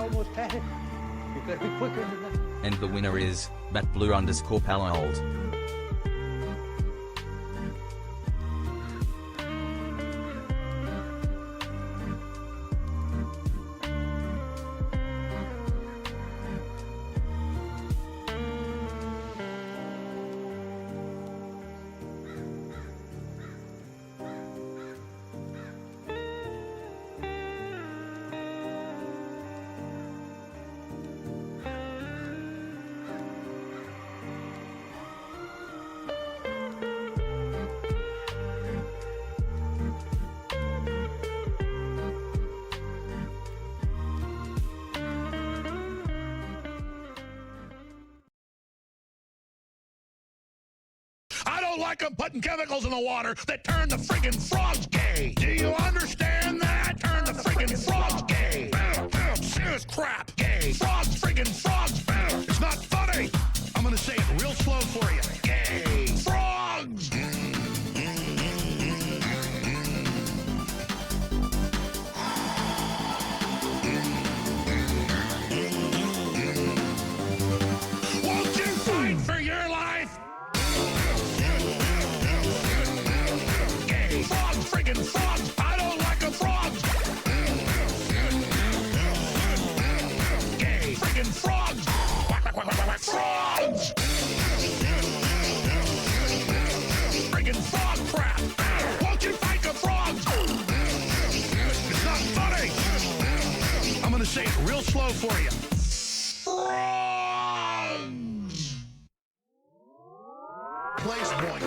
almost had it. You gotta be quicker than that. And the winner is @blue_palold. I don't like them putting chemicals in the water that turn the friggin' frogs gay. Do you understand that? Turn the friggin' frogs gay. Serious crap. Gay. Frogs, friggin' frogs. It's not funny. I'm gonna say it real slow for you. Gay. Frogs. Won't you fight for your life? Gay. Frogs, friggin' frogs. I don't like them frogs. Gay. Friggin' frogs. Frogs. Friggin' frog crap. Won't you fight the frogs? It's not funny. I'm gonna say it real slow for you. Frogs. Place point.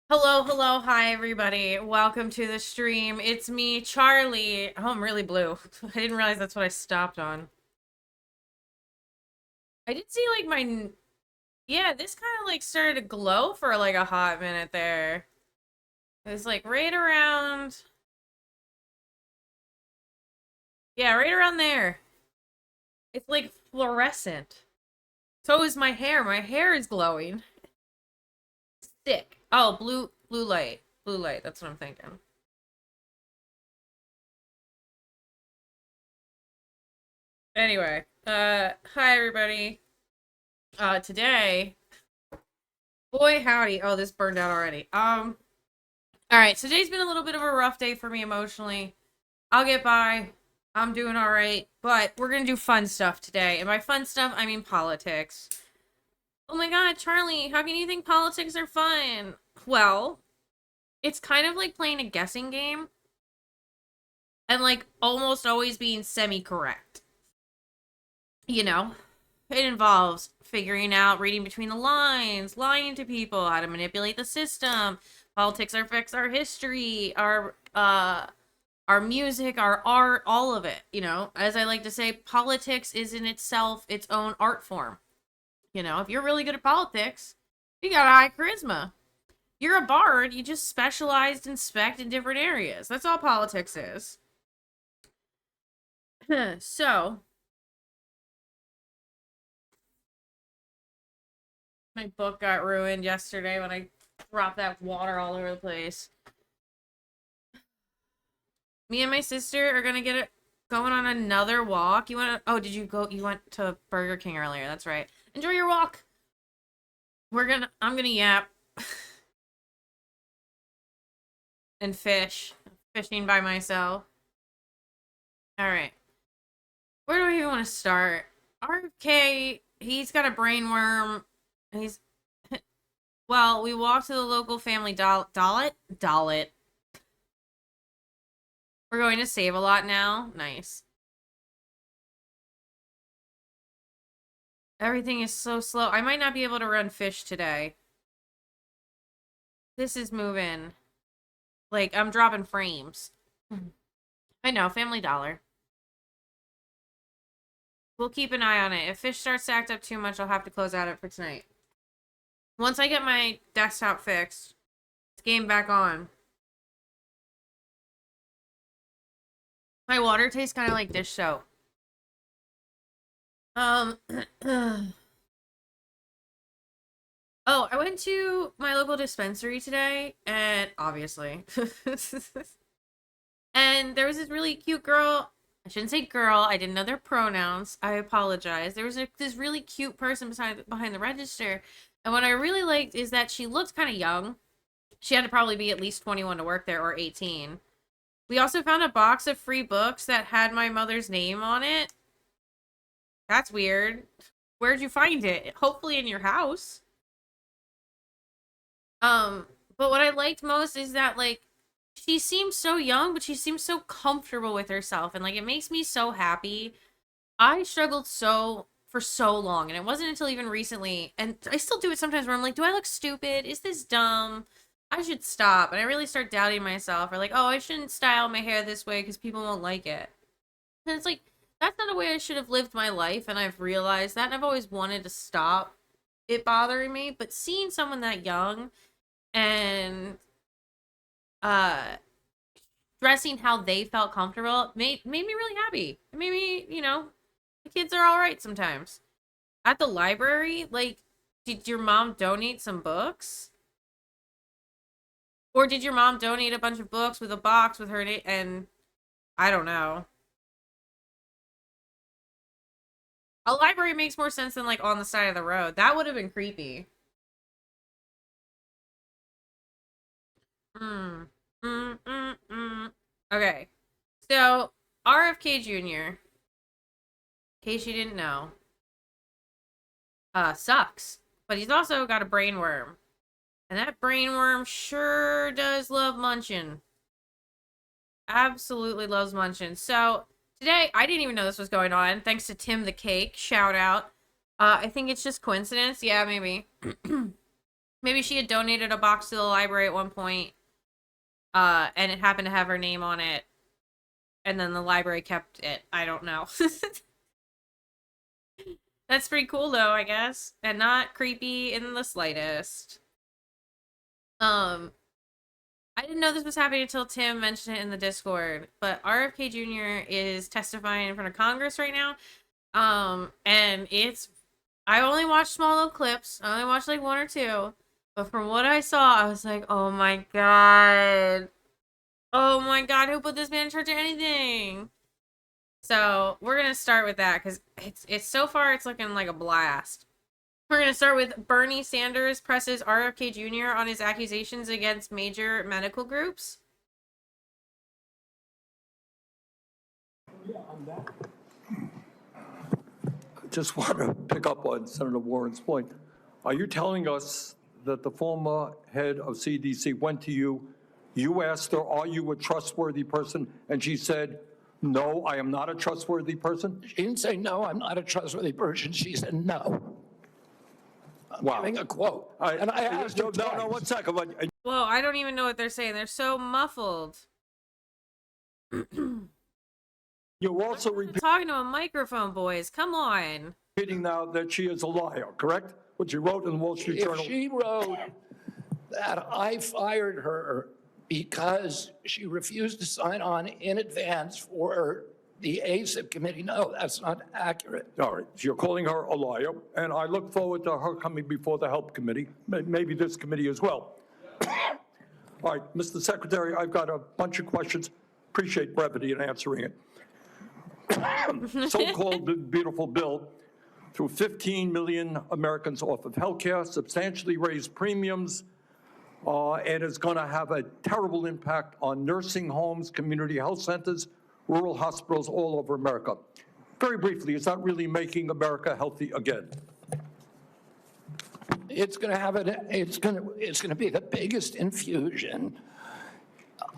Hello, hello, hi everybody. Welcome to the stream. It's me, Charlie. Oh, I'm really blue. I didn't realize that's what I stopped on. I did see like my... Yeah, this kind of like started to glow for like a hot minute there. It was like right around... Yeah, right around there. It's like fluorescent. So is my hair. My hair is glowing. Sick. Oh, blue light. Blue light, that's what I'm thinking. Anyway, hi everybody. Today, boy howdy. Oh, this burned out already. All right, today's been a little bit of a rough day for me emotionally. I'll get by. I'm doing all right, but we're gonna do fun stuff today. And by fun stuff, I mean politics. Oh my god, Charlie, how can you think politics are fun? Well, it's kind of like playing a guessing game. And like almost always being semi-correct. You know? It involves figuring out, reading between the lines, lying to people, how to manipulate the system. Politics affects our history, our music, our art, all of it, you know? As I like to say, politics is in itself its own art form. You know, if you're really good at politics, you got high charisma. You're a bard, you just specialized in spec in different areas. That's all politics is. So, my book got ruined yesterday when I dropped that water all over the place. Me and my sister are gonna get it going on another walk. You want to... Oh, did you go... You went to Burger King earlier. That's right. Enjoy your walk. I'm gonna yap. And fish. Fishing by myself. Alright. Where do I even want to start? RFK, he's got a brainworm. He's... Well, we walked to the local family Dollet? We're going to Save a Lot now. Nice. Everything is so slow. I might not be able to run fish today. This is moving. Like, I'm dropping frames. I know, Family Dollar. We'll keep an eye on it. If fish starts to act up too much, I'll have to close out it for tonight. Once I get my desktop fixed, it's game back on. My water tastes kind of like dish soap. Oh, I went to my local dispensary today, and obviously, and there was this really cute girl. I shouldn't say girl. I didn't know their pronouns. I apologize. There was this really cute person behind the register, and what I really liked is that she looked kind of young. She had to probably be at least 21 to work there, or 18. We also found a box of free books that had my mother's name on it. That's weird. Where'd you find it? Hopefully in your house. But what I liked most is that, like, she seems so young, but she seems so comfortable with herself, and, like, it makes me so happy. I struggled for so long, and it wasn't until even recently, and I still do it sometimes, where I'm like, do I look stupid? Is this dumb? I should stop. And I really start doubting myself, or like, oh, I shouldn't style my hair this way because people won't like it. And it's like, that's not a way I should have lived my life, and I've realized that, and I've always wanted to stop it bothering me. But seeing someone that young and dressing how they felt comfortable made me really happy. It made me, the kids are all right sometimes. At the library, like, did your mom donate some books? Or did your mom donate a bunch of books with a box with her name? And I don't know. A library makes more sense than, like, on the side of the road. That would have been creepy. Okay. So, RFK Jr., in case you didn't know, sucks. But he's also got a brain worm. And that brain worm sure does love munching. Absolutely loves munching. So, today, I didn't even know this was going on. Thanks to Tim the Cake. Shout out. I think it's just coincidence. Yeah, maybe. Maybe she had donated a box to the library at one point. And it happened to have her name on it. And then the library kept it. I don't know. That's pretty cool, though, I guess. And not creepy in the slightest. I didn't know this was happening until Tim mentioned it in the Discord, but RFK Jr. is testifying in front of Congress right now. And I only watched small little clips. I only watched like one or two, but from what I saw, I was like, oh my god. Oh my god, who put this man in charge of anything? So we're gonna start with that, because it's so far it's looking like a blast. We're going to start with Bernie Sanders presses RFK Jr. on his accusations against major medical groups. I just want to pick up on Senator Warren's point. Are you telling us that the former head of CDC went to you, you asked her, are you a trustworthy person? And she said, no, I am not a trustworthy person? She didn't say, no, I'm not a trustworthy person. She said, no. I'm giving a quote. And I asked her twice. No, 1 second. Whoa, I don't even know what they're saying. They're so muffled. You're also talking to a microphone, boys. Come on. repeating now that she is a liar, correct? What you wrote in the Wall Street Journal. If she wrote that I fired her because she refused to sign on in advance for the ASIP committee, no, that's not accurate. All right, so you're calling her a liar, and I look forward to her coming before the Help Committee, maybe this committee as well. All right, Mr. Secretary, I've got a bunch of questions. Appreciate brevity in answering it. So-called beautiful bill threw 15 million Americans off of health care, substantially raised premiums, and is going to have a terrible impact on nursing homes, community health centers, rural hospitals all over America. Very briefly, is that really making America healthy again? It's going to have it's going to be the biggest infusion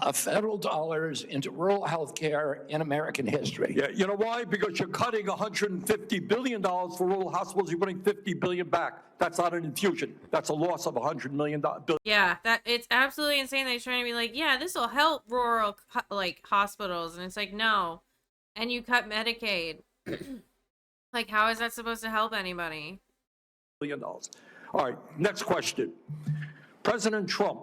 of federal dollars into rural health care in American history. Yeah, you know why? Because you're cutting $150 billion for rural hospitals. You're putting $50 billion back. That's not an infusion. That's a loss of $100 million. Yeah, it's absolutely insane that he's trying to be like, yeah, this will help rural hospitals, and it's like, no. And you cut Medicaid. Like, how is that supposed to help anybody? $1 billion. All right, next question. President Trump,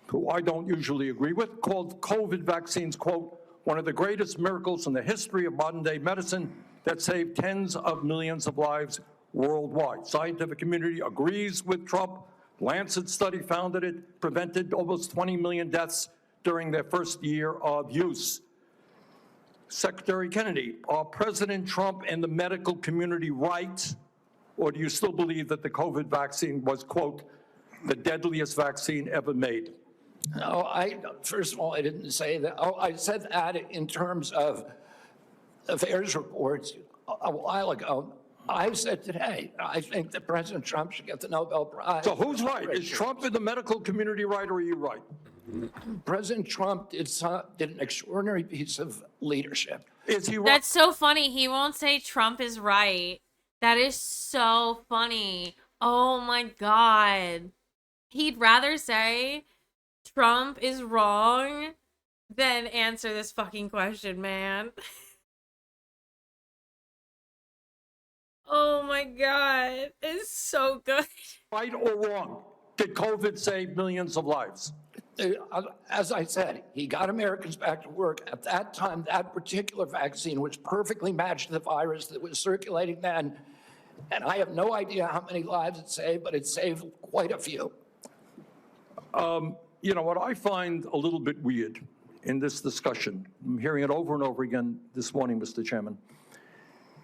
who I don't usually agree with, called COVID vaccines, quote, one of the greatest miracles in the history of modern-day medicine that saved tens of millions of lives worldwide. Scientific community agrees with Trump. Lancet study found that it prevented almost 20 million deaths during their first year of use. Secretary Kennedy, are President Trump and the medical community right, or do you still believe that the COVID vaccine was, quote, the deadliest vaccine ever made? No, first of all, I didn't say that. Oh, I said that in terms of affairs reports a while ago. I said today, I think that President Trump should get the Nobel Prize. So who's right? Is Trump in the medical community right, or are you right? President Trump did an extraordinary piece of leadership. Is he right? That's so funny. He won't say Trump is right. That is so funny. Oh my God. He'd rather say Trump is wrong than answer this fucking question, man. Oh my God. It's so good. Right or wrong? Did COVID save millions of lives? As I said, he got Americans back to work. At that time, that particular vaccine was perfectly matched to the virus that was circulating then. And I have no idea how many lives it saved, but it saved quite a few. You know, what I find a little bit weird in this discussion, I'm hearing it over and over again this morning, Mr. Chairman,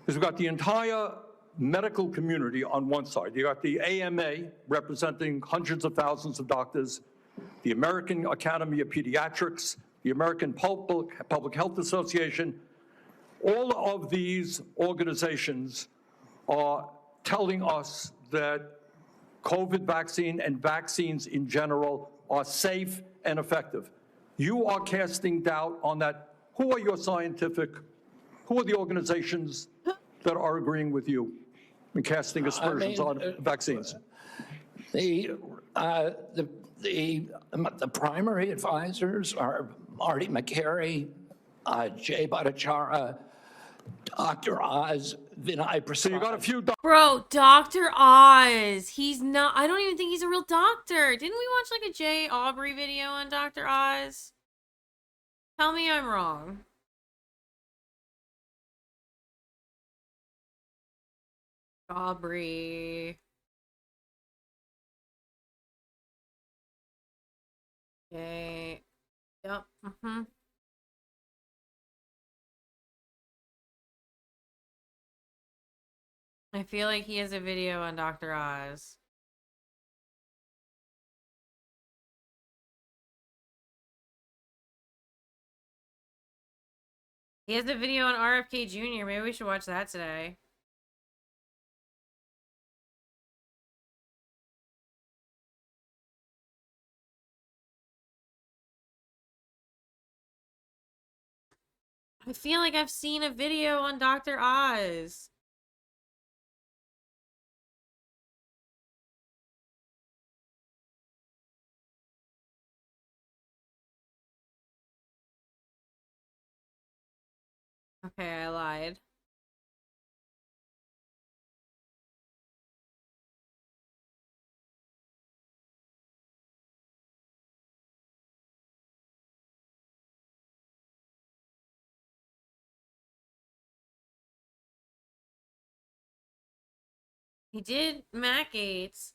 is we've got the entire medical community on one side. You got the AMA representing hundreds of thousands of doctors, the American Academy of Pediatrics, the American Public Health Association. All of these organizations are telling us that COVID vaccine and vaccines in general are safe and effective. You are casting doubt on that. Who are your who are the organizations that are agreeing with you in casting aspersions on vaccines? The primary advisors are Marty McCary, Jay Bhattacharya, Dr. Oz, Vinay Prasad. So you got a few. Bro, Dr. Oz. He's not, I don't even think he's a real doctor. Didn't we watch like a Jay Aubrey video on Dr. Oz? Tell me I'm wrong. Aubrey. Okay. Yep. I feel like he has a video on Dr. Oz. He has a video on RFK Jr. Maybe we should watch that today. I feel like I've seen a video on Dr. Oz. Okay, I lied. He did Matt Gates.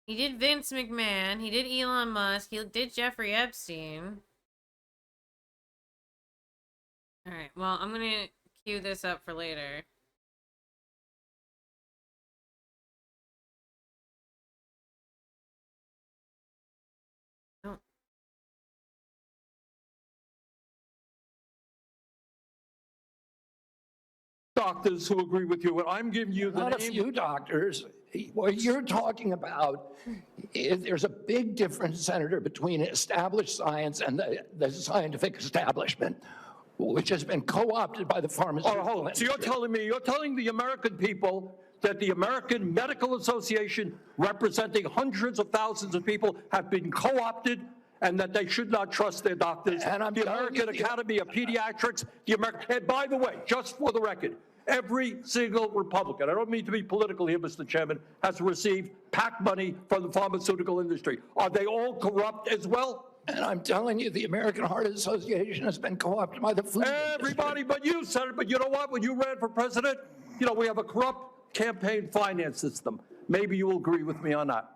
He did Vince McMahon. He did Elon Musk. He did Jeffrey Epstein. Alright, well, I'm gonna queue this up for later. Oh. Doctors who agree with you, and I'm giving you the Not a name. few doctors. What you're talking about, there's a big difference, Senator, between established science and the scientific establishment, which has been co-opted by the pharmaceutical Oh, hold on. So you're telling the American people that the American Medical Association, representing hundreds of thousands of people, have been co-opted and that they should not trust their doctors. And I'm the telling American you, Academy of Pediatrics, and by the way, just for the record, every single Republican, I don't mean to be political here, Mr. Chairman, has received PAC money from the pharmaceutical industry. Are they all corrupt as well? And I'm telling you, the American Heart Association has been co-opted by the food Everybody industry. but you, Senator. But you know what? When you ran for president, you know, we have a corrupt campaign finance system. Maybe you will agree with me on that.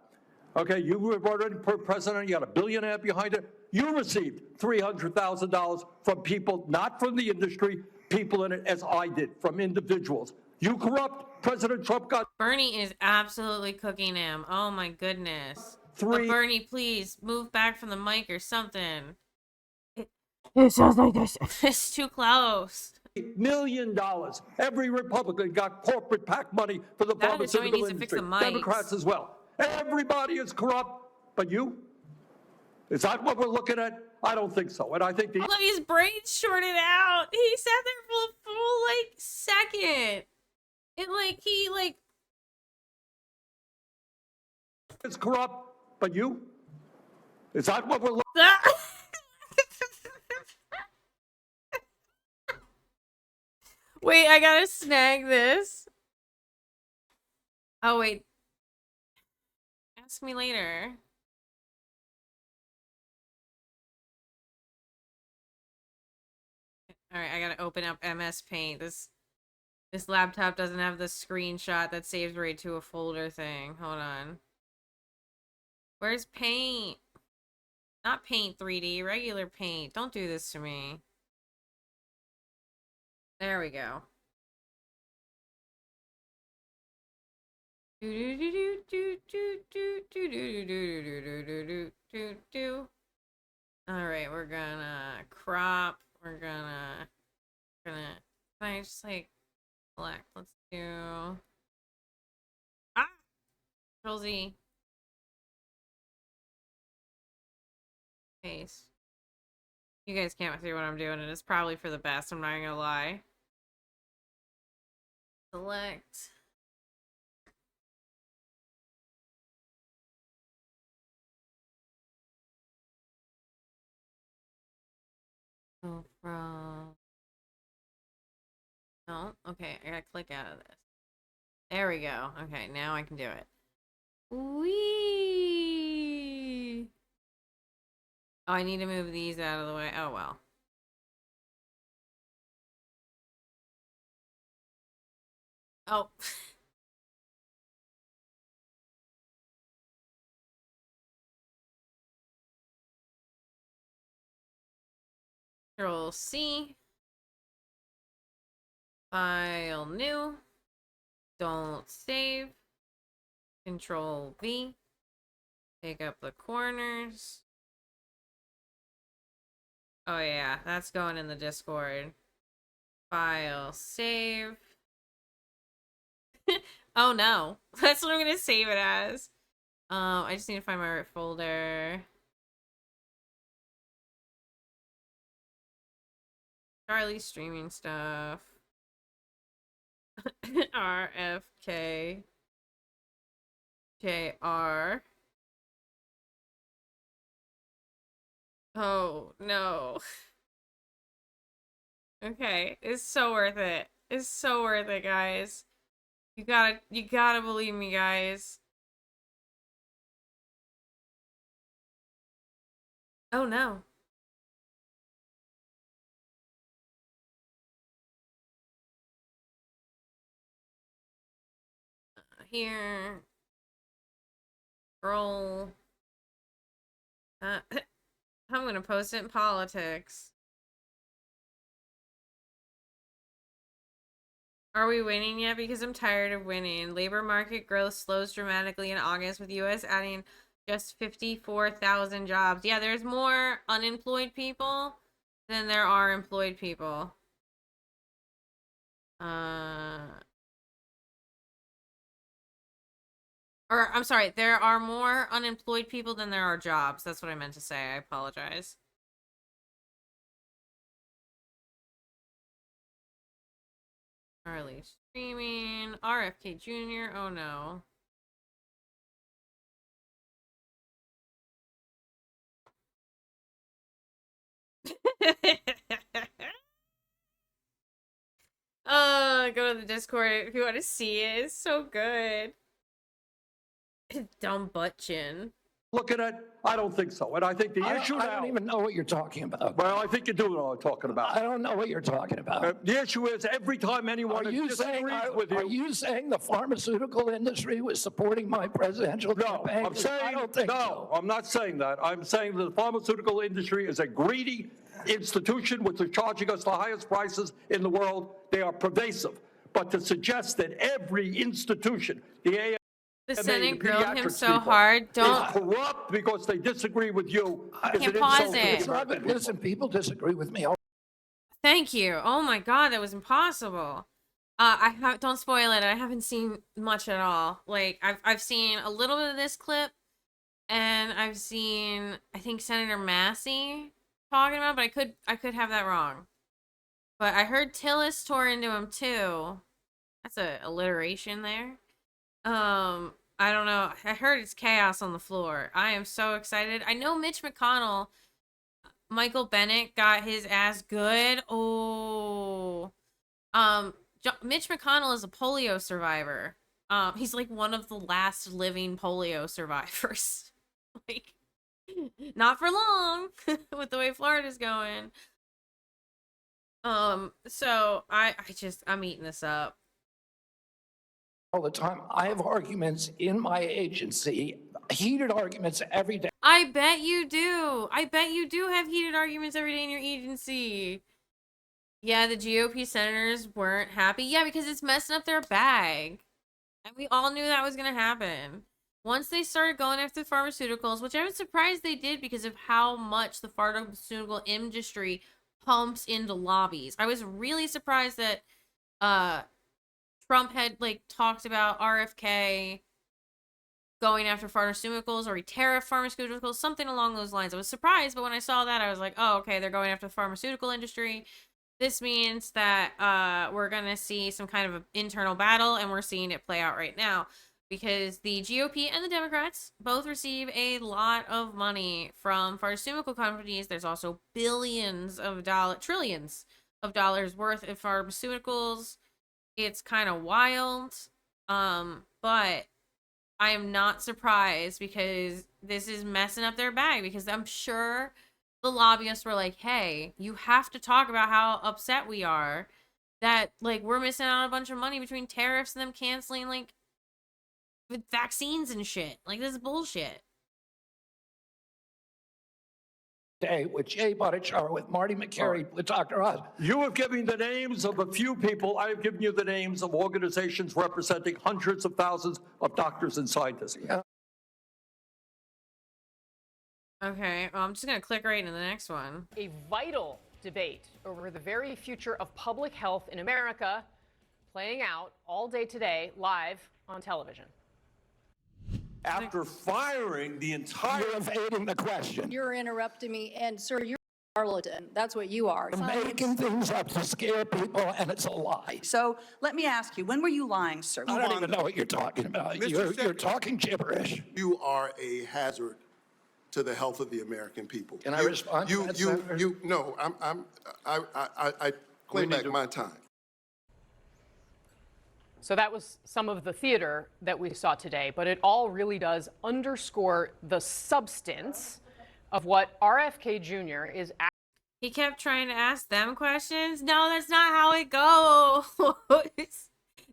Okay, you were already president, you got $1.5 billion behind it. You received $300,000 from people, not from the industry, people in it, as I did, from individuals. You corrupt. President Trump got Bernie is absolutely cooking him. Oh my goodness. But $3 Bernie, please move back from the mic or something. It sounds like this. It's too close. million. Every Republican got corporate PAC money for the That is somebody pharmaceutical needs to fix industry. the mics. Democrats as well. Everybody is corrupt, but you? Is that what we're looking at? I don't think so. And I think the All of his brains shorted out. He sat there for a full like second. It like he like is corrupt, but you? Is that what we're looking Wait, I gotta snag this. Oh wait. Ask me later. Alright, I gotta open up MS Paint. This laptop doesn't have the screenshot that saves right to a folder thing. Hold on. Where's Paint? Not Paint 3D, regular Paint. Don't do this to me. There we go. Alright, we're gonna crop. We're gonna can I just like select? Let's do Control Z. Paste. You guys can't see what I'm doing, and it's probably for the best, I'm not gonna lie. Select. Go from... No? Okay, I gotta click out of this. There we go. Okay, now I can do it. Whee! Oh, I need to move these out of the way. Oh, well. Oh. Control C. File new. Don't save. Control V. Take up the corners. Oh yeah, that's going in the Discord. File save. Oh no, that's what I'm gonna save it as. I just need to find my right folder. Charlie streaming stuff. RFK. JR. Oh no. Okay, it's so worth it. It's so worth it, guys. You gotta believe me, guys. Oh no. Here. Roll. I'm gonna post it in politics. Are we winning yet? Because I'm tired of winning. Labor market growth slows dramatically in August, with U.S. adding just 54,000 jobs. Yeah, there's more unemployed people than there are employed people. Or, I'm sorry, there are more unemployed people than there are jobs. That's what I meant to say. I apologize. Charlie streaming. RFK Jr. Oh no. Go to the Discord if you want to see it. It's so good. Dumb butt chin. look at it? I don't think so. And I think the issue I now. don't even know what you're talking about. Well, I think you do know what I'm talking about. I don't know what you're talking about. The issue is every time anyone disagrees with Are you. you saying the pharmaceutical industry was supporting my presidential No, campaign? I'm saying, I don't think no, so. I'm not saying that. I'm saying that the pharmaceutical industry is a greedy institution which is charging us the highest prices in the world. They are pervasive. But to suggest that every institution, the Senate grilled him pediatrics so people, hard. is Don't. corrupt because they disagree with you is Can't an pause insult to it. the American people. Listen, people disagree with me. Thank you. Oh my god, that was impossible. Don't spoil it. I haven't seen much at all. Like I've seen a little bit of this clip, and I've seen I think Senator Massey talking about, but I could have that wrong. But I heard Tillis tore into him too. That's a alliteration there. I don't know. I heard it's chaos on the floor. I am so excited. I know Mitch McConnell, Michael Bennett got his ass good. Oh, Mitch McConnell is a polio survivor. He's like one of the last living polio survivors. Like, not for long with the way Florida's going. So I'm eating this up. All the time. I have arguments in my agency, heated arguments every day. I bet you do. I bet you do have heated arguments every day in your agency. Yeah, the GOP senators weren't happy. Yeah, because it's messing up their bag. And we all knew that was going to happen. Once they started going after the pharmaceuticals, which I was surprised they did because of how much the pharmaceutical industry pumps into lobbies. I was really surprised that Trump had like talked about RFK going after pharmaceuticals or he tariffed pharmaceuticals, something along those lines. I was surprised, but when I saw that, I was like, oh, okay, they're going after the pharmaceutical industry. This means that we're going to see some kind of an internal battle, and we're seeing it play out right now because the GOP and the Democrats both receive a lot of money from pharmaceutical companies. There's also trillions of dollars worth of pharmaceuticals. It's kind of wild, but I am not surprised because this is messing up their bag because I'm sure the lobbyists were like, hey, you have to talk about how upset we are that, like, we're missing out on a bunch of money between tariffs and them canceling, like, with vaccines and shit. Like, this is bullshit. Day with Jay Bhattacharya, with Marty McCary, with Dr. Oz. You have given the names of a few people. I have given you the names of organizations representing hundreds of thousands of doctors and scientists. Yeah. Okay, well, I'm just going to click right into the next one. A vital debate over the very future of public health in America playing out all day today, live on television. After firing the entire... You're evading the question. You're interrupting me, and sir, you're a charlatan. That's what you are. You're making things up to scare people, and it's a lie. So let me ask you, when were you lying, sir? I don't even know what you're talking about. You're talking gibberish. You are a hazard to the health of the American people. Can I respond to that, Senator? No, I claim back my time. So that was some of the theater that we saw today, but it all really does underscore the substance of what RFK Jr. is asking. He kept trying to ask them questions. No, that's not how it goes.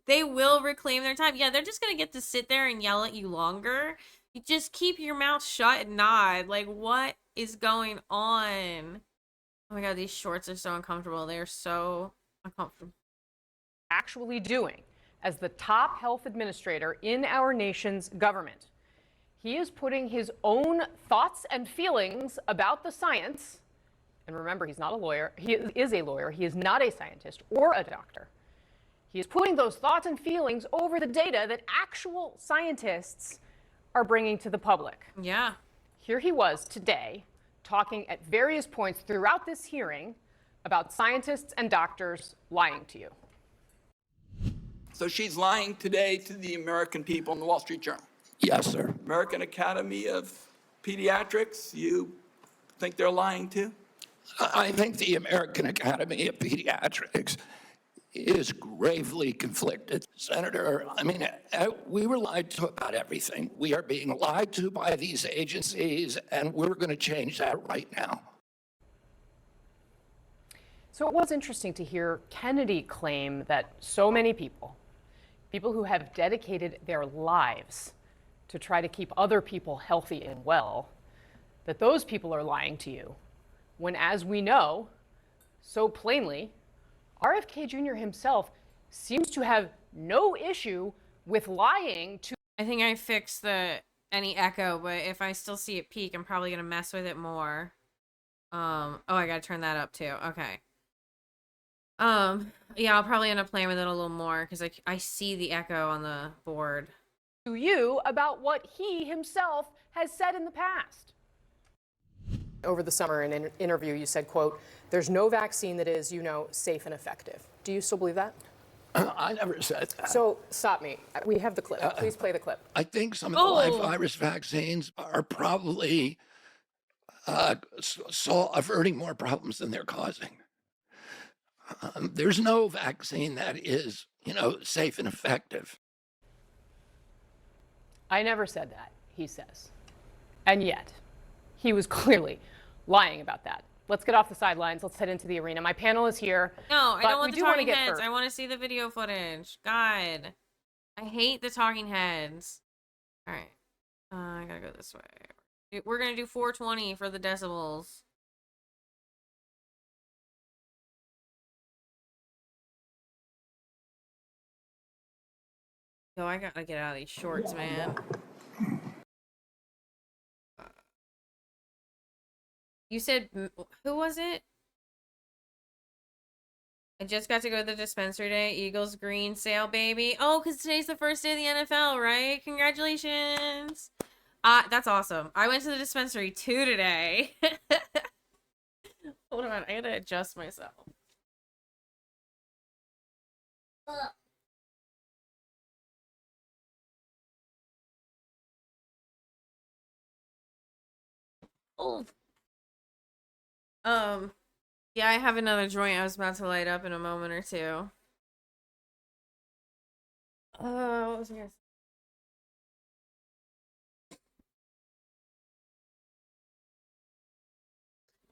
They will reclaim their time. Yeah, they're just going to get to sit there and yell at you longer. You just keep your mouth shut and nod. Like, what is going on? Oh my God, these shorts are so uncomfortable. They are so uncomfortable. Actually doing as the top health administrator in our nation's government. He is putting his own thoughts and feelings about the science, and remember, he's not a lawyer. He is a lawyer. He is not a scientist or a doctor. He is putting those thoughts and feelings over the data that actual scientists are bringing to the public. Yeah. Here he was today talking at various points throughout this hearing about scientists and doctors lying to you. So she's lying today to the American people in the Wall Street Journal. Yes, sir. American Academy of Pediatrics, you think they're lying too? I think the American Academy of Pediatrics is gravely conflicted. Senator, I mean, we were lied to about everything. We are being lied to by these agencies, and we're going to change that right now. So it was interesting to hear Kennedy claim that so many people who have dedicated their lives to try to keep other people healthy and well, that those people are lying to you, when, as we know so plainly, RFK Jr. himself seems to have no issue with lying to. I think I fixed any echo, but if I still see it peak, I'm probably gonna mess with it more. Oh, I gotta turn that up too. Okay. Yeah, I'll probably end up playing with it a little more because I see the echo on the board. To you about what he himself has said in the past. Over the summer in an interview, you said, quote, "There's no vaccine that is, safe and effective." Do you still believe that? I never said that. So stop me. We have the clip. Please play the clip. I think some of the live virus vaccines are probably averting more problems than they're causing. There's no vaccine that is, safe and effective. I never said that, he says. And yet, he was clearly lying about that. Let's get off the sidelines. Let's head into the arena. My panel is here. No, I don't want the talking heads. First. I want to see the video footage. God. I hate the talking heads. All right. I gotta go this way. We're gonna do 420 for the decibels. Yo, I gotta get out of these shorts, man. You said, who was it? I just got to go to the dispensary today. Eagles green sale, baby. Oh, because today's the first day of the NFL, right? Congratulations. That's awesome. I went to the dispensary too today. Hold on, I gotta adjust myself. Oh. Yeah, I have another joint I was about to light up in a moment or two. What was I gonna say?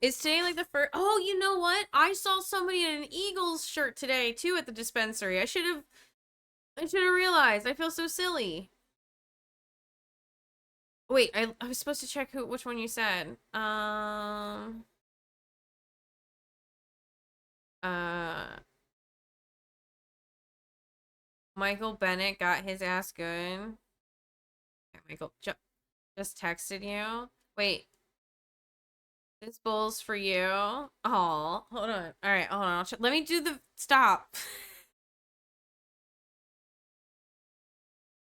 Is today like the first? Oh, you know what? I saw somebody in an Eagles shirt today too at the dispensary. I should have realized. I feel so silly. Wait, I was supposed to check which one you said. Michael Bennett got his ass good. Okay, Michael just texted you. Wait. This bowl's for you. Oh, hold on. All right, hold on. Let me do the stop.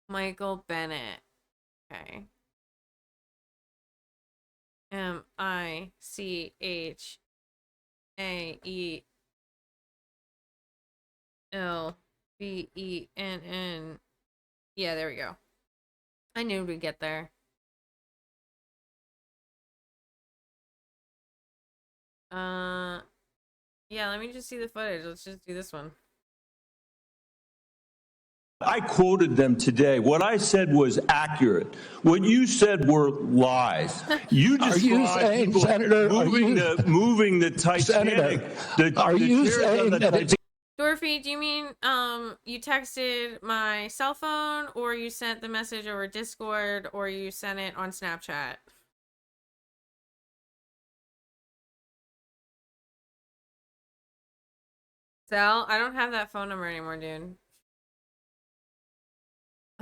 Michael Bennett. Okay. MICHAELBENN. Yeah, there we go. I knew we'd get there. Yeah, let me just see the footage. Let's just do this one. I quoted them today. What I said was accurate. What you said were lies. You described people Senator, moving the Titanic. Dorothy, do you mean you texted my cell phone, or you sent the message over Discord, or you sent it on Snapchat? Sal, I don't have that phone number anymore, dude.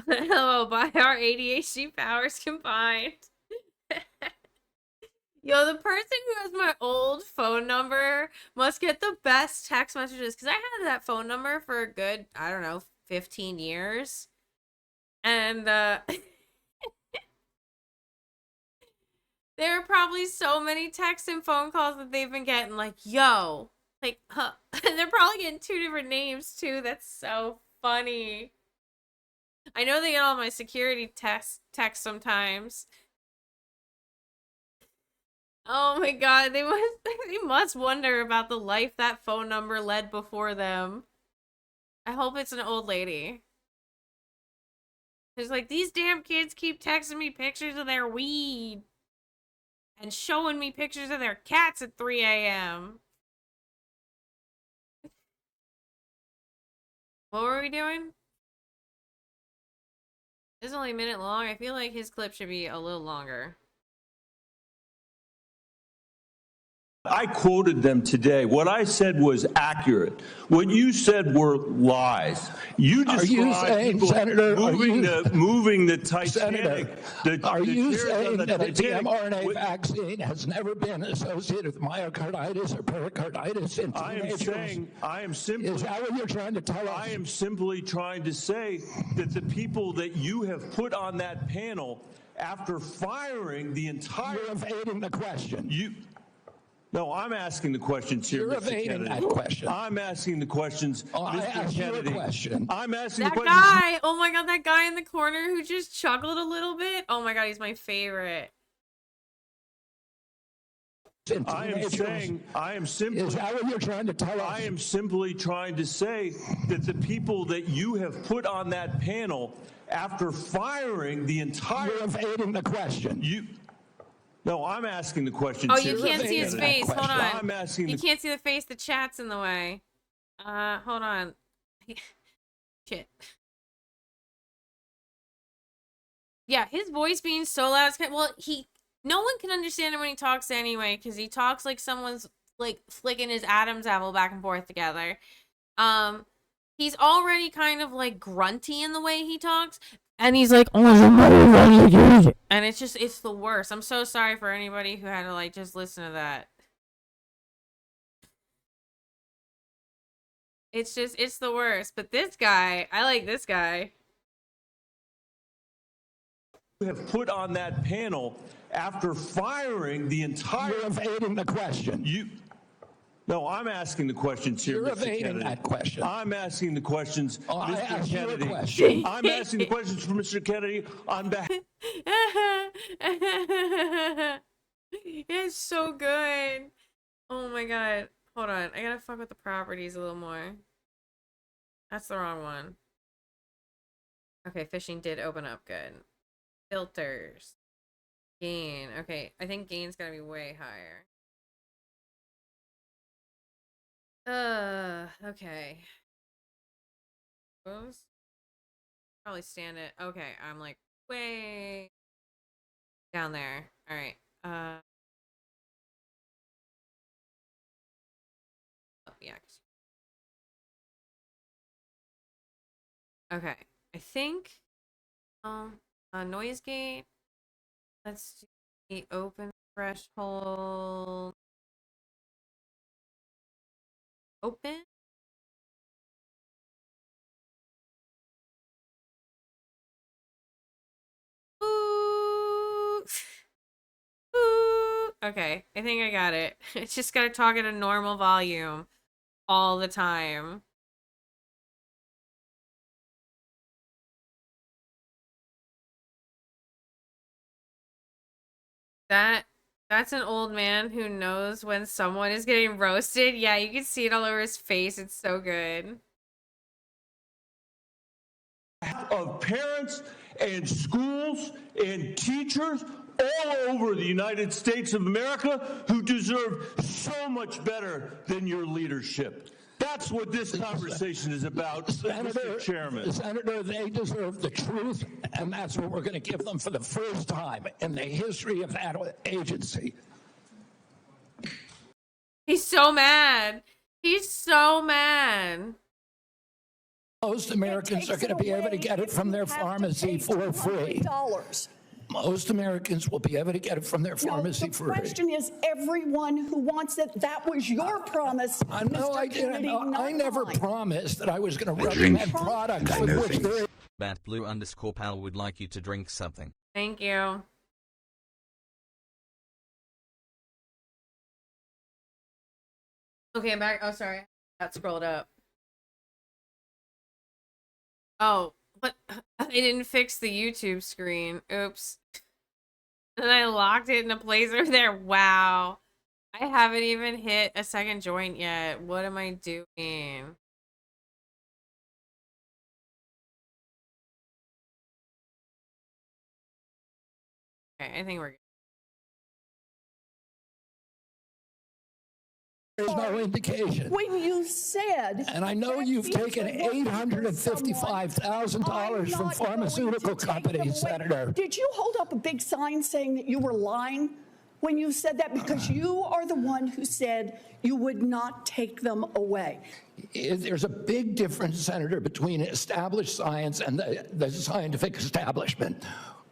Hello, by our ADHD powers combined. Yo, the person who has my old phone number must get the best text messages, because I had that phone number for a good, I don't know, 15 years. And there are probably so many texts and phone calls that they've been getting, like, yo, like, and they're probably getting 2 different names too. That's so funny. I know they get all my security texts sometimes. Oh my god, they must wonder about the life that phone number led before them. I hope it's an old lady. It's like, these damn kids keep texting me pictures of their weed and showing me pictures of their cats at 3 a.m. What were we doing? This is only a minute long. I feel like his clip should be a little longer. I quoted them today. What I said was accurate. What you said were lies. You described people moving the Titanic. Are you saying that the mRNA vaccine has never been associated with myocarditis or pericarditis in teenagers? Is that what you're trying to tell us? I am simply trying to say that the people that you have put on that panel, after firing the entire... You're evading the question. No, I'm asking the questions here, You're Mr. evading Kennedy. that question. I'm asking the questions, Mr. Kennedy. You a question. I'm asking That the questions. guy! Oh my god, that guy in the corner who just chuckled a little bit. Oh my god, he's my favorite. I am simply... Is that what you're trying to tell us? I am simply trying to say that the people that you have put on that panel, after firing the entire... You're evading the question. No, I'm asking the questions. Oh, you can't see his face. Hold on. I'm asking you can't see the face. The chat's in the way. Hold on. Shit. Yeah, his voice being so loud. Well, no one can understand him when he talks anyway, because he talks like someone's like flicking his Adam's apple back and forth together. He's already kind of like grunty in the way he talks. And he's like, oh, and it's the worst. I'm so sorry for anybody who had to like just listen to that. It's the worst. But this guy, I like this guy. You have put on that panel after firing the entire... You're evading the question. No, I'm asking the questions here, You're Mr. evading Kennedy. that question. I'm asking the questions, I Mr. asked you a Kennedy. question. I'm asking the questions for Mr. Kennedy on behalf... It's so good. Oh my god. Hold on. I gotta fuck with the properties a little more. That's the wrong one. Okay, fishing did open up good. Filters. Gain. Okay, I think gain's gonna be way higher. Okay. Probably stand it. Okay, I'm like way down there. All right. Oh, yeah. Okay. I think noise gate. Let's do the open threshold. Open. Ooh. Ooh. Okay, I think I got it. It's just gotta talk at a normal volume all the time. That's an old man who knows when someone is getting roasted. Yeah, you can see it all over his face. It's so good. Of parents and schools and teachers all over the United States of America who deserve so much better than your leadership. That's what this conversation is about, Mr. Chairman. Senator, they deserve the truth, and that's what we're going to give them for the first time in the history of that agency. He's so mad. He's so mad. Most Americans are going to be able to get it from their pharmacy for free. Most Americans will be able to get it from their pharmacy for free. The question is, everyone who wants it, that was your promise. No, I didn't. I never promised that I was going to recommend products with which they're... BatBlue_pal would like you to drink something. Thank you. Okay, I'm back. Oh, sorry. Got scrolled up. Oh, what? I didn't fix the YouTube screen. Oops. And I locked it in a place over there. Wow. I haven't even hit a second joint yet. What am I doing? Okay, I think we're good. There's no indication. When you said. And I know you've taken $855,000 from pharmaceutical companies, Senator. Did you hold up a big sign saying that you were lying when you said that? Because you are the one who said you would not take them away. There's a big difference, Senator, between established science and the scientific establishment,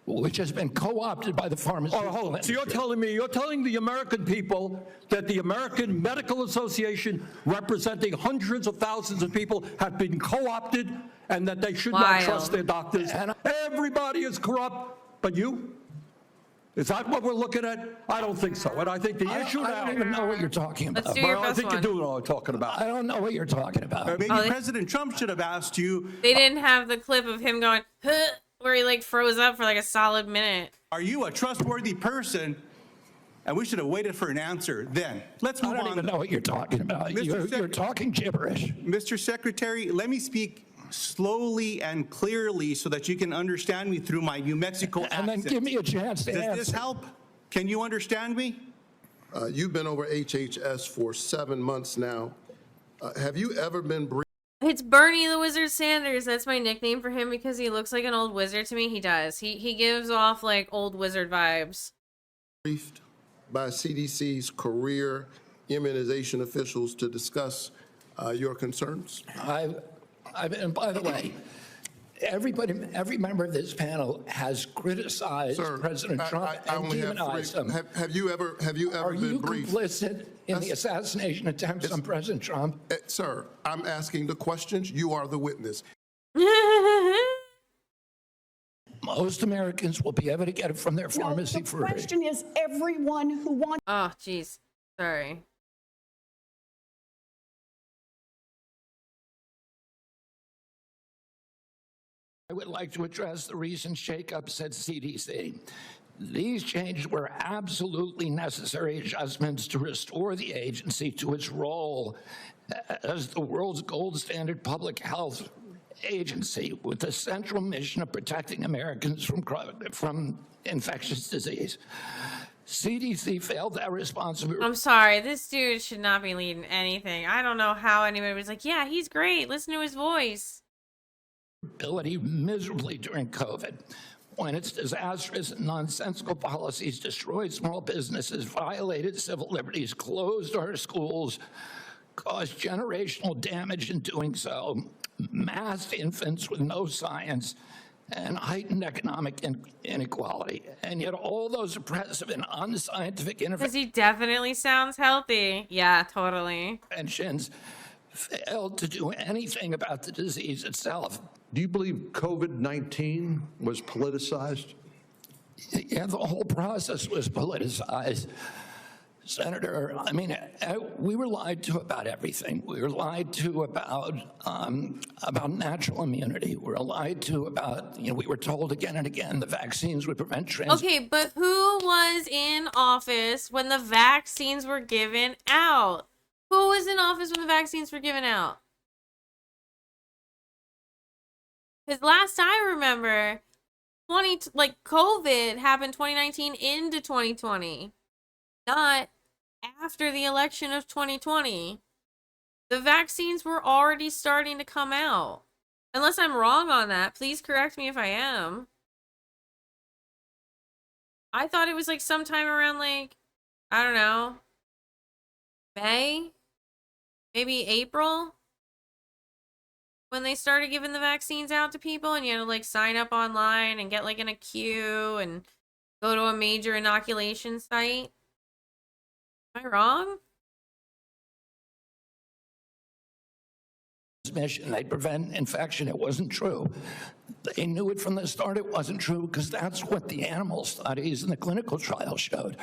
which has been co-opted by the pharmaceutical industry. So you're telling the American people that the American Medical Association, representing hundreds of thousands of people, have been co-opted and that they should not trust their doctors. And everybody is corrupt, but you? Is that what we're looking at? I don't think so. And I think the issue now... I don't even know what you're talking about. Let's do your Well, I best think one. you do know what I'm talking about. I don't know what you're talking about. Maybe President Trump should have asked you, They didn't have the clip of him going, huh, where he like froze up for like a solid minute. are you a trustworthy person? And we should have waited for an answer then. Let's move on. I don't even know what you're talking about. You're talking gibberish. Mr. Secretary, let me speak slowly and clearly so that you can understand me through my New Mexico accent. And then give me a chance to Does answer. this help? Can you understand me? You've been over HHS for 7 months now. Have you ever been briefed It's Bernie the Wizard Sanders. That's my nickname for him because he looks like an old wizard to me. He does. He gives off like old wizard vibes. by CDC's career immunization officials to discuss your concerns? And by the way, every member of this panel has criticized President Trump and demonized him. Have you ever Are been you briefed? complicit in the assassination attempts on President Trump? Sir, I'm asking the questions. You are the witness. Most Americans will be able to get it from their pharmacy free. The question is everyone who wants. Oh, jeez. Sorry. I would like to address the recent shakeups at CDC. These changes were absolutely necessary adjustments to restore the agency to its role as the world's gold standard public health agency with the central mission of protecting Americans from infectious disease. CDC failed that responsibility. I'm sorry. This dude should not be leading anything. I don't know how anybody was like, yeah, he's great. Listen to his voice. Miserably during COVID, when its disastrous and nonsensical policies destroyed small businesses, violated civil liberties, closed our schools, caused generational damage in doing so, massed infants with no science, and heightened economic inequality. And yet all those oppressive and unscientific Because he definitely sounds healthy. Yeah, totally. interventions failed to do anything about the disease itself. Do you believe COVID-19 was politicized? Yeah, the whole process was politicized. Senator, I mean, we were lied to about everything. We were lied to about natural immunity. We were lied to about, we were told again and again the vaccines would prevent Okay, but who was in office when the vaccines were given out? Who was in office when the vaccines were given out? Because last I remember, COVID happened 2019 into 2020. Not after the election of 2020. The vaccines were already starting to come out. Unless I'm wrong on that, please correct me if I am. I thought it was like sometime around I don't know, May? Maybe April? When they started giving the vaccines out to people and you had to sign up online and get in a queue and go to a major inoculation site. Am I wrong? Mission, they'd prevent infection. It wasn't true. They knew it from the start. It wasn't true because that's what the animal studies and the clinical trials showed.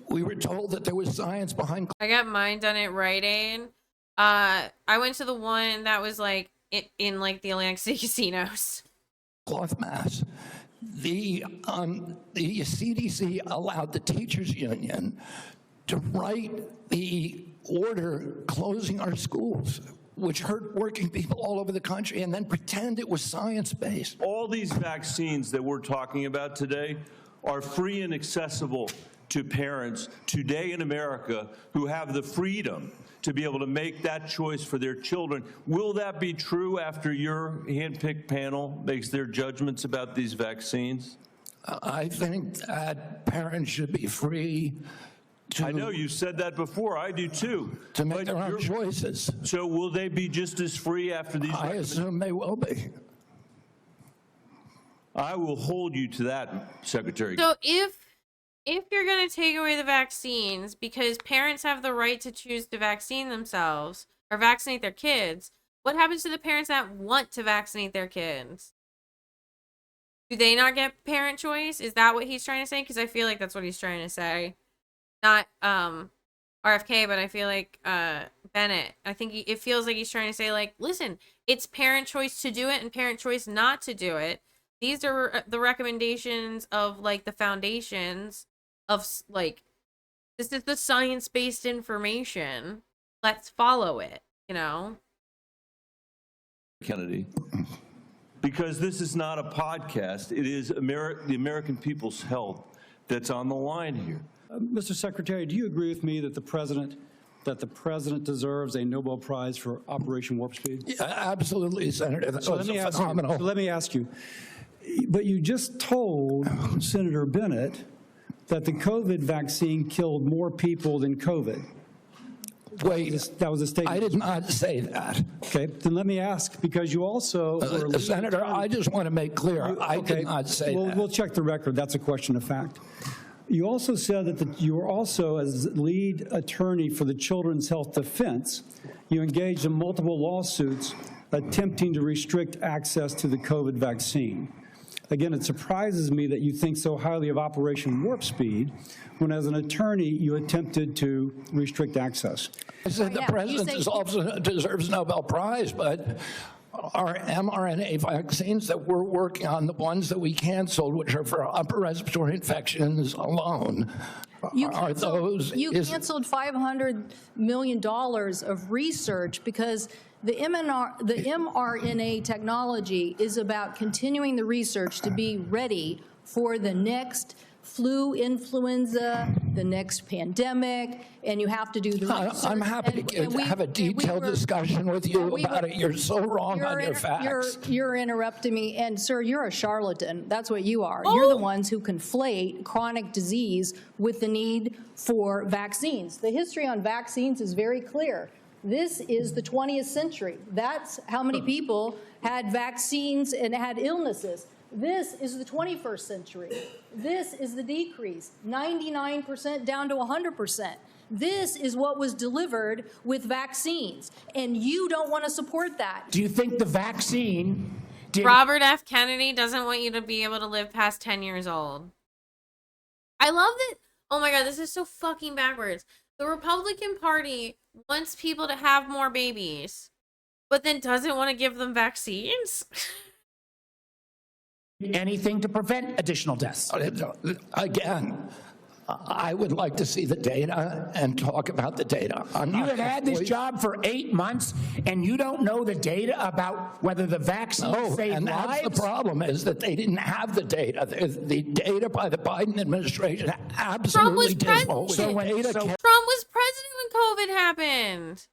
We were told that there was science behind. I got mine done at Rite Aid. I went to the one that was in the Atlantic City casinos. Cloth masks. The CDC allowed the teachers union to write the order closing our schools, which hurt working people all over the country, and then pretend it was science-based. All these vaccines that we're talking about today are free and accessible to parents today in America who have the freedom to be able to make that choice for their children. Will that be true after your handpicked panel makes their judgments about these vaccines? I think that parents should be free to... I know you said that before. I do too. To make their own choices. So will they be just as free after these? I assume they will be. I will hold you to that, Secretary. So if you're going to take away the vaccines because parents have the right to choose to vaccine themselves or vaccinate their kids, what happens to the parents that want to vaccinate their kids? Do they not get parent choice? Is that what he's trying to say? Because I feel like that's what he's trying to say. Not RFK, but I feel like Bennett. I think it feels like he's trying to say, like, listen, it's parent choice to do it and parent choice not to do it. These are the recommendations of, like, the foundations of, like, this is the science-based information. Let's follow it, you know? Kennedy. Because this is not a podcast. It is the American people's health that's on the line here. Mr. Secretary, do you agree with me that the president deserves a Nobel Prize for Operation Warp Speed? Yeah, absolutely, Senator. That was phenomenal. Let me ask you, but you just told Senator Bennett that the COVID vaccine killed more people than COVID. Wait, that was a statement. I did not say that. Okay, then let me ask, because you also were Senator, I just want to make clear, I did not say that. We'll check the record. That's a question of fact. You also said that you were also, as lead attorney for the Children's Health Defense, you engaged in multiple lawsuits attempting to restrict access to the COVID vaccine. Again, it surprises me that you think so highly of Operation Warp Speed when, as an attorney, you attempted to restrict access. I said the president also deserves a Nobel Prize, but our mRNA vaccines that we're working on, the ones that we canceled, which are for upper respiratory infections alone, You canceled $500 million of research because the mRNA technology is about continuing the research to be ready for the next flu, influenza, the next pandemic, and you have to do the research. I'm happy to have a detailed discussion with you about it. You're so wrong on your facts. You're interrupting me, and sir, you're a charlatan. That's what you are. You're the ones who conflate chronic disease with the need for vaccines. The history on vaccines is very clear. This is the 20th century. That's how many people had vaccines and had illnesses. This is the 21st century. This is the decrease, 99% down to 100%. This is what was delivered with vaccines, and you don't want to support that. Do you think the vaccine... Robert F. Kennedy doesn't want you to be able to live past 10 years old. I love that. Oh my God, this is so fucking backwards. The Republican Party wants people to have more babies, but then doesn't want to give them vaccines? Anything to prevent additional deaths? Again, I would like to see the data and talk about the data. You have had this job for 8 months, and you don't know the data about whether the vaccine saved and lives? that's the problem, is that they didn't have the data. The data by the Biden administration absolutely dismal. Trump was president when COVID happened.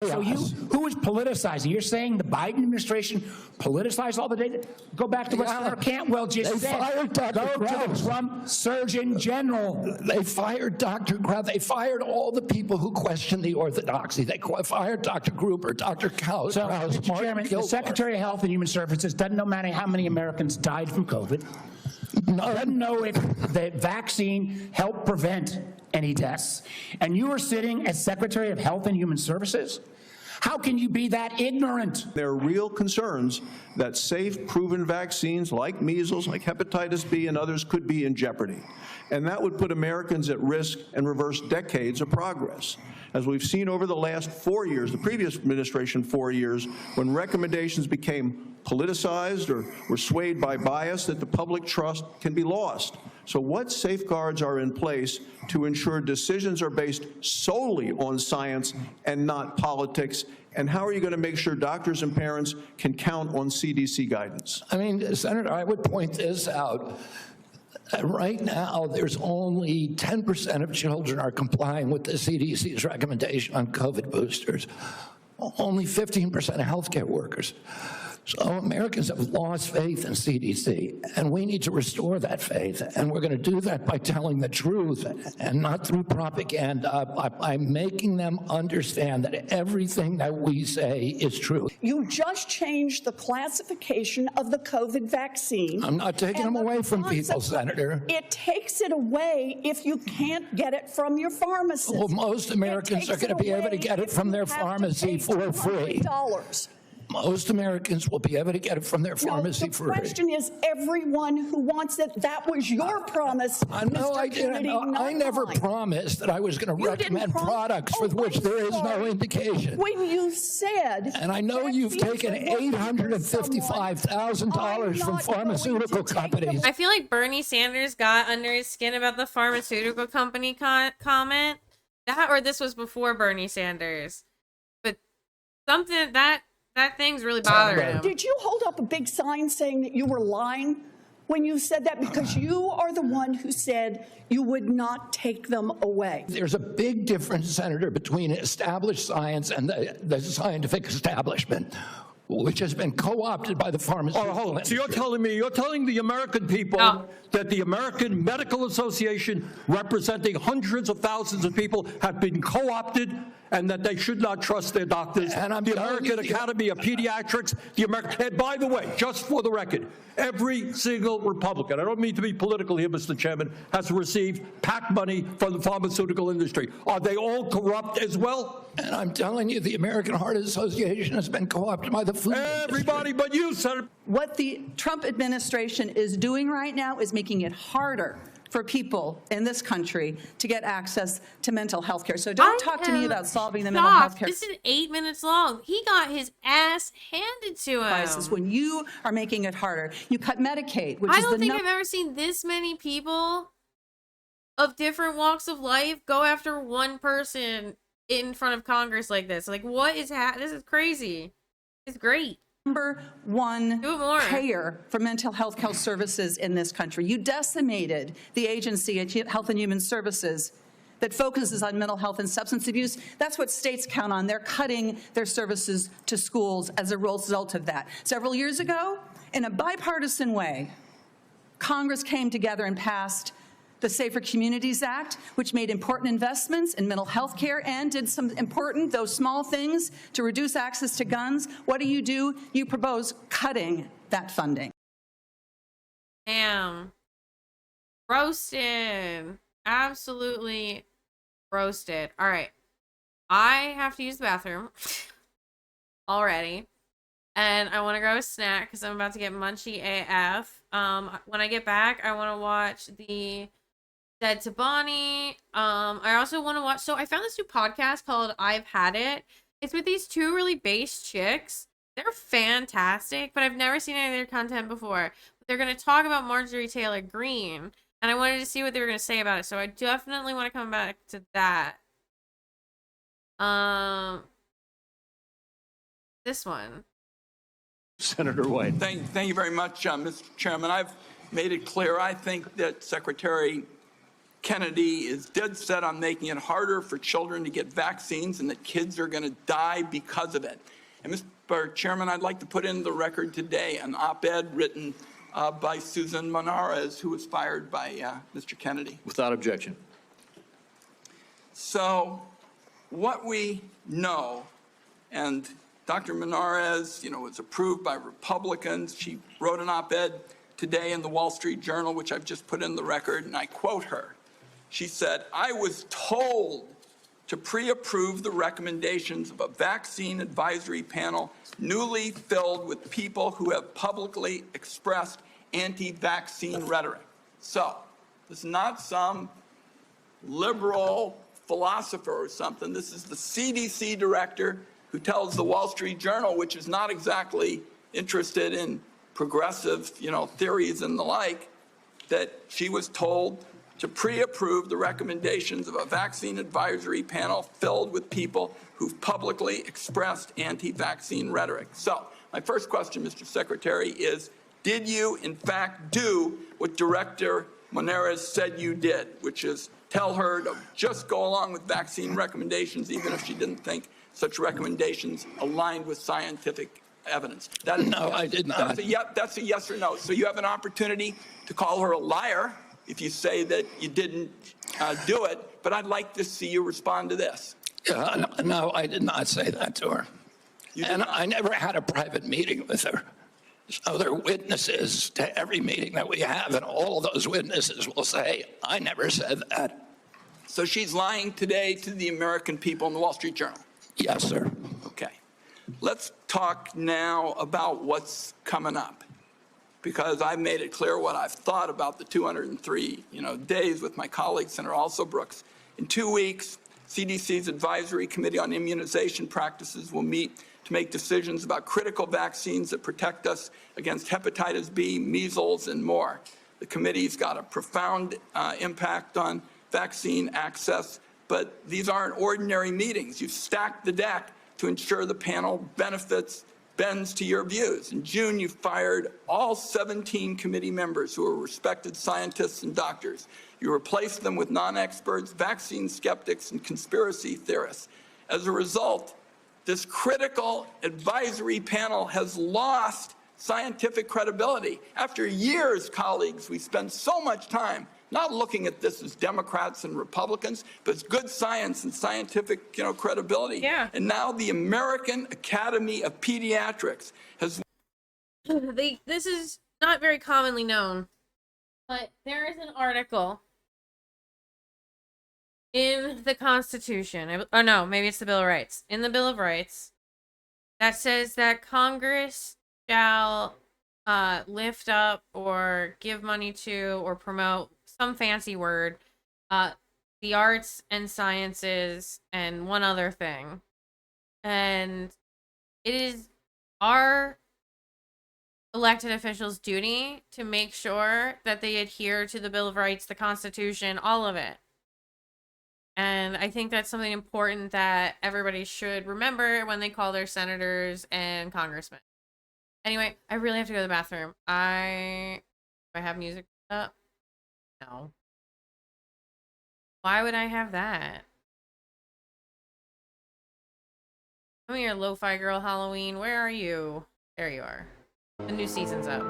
So who was politicizing? You're saying the Biden administration politicized all the data? Go back to what Senator Cantwell just said. Fired Dr. Go to the Trump Surgeon General. They fired Dr. Krauss. They fired all the people who questioned the orthodoxy. They fired Dr. Gruber, Dr. Krauss. So, Mr. Chairman, the Secretary of Health and Human Services doesn't know how many Americans died from COVID. Doesn't know if the vaccine helped prevent any deaths. And you are sitting as Secretary of Health and Human Services? How can you be that ignorant? There are real concerns that safe, proven vaccines like measles, like hepatitis B and others could be in jeopardy. And that would put Americans at risk and reverse decades of progress. As we've seen over the last 4 years, the previous administration 4 years, when recommendations became politicized or were swayed by bias, that the public trust can be lost. So what safeguards are in place to ensure decisions are based solely on science and not politics? And how are you going to make sure doctors and parents can count on CDC guidance? I mean, Senator, I would point this out. Right now, there's only 10% of children are complying with the CDC's recommendation on COVID boosters. Only 15% of healthcare workers. So Americans have lost faith in CDC, and we need to restore that faith. And we're going to do that by telling the truth and not through propaganda, by making them understand that everything that we say is true. You just changed the classification of the COVID vaccine. I'm not taking them away from people, Senator. It takes it away if you can't get it from your pharmacist. Well, most Americans are going to be able to get it from their pharmacy for free. Most Americans will be able to get it from their pharmacy for free. The question is, everyone who wants it, that was your promise. No, I didn't. I never promised that I was going to recommend products for which there is no indication. When you said... And I know you've taken $855,000 from pharmaceutical companies. I feel like Bernie Sanders got under his skin about the pharmaceutical company comment. That, or this was before Bernie Sanders. But something that thing's really bothering him. Did you hold up a big sign saying that you were lying when you said that? Because you are the one who said you would not take them away. There's a big difference, Senator, between established science and the scientific establishment, which has been co-opted by the pharmaceutical industry. So you're telling the American people that the American Medical Association, representing hundreds of thousands of people, have been co-opted and that they should not trust their doctors. And the American Academy of Pediatrics, and by the way, just for the record, every single Republican, I don't mean to be political here, Mr. Chairman, has received PAC money from the pharmaceutical industry. Are they all corrupt as well? And I'm telling you, the American Heart Association has been co-opted by the food industry. Everybody but you, Senator. What the Trump administration is doing right now is making it harder for people in this country to get access to mental health care. So don't talk to me about solving the mental health care. This is 8 minutes long. He got his ass handed to him. Crisis when you are making it harder. You cut Medicaid, which I is don't the think I've ever seen this many people of different walks of life go after one person in front of Congress like this. Like, what is this is crazy. It's great. Number one payer for mental health care services in this country. You decimated the agency at Health and Human Services that focuses on mental health and substance abuse. That's what states count on. They're cutting their services to schools as a result of that. Several years ago, in a bipartisan way, Congress came together and passed the Safer Communities Act, which made important investments in mental health care and did some important, though small things, to reduce access to guns. What do? You propose cutting that funding. Damn. Roasted. Absolutely roasted. All right. I have to use the bathroom already. And I want to grab a snack because I'm about to get munchy AF. When I get back, I want to watch the Dead to Bonnie. I also want to watch, so I found this new podcast called I've Had It. It's with these two really base chicks. They're fantastic, but I've never seen any of their content before. But they're going to talk about Marjorie Taylor Greene, and I wanted to see what they were going to say about it, so I definitely want to come back to that. This one. Senator White. Thank you very much, Mr. Chairman. I've made it clear I think that Secretary Kennedy is dead set on making it harder for children to get vaccines and that kids are going to die because of it. And Mr. Chairman, I'd like to put in the record today an op-ed written by Susan Monarez, who was fired by Mr. Kennedy. Without objection. So what we know, and Dr. Monarez, was approved by Republicans. She wrote an op-ed today in the Wall Street Journal, which I've just put in the record, and I quote her. She said, "I was told to pre-approve the recommendations of a vaccine advisory panel newly filled with people who have publicly expressed anti-vaccine rhetoric." So, this is not some liberal philosopher or something. This is the CDC director who tells the Wall Street Journal, which is not exactly interested in progressive, theories and the like, that she was told to pre-approve the recommendations of a vaccine advisory panel filled with people who've publicly expressed anti-vaccine rhetoric. So my first question, Mr. Secretary, is did you in fact do what Director Monarez said you did, which is tell her to just go along with vaccine recommendations, even if she didn't think such recommendations aligned with scientific evidence? No, I did not. That's a yes or no. So you have an opportunity to call her a liar if you say that you didn't do it, but I'd like to see you respond to this. No, I did not say that to her. And I never had a private meeting with her. So there are witnesses to every meeting that we have, and all of those witnesses will say, I never said that. So she's lying today to the American people in the Wall Street Journal? Yes, sir. Okay. Let's talk now about what's coming up, because I've made it clear what I've thought about the 203 days with my colleague, Senator Also Brooks. In 2 weeks, CDC's Advisory Committee on Immunization Practices will meet to make decisions about critical vaccines that protect us against hepatitis B, measles, and more. The committee's got a profound impact on vaccine access, but these aren't ordinary meetings. You've stacked the deck to ensure the panel bends to your views. In June, you fired all 17 committee members who are respected scientists and doctors. You replaced them with non-experts, vaccine skeptics, and conspiracy theorists. As a result, this critical advisory panel has lost scientific credibility. After years, colleagues, we spend so much time not looking at this as Democrats and Republicans, but as good science and scientific, credibility. Yeah. And now the American Academy of Pediatrics has... This is not very commonly known, but there is an article in the Constitution, oh no, maybe it's the Bill of Rights, in the Bill of Rights, that says that Congress shall lift up or give money to or promote some fancy word, the arts and sciences and one other thing. And it is our elected officials' duty to make sure that they adhere to the Bill of Rights, the Constitution, all of it. And I think that's something important that everybody should remember when they call their senators and congressmen. Anyway, I really have to go to the bathroom. Do I have music up? No. Why would I have that? Come here, Lo-Fi Girl Halloween. Where are you? There you are. The new season's up.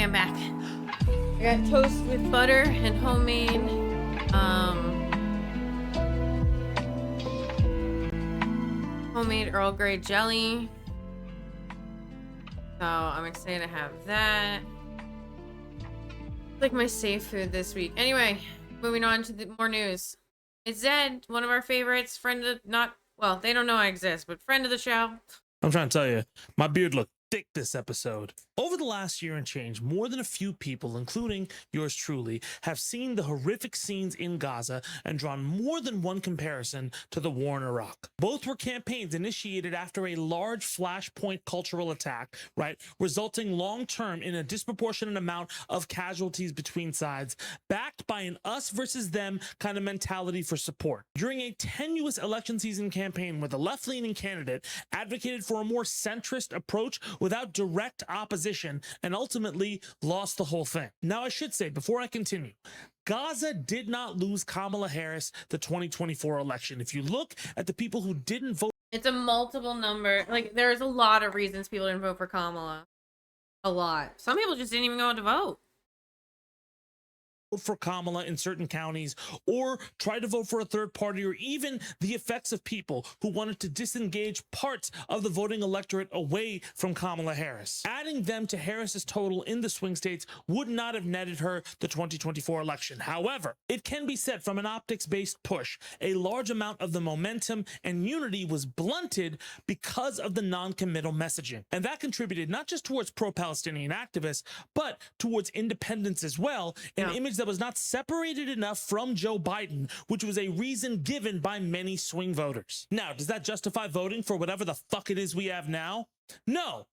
Okay, I'm back. I got toast with butter and homemade, homemade Earl Grey jelly. So I'm excited to have that. It's like my safe food this week. Anyway, moving on to more news. It's Zed, one of our favorites, friend of well, they don't know I exist, but friend of the show. I'm trying to tell you, my beard looked thick this episode. Over the last year and change, more than a few people, including yours truly, have seen the horrific scenes in Gaza and drawn more than one comparison to the war in Iraq. Both were campaigns initiated after a large flashpoint cultural attack, right, resulting long-term in a disproportionate amount of casualties between sides, backed by an us versus them kind of mentality for support. During a tenuous election season campaign where the left-leaning candidate advocated for a more centrist approach without direct opposition and ultimately lost the whole thing. Now, I should say, before I continue, Gaza did not lose Kamala Harris the 2024 election. If you look at the people who didn't vote, it's a multiple number. Like, there's a lot of reasons people didn't vote for Kamala. A lot. Some people just didn't even go out to vote for Kamala in certain counties, or try to vote for a third party, or even the effects of people who wanted to disengage parts of the voting electorate away from Kamala Harris. Adding them to Harris's total in the swing states would not have netted her the 2024 election. However, it can be said from an optics-based push, a large amount of the momentum and unity was blunted because of the non-committal messaging. And that contributed not just towards pro-Palestinian activists, but towards independence as well, an image that was not separated enough from Joe Biden, which was a reason given by many swing voters. Now, does that justify voting for whatever the fuck it is we have now? No.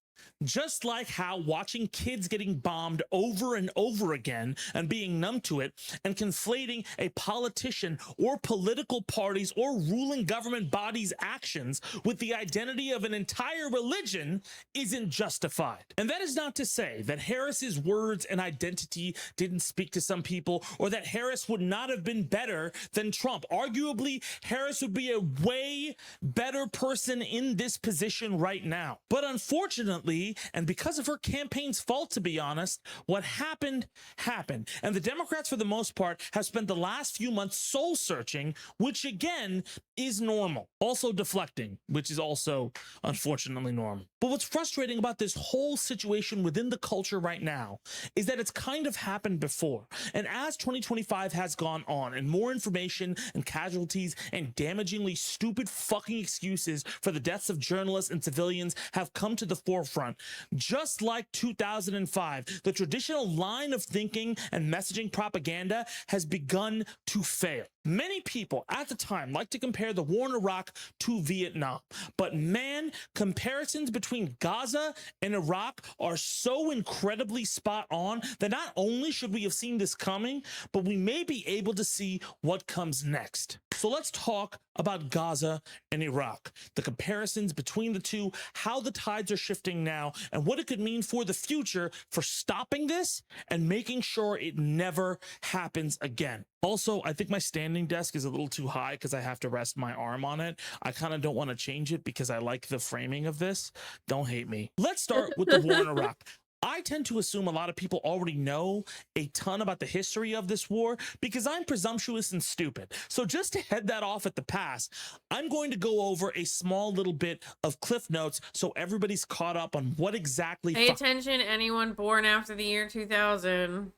Just like how watching kids getting bombed over and over again and being numb to it and conflating a politician or political parties or ruling government bodies' actions with the identity of an entire religion isn't justified. And that is not to say that Harris's words and identity didn't speak to some people, or that Harris would not have been better than Trump. Arguably, Harris would be a way better person in this position right now. But unfortunately, and because of her campaign's fault, to be honest, what happened, happened. And the Democrats, for the most part, have spent the last few months soul searching, which again is normal. Also deflecting, which is also unfortunately normal. But what's frustrating about this whole situation within the culture right now is that it's kind of happened before. And as 2025 has gone on and more information and casualties and damagingly stupid fucking excuses for the deaths of journalists and civilians have come to the forefront, just like 2005, the traditional line of thinking and messaging propaganda has begun to fail. Many people at the time like to compare the war in Iraq to Vietnam, but man, comparisons between Gaza and Iraq are so incredibly spot on that not only should we have seen this coming, but we may be able to see what comes next. So let's talk about Gaza and Iraq, the comparisons between the two, how the tides are shifting now, and what it could mean for the future for stopping this and making sure it never happens again. Also, I think my standing desk is a little too high because I have to rest my arm on it. I kind of don't want to change it because I like the framing of this. Don't hate me. Let's start with the war in Iraq. I tend to assume a lot of people already know a ton about the history of this war because I'm presumptuous and stupid. So just to head that off at the pass, I'm going to go over a small little bit of Cliff Notes so everybody's caught up on what exactly Pay attention, anyone born after the year 2000.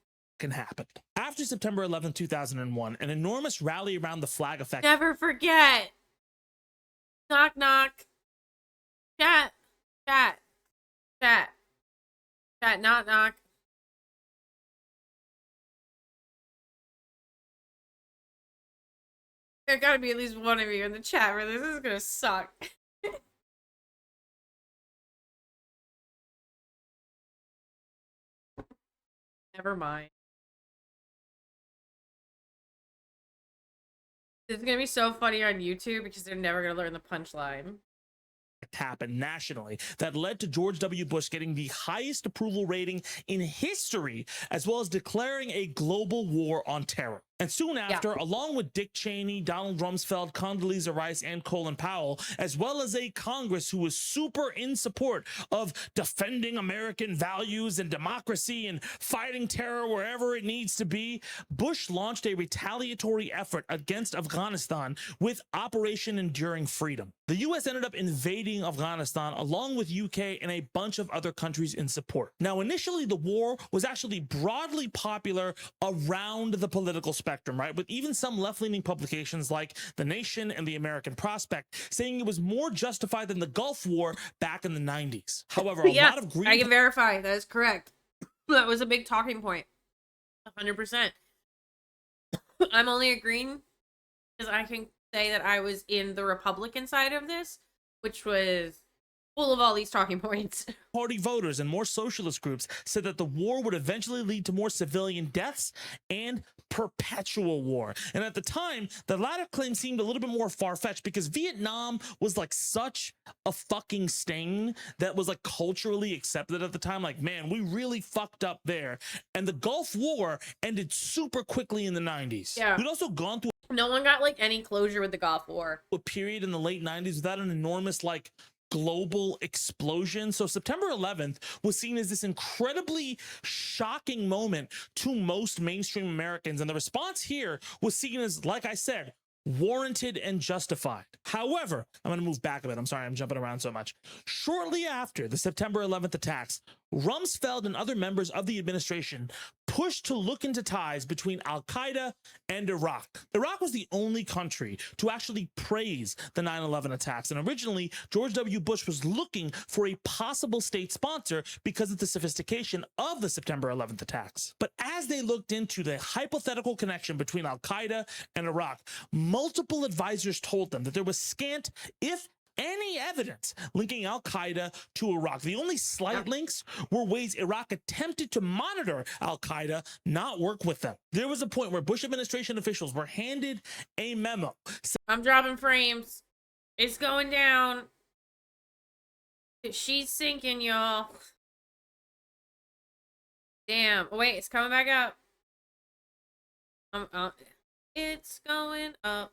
happened. After September 11, 2001, an enormous rally around the flag effect. Never forget. Knock, knock. Chat. Chat. Chat. Chat, knock, knock. There gotta be at least one of you in the chat where this is gonna suck. Never mind. It's gonna be so funny on YouTube because they're never gonna learn the punchline. Happened nationally that led to George W. Bush getting the highest approval rating in history, as well as declaring a global war on terror. And soon after, along with Dick Cheney, Donald Rumsfeld, Condoleezza Rice, and Colin Powell, as well as a Congress who was super in support of defending American values and democracy and fighting terror wherever it needs to be, Bush launched a retaliatory effort against Afghanistan with Operation Enduring Freedom. The U.S. ended up invading Afghanistan along with UK and a bunch of other countries in support. Now, initially, the war was actually broadly popular around the political spectrum, right? With even some left-leaning publications like The Nation and The American Prospect saying it was more justified than the Gulf War back in the 90s. However, a lot of I can verify that is correct. That was a big talking point. 100%. I'm only agreeing because I can say that I was in the Republican side of this, which was full of all these talking points. Party voters and more socialist groups said that the war would eventually lead to more civilian deaths and perpetual war. And at the time, the latter claim seemed a little bit more far-fetched because Vietnam was like such a fucking stain that was like culturally accepted at the time. Like, man, we really fucked up there. And the Gulf War ended super quickly in the 90s. Yeah. We'd also gone through No one got like any closure with the Gulf War. a period in the late 90s without an enormous like global explosion. So September 11th was seen as this incredibly shocking moment to most mainstream Americans. And the response here was seen as, like I said, warranted and justified. However, I'm going to move back a bit. I'm sorry, I'm jumping around so much. Shortly after the September 11th attacks, Rumsfeld and other members of the administration pushed to look into ties between Al-Qaeda and Iraq. Iraq was the only country to actually praise the 9/11 attacks. And originally, George W. Bush was looking for a possible state sponsor because of the sophistication of the September 11th attacks. But as they looked into the hypothetical connection between Al-Qaeda and Iraq, multiple advisors told them that there was scant, if any evidence linking Al-Qaeda to Iraq. The only slight links were ways Iraq attempted to monitor Al-Qaeda, not work with them. There was a point where Bush administration officials were handed a memo. I'm dropping frames. It's going down. She's sinking, y'all. Damn. Oh, wait, it's coming back up. It's going up.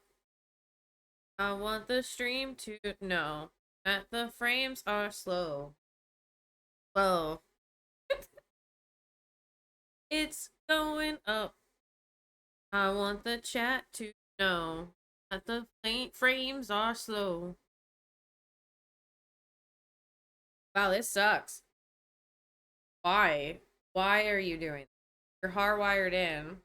I want the stream to know that the frames are slow. Whoa. It's going up. I want the chat to know that the frames are slow. Wow, this sucks. Why? Why are you doing this? You're hardwired in.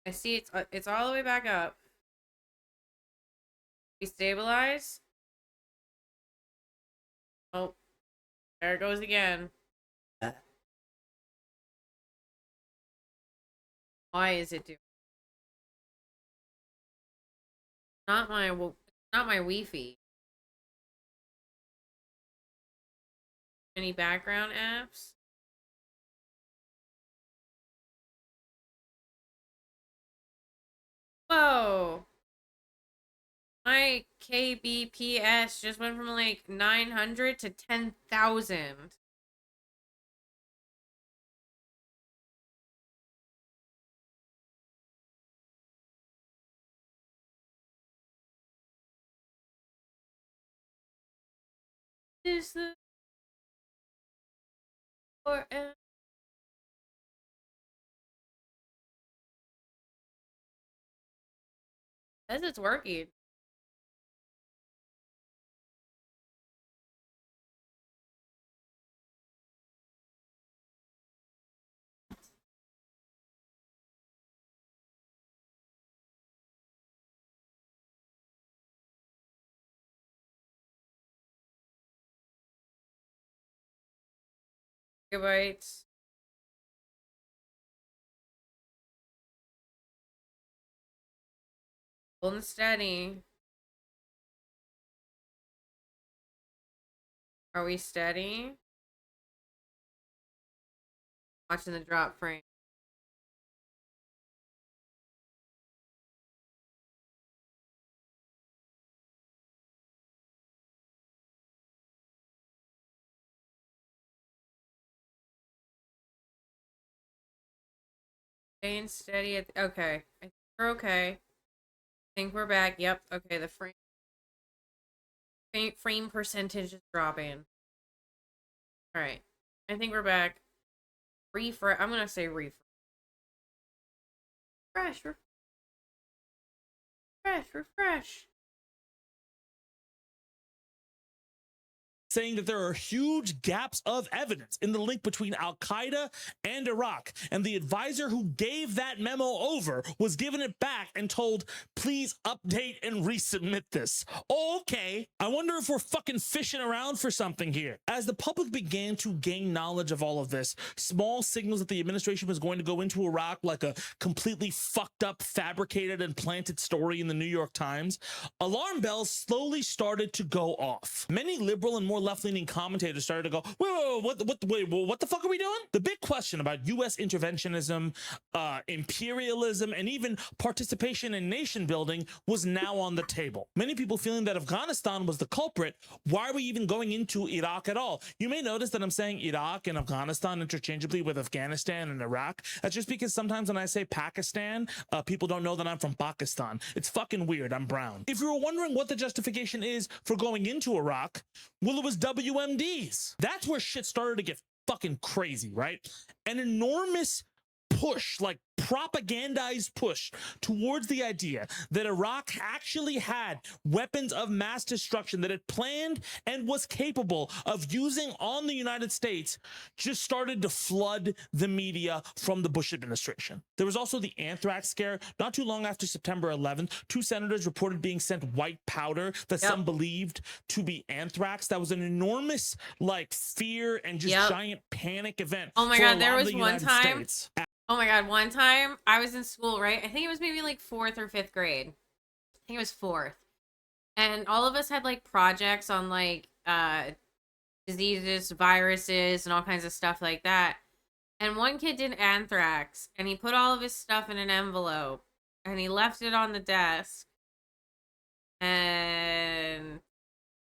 I see it's all the way back up. We stabilize. Oh, there it goes again. Why is it doing? Not my Wi-Fi. Any background apps? Whoa. My kbps just went from like 900 to 10,000. Is the forever? Says it's working. Gigabytes. Holding steady. Are we steady? Watching the drop frame. Staying steady at okay. I think we're okay. I think we're back. Yep. Okay, the frame percentage is dropping. All right. I think we're back. Refresh. I'm gonna say refresh. Refresh. Saying that there are huge gaps of evidence in the link between al-Qaeda and Iraq. And the advisor who gave that memo over was given it back and told, please update and resubmit this. Okay, I wonder if we're fucking fishing around for something here. As the public began to gain knowledge of all of this, small signals that the administration was going to go into Iraq like a completely fucked up, fabricated and planted story in the New York Times, alarm bells slowly started to go off. Many liberal and more left-leaning commentators started to go, what the fuck are we doing? The big question about U.S. interventionism, imperialism, and even participation in nation building was now on the table. Many people feeling that Afghanistan was the culprit. Why are we even going into Iraq at all? You may notice that I'm saying Iraq and Afghanistan interchangeably with Afghanistan and Iraq. That's just because sometimes when I say Pakistan, people don't know that I'm from Pakistan. It's fucking weird. I'm brown. If you were wondering what the justification is for going into Iraq, well, it was WMDs. That's where shit started to get fucking crazy, right? An enormous push, like propagandized push towards the idea that Iraq actually had weapons of mass destruction that it planned and was capable of using on the United States just started to flood the media from the Bush administration. There was also the anthrax scare. Not too long after September 11th, 2 senators reported being sent white powder that some believed to be anthrax. That was an enormous like fear and just giant panic event. Oh my God, there was one time. States. Oh my God, one time I was in school, right? I think it was maybe like 4th or 5th grade. I think it was 4th. And all of us had like projects on like diseases, viruses, and all kinds of stuff like that. And one kid did anthrax, and he put all of his stuff in an envelope, and he left it on the desk. And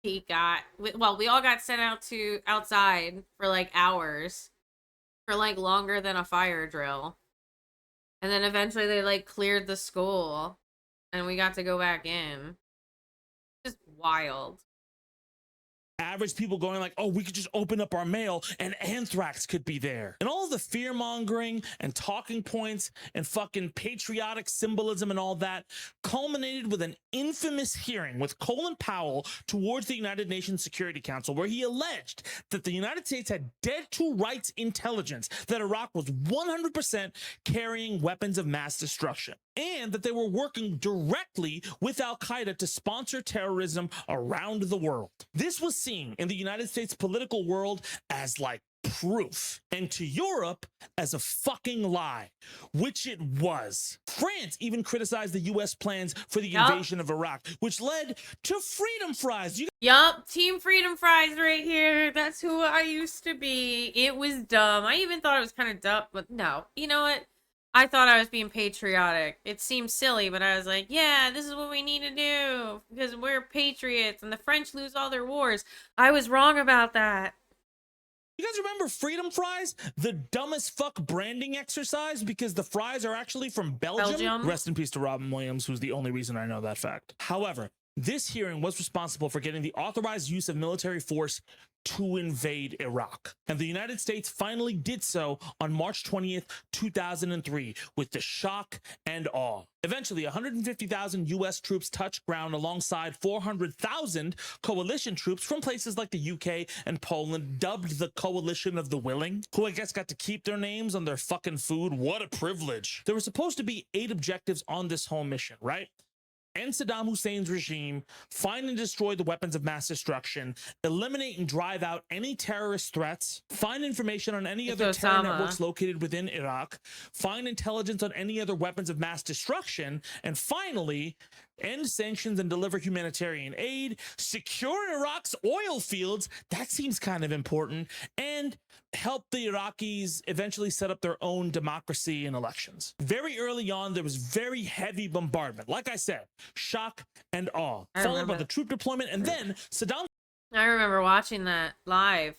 he got, well, we all got sent out to outside for like hours. For like longer than a fire drill. And then eventually they like cleared the school and we got to go back in. Just wild. Average people going like, oh, we could just open up our mail and anthrax could be there. And all the fear mongering and talking points and fucking patriotic symbolism and all that culminated with an infamous hearing with Colin Powell towards the United Nations Security Council, where he alleged that the United States had dead to rights intelligence that Iraq was 100% carrying weapons of mass destruction, and that they were working directly with al-Qaeda to sponsor terrorism around the world. This was seen in the United States political world as like proof, and to Europe as a fucking lie, which it was. France even criticized the U.S. plans for the invasion of Iraq, which led to freedom fries. Yup, Team Freedom Fries right here. That's who I used to be. It was dumb. I even thought it was kind of dumb, but no. You know what? I thought I was being patriotic. It seemed silly, but I was like, yeah, this is what we need to do because we're patriots and the French lose all their wars. I was wrong about that. You guys remember Freedom Fries? The dumbest fuck branding exercise because the fries are actually from Belgium. Rest in peace to Robin Williams, who's the only reason I know that fact. However, this hearing was responsible for getting the authorized use of military force to invade Iraq. And the United States finally did so on March 20th, 2003, with the shock and awe. Eventually, 150,000 U.S. troops touched ground alongside 400,000 coalition troops from places like the UK and Poland, dubbed the Coalition of the Willing, who I guess got to keep their names on their fucking food. What a privilege. There were supposed to be 8 objectives on this whole mission, right? End Saddam Hussein's regime, find and destroy the weapons of mass destruction, eliminate and drive out any terrorist threats, find information on any other terror networks located within Iraq, find intelligence on any other weapons of mass destruction, and finally, end sanctions and deliver humanitarian aid, secure Iraq's oil fields, that seems kind of important, and help the Iraqis eventually set up their own democracy and elections. Very early on, there was very heavy bombardment. Like I said, shock and awe, followed by the troop deployment, and then Saddam. I remember watching that live.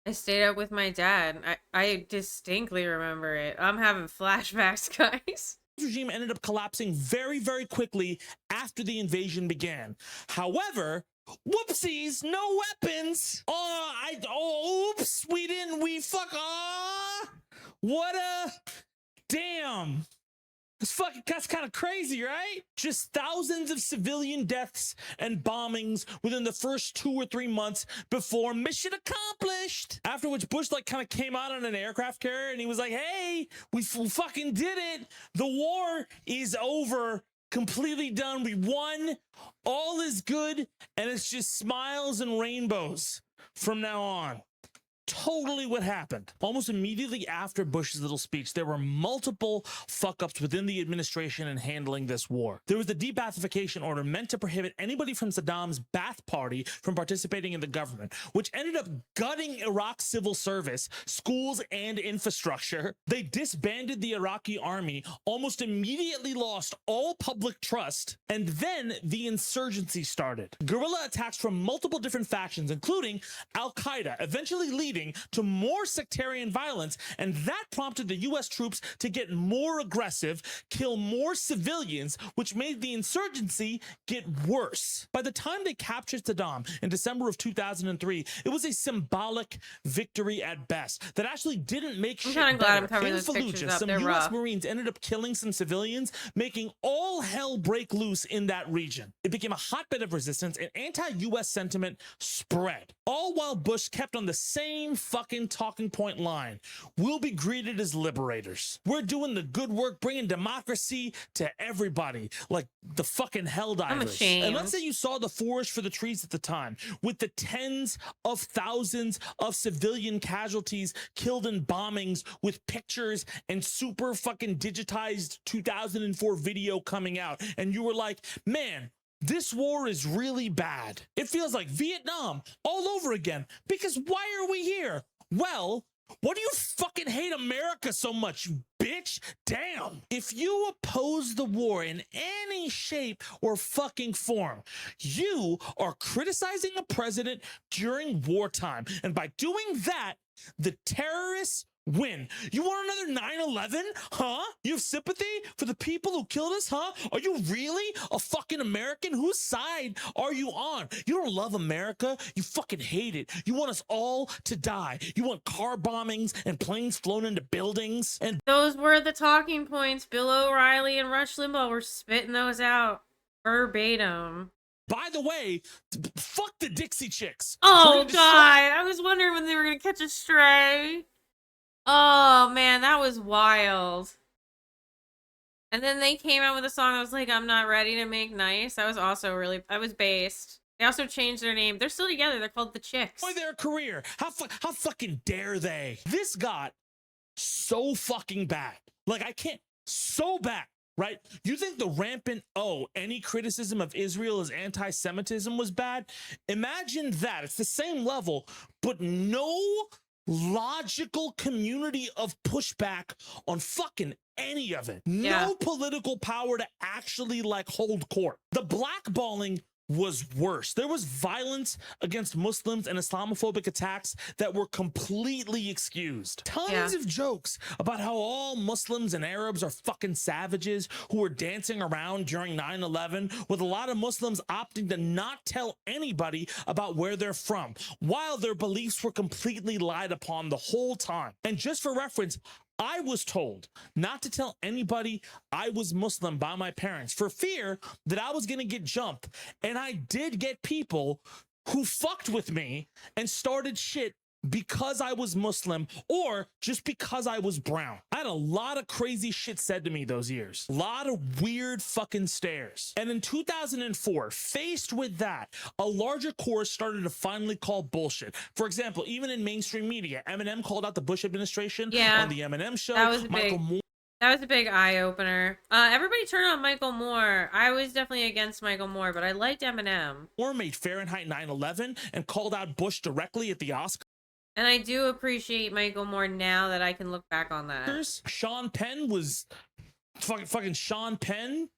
I stayed up with my dad. I distinctly remember it. I'm having flashbacks, guys. Regime ended up collapsing very, very quickly after the invasion began. However, whoopsies, no weapons. Oops, what a, damn. That's kind of crazy, right? Just thousands of civilian deaths and bombings within the first 2 or 3 months before mission accomplished. After which Bush kind of came out on an aircraft carrier and he was like, hey, we fucking did it. The war is over. Completely done. We won. All is good. And it's just smiles and rainbows from now on. Totally what happened. Almost immediately after Bush's little speech, there were multiple fuck-ups within the administration in handling this war. There was the de-Baathification order meant to prohibit anybody from Saddam's Ba'ath Party from participating in the government, which ended up gutting Iraq's civil service, schools, and infrastructure. They disbanded the Iraqi army, almost immediately lost all public trust, and then the insurgency started. Guerrilla attacks from multiple different factions, including Al-Qaeda, eventually leading to more sectarian violence, and that prompted the U.S. troops to get more aggressive, kill more civilians, which made the insurgency get worse. By the time they captured Saddam in December of 2003, it was a symbolic victory at best that actually didn't make shit better. I'm covering In those pictures Fallujah, up. some They're U.S. rough. Marines ended up killing some civilians, making all hell break loose in that region. It became a hotbed of resistance, and anti-U.S. sentiment spread, all while Bush kept on the same fucking talking point line. We'll be greeted as liberators. We're doing the good work, bringing democracy to everybody, like the fucking Helldivers. I'm ashamed. And let's say you saw the forest for the trees at the time, with the tens of thousands of civilian casualties killed in bombings, with pictures and super fucking digitized 2004 video coming out, and you were like, man, this war is really bad. It feels like Vietnam all over again. Because why are we here? Well, what do you fucking hate America so much, you bitch? Damn. If you oppose the war in any shape or fucking form, you are criticizing a president during wartime. And by doing that, the terrorists win. You want another 9/11? Huh? You have sympathy for the people who killed us? Huh? Are you really a fucking American? Whose side are you on? You don't love America. You fucking hate it. You want us all to die. You want car bombings and planes flown into buildings. And those were the talking points. Bill O'Reilly and Rush Limbaugh were spitting those out verbatim. By the way, fuck the Dixie Chicks. Oh, God. I was wondering when they were going to catch a stray. Oh, man, that was wild. And then they came out with a song that was like, I'm not ready to make nice. That was also really, that was based. They also changed their name. They're still together. They're called the Chicks. Boy, their career. How fucking dare they? This got so fucking bad. Like, I can't, so bad, right? You think the rampant, any criticism of Israel as anti-Semitism was bad? Imagine that. It's the same level, but no logical community of pushback on fucking any of it. No political power to actually hold court. The blackballing was worse. There was violence against Muslims and Islamophobic attacks that were completely excused. Tons of jokes about how all Muslims and Arabs are fucking savages who were dancing around during 9/11, with a lot of Muslims opting to not tell anybody about where they're from, while their beliefs were completely lied upon the whole time. And just for reference, I was told not to tell anybody I was Muslim by my parents for fear that I was going to get jumped. And I did get people who fucked with me and started shit because I was Muslim or just because I was brown. I had a lot of crazy shit said to me those years. A lot of weird fucking stares. And in 2004, faced with that, a larger chorus started to finally call bullshit. For example, even in mainstream media, Eminem called out the Bush administration on the Eminem show. That was a big eye-opener. Everybody turn on Michael Moore. I was definitely against Michael Moore, but I liked Eminem. Moore made Fahrenheit 9/11 and called out Bush directly at the Oscars. And I do appreciate Michael Moore now that I can look back on that. Sean Penn was fucking Sean Penn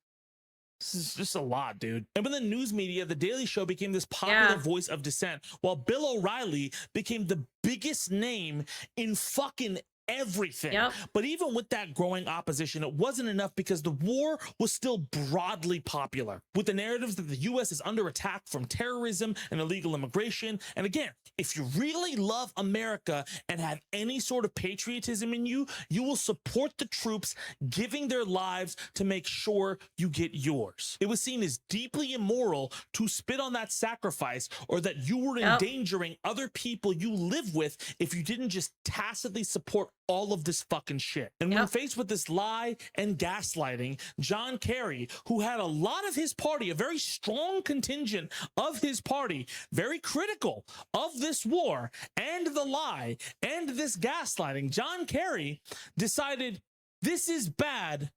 This is just a lot, dude. And when the news media, The Daily Show became this popular voice of dissent, while Bill O'Reilly became the biggest name in fucking everything. But even with that growing opposition, it wasn't enough because the war was still broadly popular, with the narratives that the U.S. is under attack from terrorism and illegal immigration. And again, if you really love America and have any sort of patriotism in you, you will support the troops giving their lives to make sure you get yours. It was seen as deeply immoral to spit on that sacrifice, or that you were endangering other people you live with if you didn't just tacitly support all of this fucking shit. And when faced with this lie and gaslighting, John Kerry, who had a lot of his party, a very strong contingent of his party, very critical of this war and the lie and this gaslighting, John Kerry decided this is bad,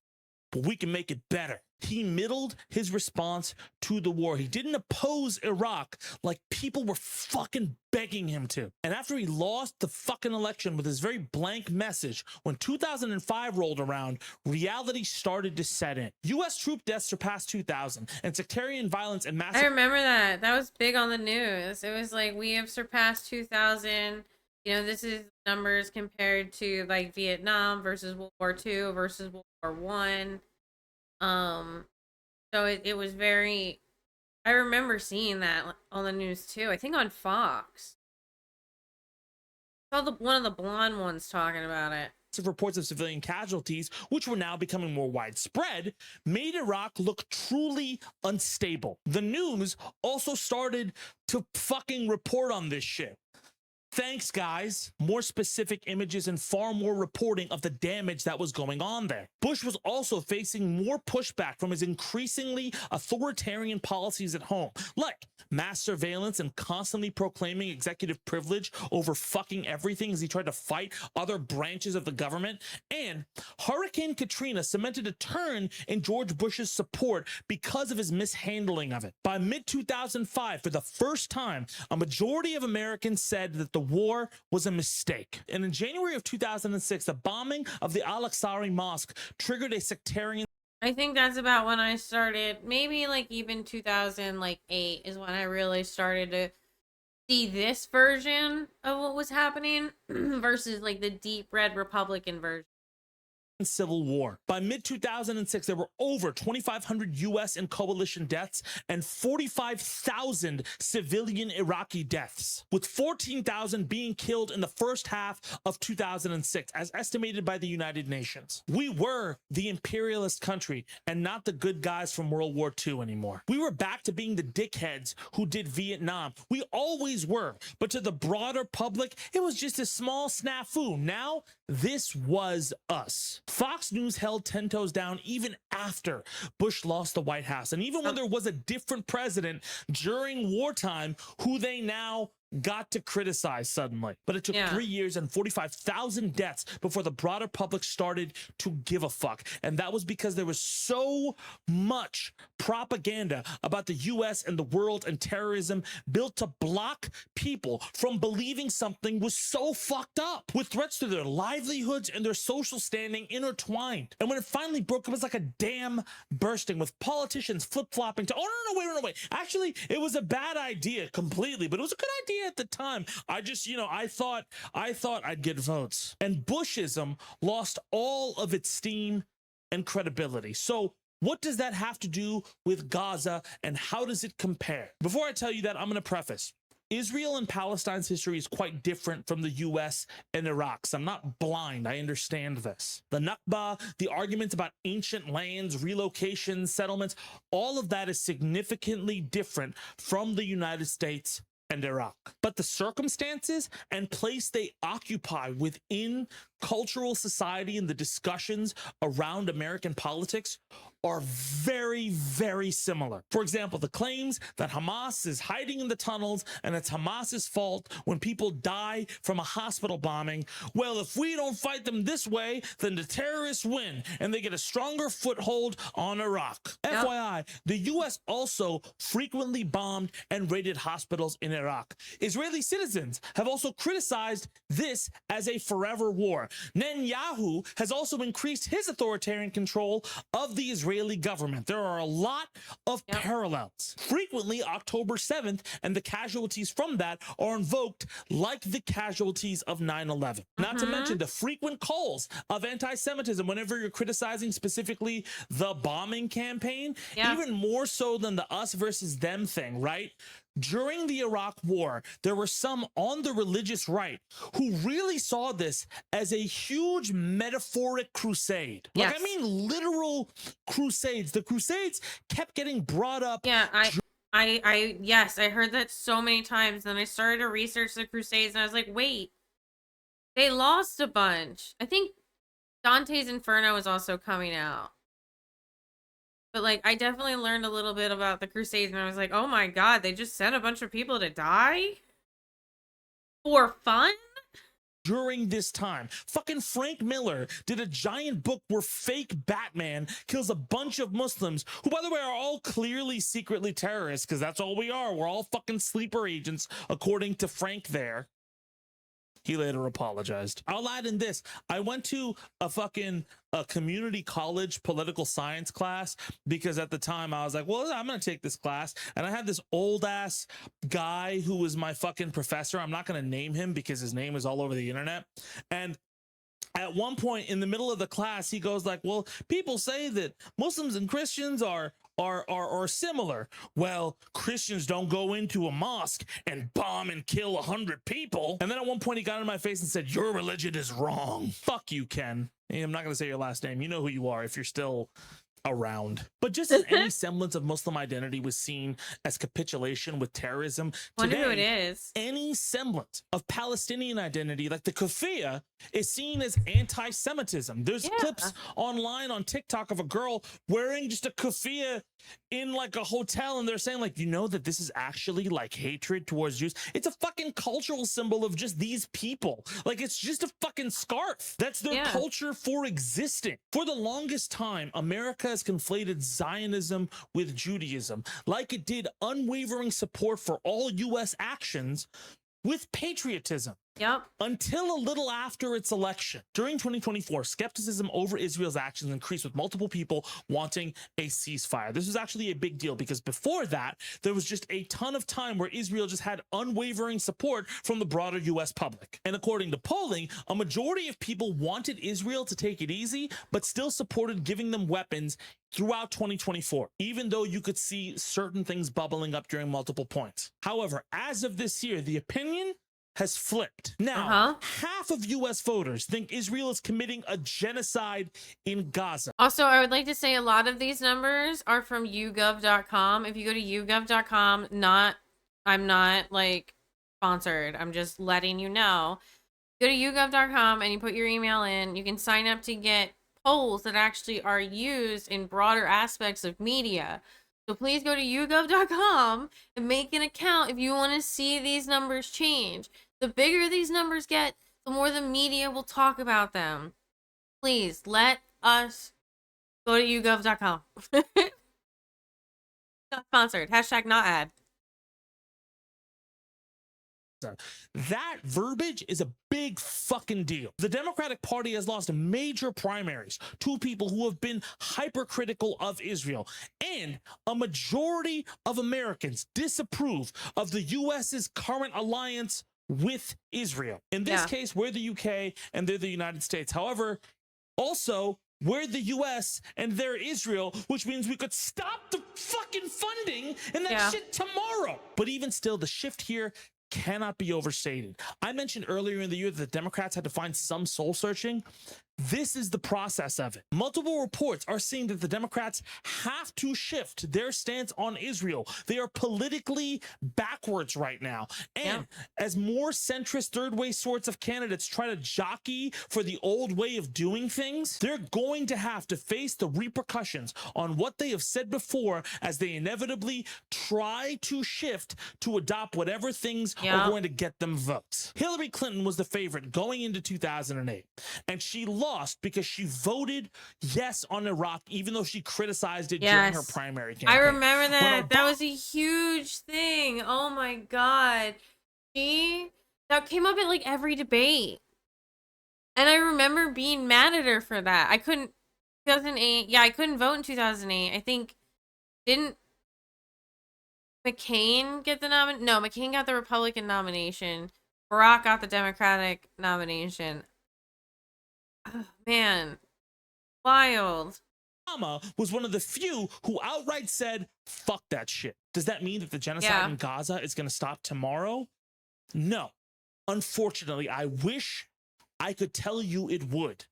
but we can make it better. He middled his response to the war. He didn't oppose Iraq like people were fucking begging him to. And after he lost the fucking election with his very blank message, when 2005 rolled around, reality started to set in. U.S. troop deaths surpassed 2,000, and sectarian violence and massive... I remember that. That was big on the news. It was like, we have surpassed 2,000. You know, this is numbers compared to like Vietnam versus World War II versus World War I. So it was very, I remember seeing that on the news too. I think on Fox. I saw one of the blonde ones talking about it. Reports of civilian casualties, which were now becoming more widespread, made Iraq look truly unstable. The news also started to fucking report on this shit. Thanks, guys. More specific images and far more reporting of the damage that was going on there. Bush was also facing more pushback from his increasingly authoritarian policies at home, like mass surveillance and constantly proclaiming executive privilege over fucking everything as he tried to fight other branches of the government. And Hurricane Katrina cemented a turn in George Bush's support because of his mishandling of it. By mid-2005, for the first time, a majority of Americans said that the war was a mistake. And in January of 2006, the bombing of the Al-Aqsa Mosque triggered a sectarian... I think that's about when I started, maybe like even 2008 is when I really started to see this version of what was happening versus like the deep red Republican version. Civil war. By mid-2006, there were over 2,500 U.S. and coalition deaths and 45,000 civilian Iraqi deaths, with 14,000 being killed in the first half of 2006, as estimated by the United Nations. We were the imperialist country and not the good guys from World War II anymore. We were back to being the dickheads who did Vietnam. We always were, but to the broader public, it was just a small snafu. Now, this was us. Fox News held 10 toes down even after Bush lost the White House. And even when there was a different president during wartime, who they now got to criticize suddenly. But it took 3 years and 45,000 deaths before the broader public started to give a fuck. And that was because there was so much propaganda about the US and the world and terrorism built to block people from believing something was so fucked up, with threats to their livelihoods and their social standing intertwined. And when it finally broke, it was like a dam bursting, with politicians flip-flopping to, oh, no, wait. Actually, it was a bad idea completely, but it was a good idea at the time. I just, I thought I'd get votes. And Bushism lost all of its steam and credibility. So what does that have to do with Gaza, and how does it compare? Before I tell you that, I'm going to preface. Israel and Palestine's history is quite different from the US and Iraq's. I'm not blind. I understand this. The Nakba, the arguments about ancient lands, relocations, settlements, all of that is significantly different from the United States and Iraq. But the circumstances and place they occupy within cultural society and the discussions around American politics are very, very similar. For example, the claims that Hamas is hiding in the tunnels and it's Hamas's fault when people die from a hospital bombing. Well, if we don't fight them this way, then the terrorists win and they get a stronger foothold on Iraq. Yep. FYI, the US also frequently bombed and raided hospitals in Iraq. Israeli citizens have also criticized this as a forever war. Netanyahu has also increased his authoritarian control of the Israeli Israeli government. There are a lot of parallels. Frequently, October 7th and the casualties from that are invoked like the casualties of 9/11. Not to mention the frequent calls of anti-Semitism whenever you're criticizing specifically the bombing campaign, even more so than the us versus them thing, right? During the Iraq War, there were some on the religious right who really saw this as a huge metaphoric crusade. Like, I mean, literal crusades. The crusades kept getting brought up. Yeah, yes, I heard that so many times. Then I started to research the Crusades, and I was like, wait, they lost a bunch. I think Dante's Inferno is also coming out. But, like, I definitely learned a little bit about the Crusades, and I was like, oh my god, they just sent a bunch of people to die? For fun? During this time, fucking Frank Miller did a giant book where fake Batman kills a bunch of Muslims, who, by the way, are all clearly secretly terrorists, because that's all we are. We're all fucking sleeper agents, according to Frank there. He later apologized. I'll add in this. I went to a community college political science class because at the time I was like, well, I'm going to take this class. And I had this old ass guy who was my fucking professor. I'm not going to name him because his name is all over the internet. And at one point in the middle of the class, he goes like, well, people say that Muslims and Christians are similar. Well, Christians don't go into a mosque and bomb and kill 100 people. And then at one point he got in my face and said, your religion is wrong. Fuck you, Ken. I'm not going to say your last name. You know who you are if you're still around. But just as any semblance of Muslim identity was seen as capitulation with terrorism, Wonder today, who it is. any semblance of Palestinian identity, like the keffiyeh, is seen as anti-Semitism. There's clips online on TikTok of a girl wearing just a keffiyeh in like a hotel, and they're saying like, you know that this is actually like hatred towards Jews. It's a fucking cultural symbol of just these people. Like, it's just a fucking scarf. That's their culture for existing. For the longest time, America has conflated Zionism with Judaism, like it did unwavering support for all U.S. actions with patriotism. Until a little after its election. During 2024, skepticism over Israel's actions increased, with multiple people wanting a ceasefire. This was actually a big deal because before that, there was just a ton of time where Israel just had unwavering support from the broader U.S. public. And according to polling, a majority of people wanted Israel to take it easy, but still supported giving them weapons throughout 2024, even though you could see certain things bubbling up during multiple points. However, as of this year, the opinion has flipped. Now, half of U.S. voters think Israel is committing a genocide in Gaza. Also, I would like to say a lot of these numbers are from YouGov.com. If you go to YouGov.com, I'm not like sponsored. I'm just letting you know. Go to YouGov.com and you put your email in. You can sign up to get polls that actually are used in broader aspects of media. So please go to YouGov.com and make an account if you want to see these numbers change. The bigger these numbers get, the more the media will talk about them. Please let us go to YouGov.com. Not sponsored. Hashtag not ad. That verbiage is a big fucking deal. The Democratic Party has lost major primaries to people who have been hypercritical of Israel, and a majority of Americans disapprove of the U.S.'s current alliance with Israel. In this case, we're the UK and they're the United States. However, also, we're the US and they're Israel, which means we could stop the fucking funding and that shit tomorrow. But even still, the shift here cannot be overstated. I mentioned earlier in the year that the Democrats had to find some soul searching. This is the process of it. Multiple reports are saying that the Democrats have to shift their stance on Israel. They are politically backwards right now. And as more centrist third way sorts of candidates try to jockey for the old way of doing things, they're going to have to face the repercussions on what they have said before as they inevitably try to shift to adopt whatever things are going to get them votes. Hillary Clinton was the favorite going into 2008, and she lost because she voted yes on Iraq, even though she criticized it during her primary campaign. I remember that. That was a huge thing. Oh my God. That came up at like every debate. And I remember being mad at her for that. I couldn't 2008. Yeah, I couldn't vote in 2008. I think, didn't McCain get the nomination? No, McCain got the Republican nomination. Barack got the Democratic nomination. Oh, man, wild. Obama was one of the few who outright said, fuck that shit. Does that mean that the genocide in Gaza is going to stop tomorrow? No. Unfortunately, I wish I could tell you it would.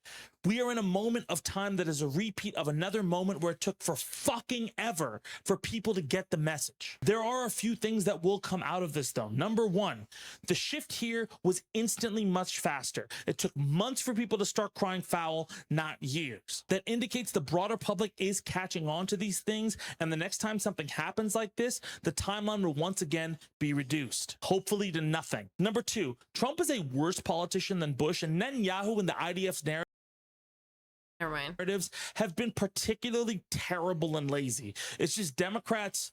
We are in a moment of time that is a repeat of another moment where it took for fucking ever for people to get the message. There are a few things that will come out of this though. Number one, the shift here was instantly much faster. It took months for people to start crying foul, not years. That indicates the broader public is catching on to these things, and the next time something happens like this, the timeline will once again be reduced, hopefully to nothing. Number two, Trump is a worse politician than Bush, and Netanyahu and the IDF's narratives have been particularly terrible and lazy. It's just Democrats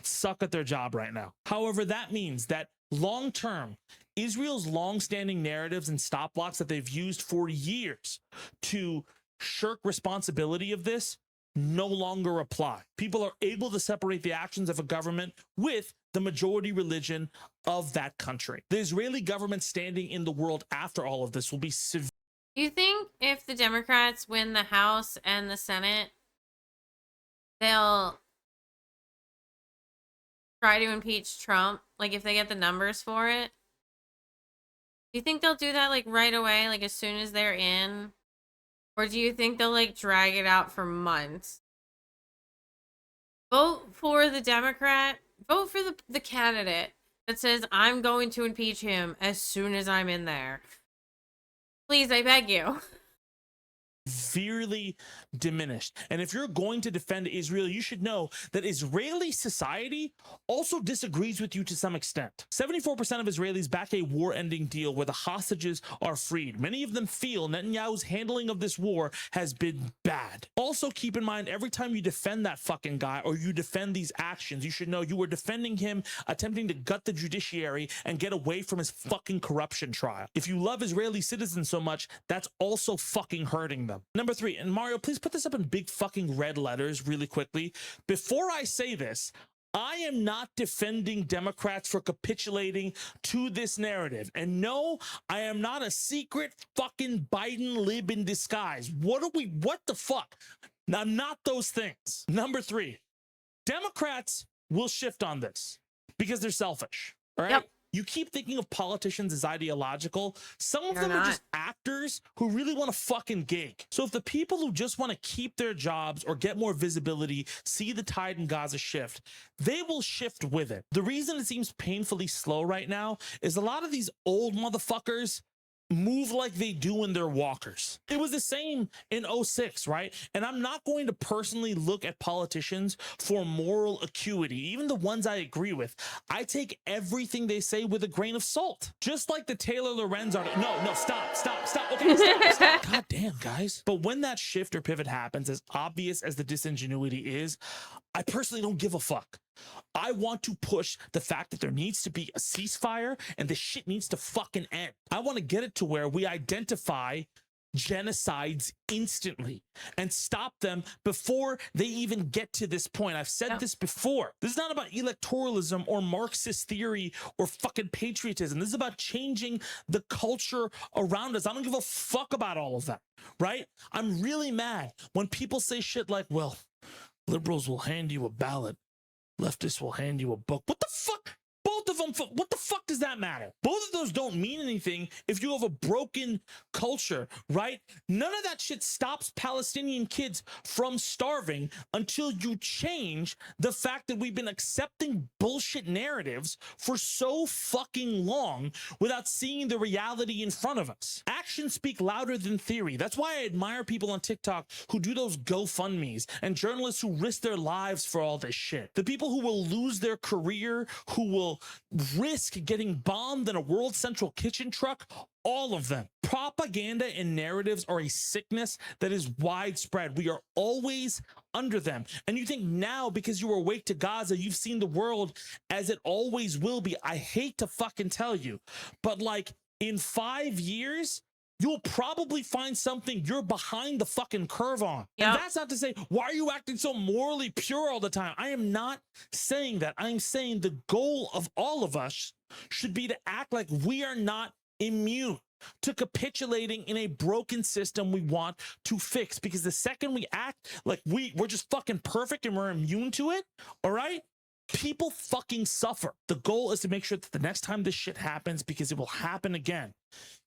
suck at their job right now. However, that means that long term, Israel's long-standing narratives and stop blocks that they've used for years to shirk responsibility of this no longer apply. People are able to separate the actions of a government with the majority religion of that country. The Israeli government standing in the world after all of this will be severe. Do you think if the Democrats win the House and the Senate, they'll try to impeach Trump? Like, if they get the numbers for it? Do you think they'll do that, like, right away, like, as soon as they're in? Or do you think they'll, like, drag it out for months? Vote for the Democrat. Vote for the candidate that says, I'm going to impeach him as soon as I'm in there. Please, I beg you. Severely diminished. And if you're going to defend Israel, you should know that Israeli society also disagrees with you to some extent. 74% of Israelis back a war-ending deal where the hostages are freed. Many of them feel Netanyahu's handling of this war has been bad. Also, keep in mind, every time you defend that fucking guy or you defend these actions, you should know you were defending him, attempting to gut the judiciary and get away from his fucking corruption trial. If you love Israeli citizens so much, that's also fucking hurting them. Number three, and Mario, please put this up in big fucking red letters really quickly. Before I say this, I am not defending Democrats for capitulating to this narrative. And no, I am not a secret fucking Biden lib in disguise. What the fuck? I'm not those things. Number three, Democrats will shift on this because they're selfish, all right? Yep. You keep thinking of politicians as ideological. Some of them are just actors who really want to fucking gig. So if the people who just want to keep their jobs or get more visibility see the tide in Gaza shift, they will shift with it. The reason it seems painfully slow right now is a lot of these old motherfuckers move like they do in their walkers. It was the same in 06, right? And I'm not going to personally look at politicians for moral acuity, even the ones I agree with. I take everything they say with a grain of salt. Just like the Taylor Lorenz article. No, stop. Okay, stop. God damn, guys. But when that shift or pivot happens, as obvious as the disingenuity is, I personally don't give a fuck. I want to push the fact that there needs to be a ceasefire and this shit needs to fucking end. I want to get it to where we identify genocides instantly and stop them before they even get to this point. I've said this before. This is not about electoralism or Marxist theory or fucking patriotism. This is about changing the culture around us. I don't give a fuck about all of that, right? I'm really mad when people say shit like, well, liberals will hand you a ballot. Leftists will hand you a book. What the fuck? Both of them, what the fuck does that matter? Both of those don't mean anything if you have a broken culture, right? None of that shit stops Palestinian kids from starving until you change the fact that we've been accepting bullshit narratives for so fucking long without seeing the reality in front of us. Actions speak louder than theory. That's why I admire people on TikTok who do those GoFundMes and journalists who risk their lives for all this shit. The people who will lose their career, who will risk getting bombed in a World Central Kitchen truck, all of them. Propaganda and narratives are a sickness that is widespread. We are always under them. And you think now, because you were awake to Gaza, you've seen the world as it always will be. I hate to fucking tell you, but like in 5 years, you'll probably find something you're behind the fucking curve on. Yep. And that's not to say, why are you acting so morally pure all the time? I am not saying that. I'm saying the goal of all of us should be to act like we are not immune to capitulating in a broken system we want to fix. Because the second we act like we're just fucking perfect and we're immune to it, all right? People fucking suffer. The goal is to make sure that the next time this shit happens, because it will happen again,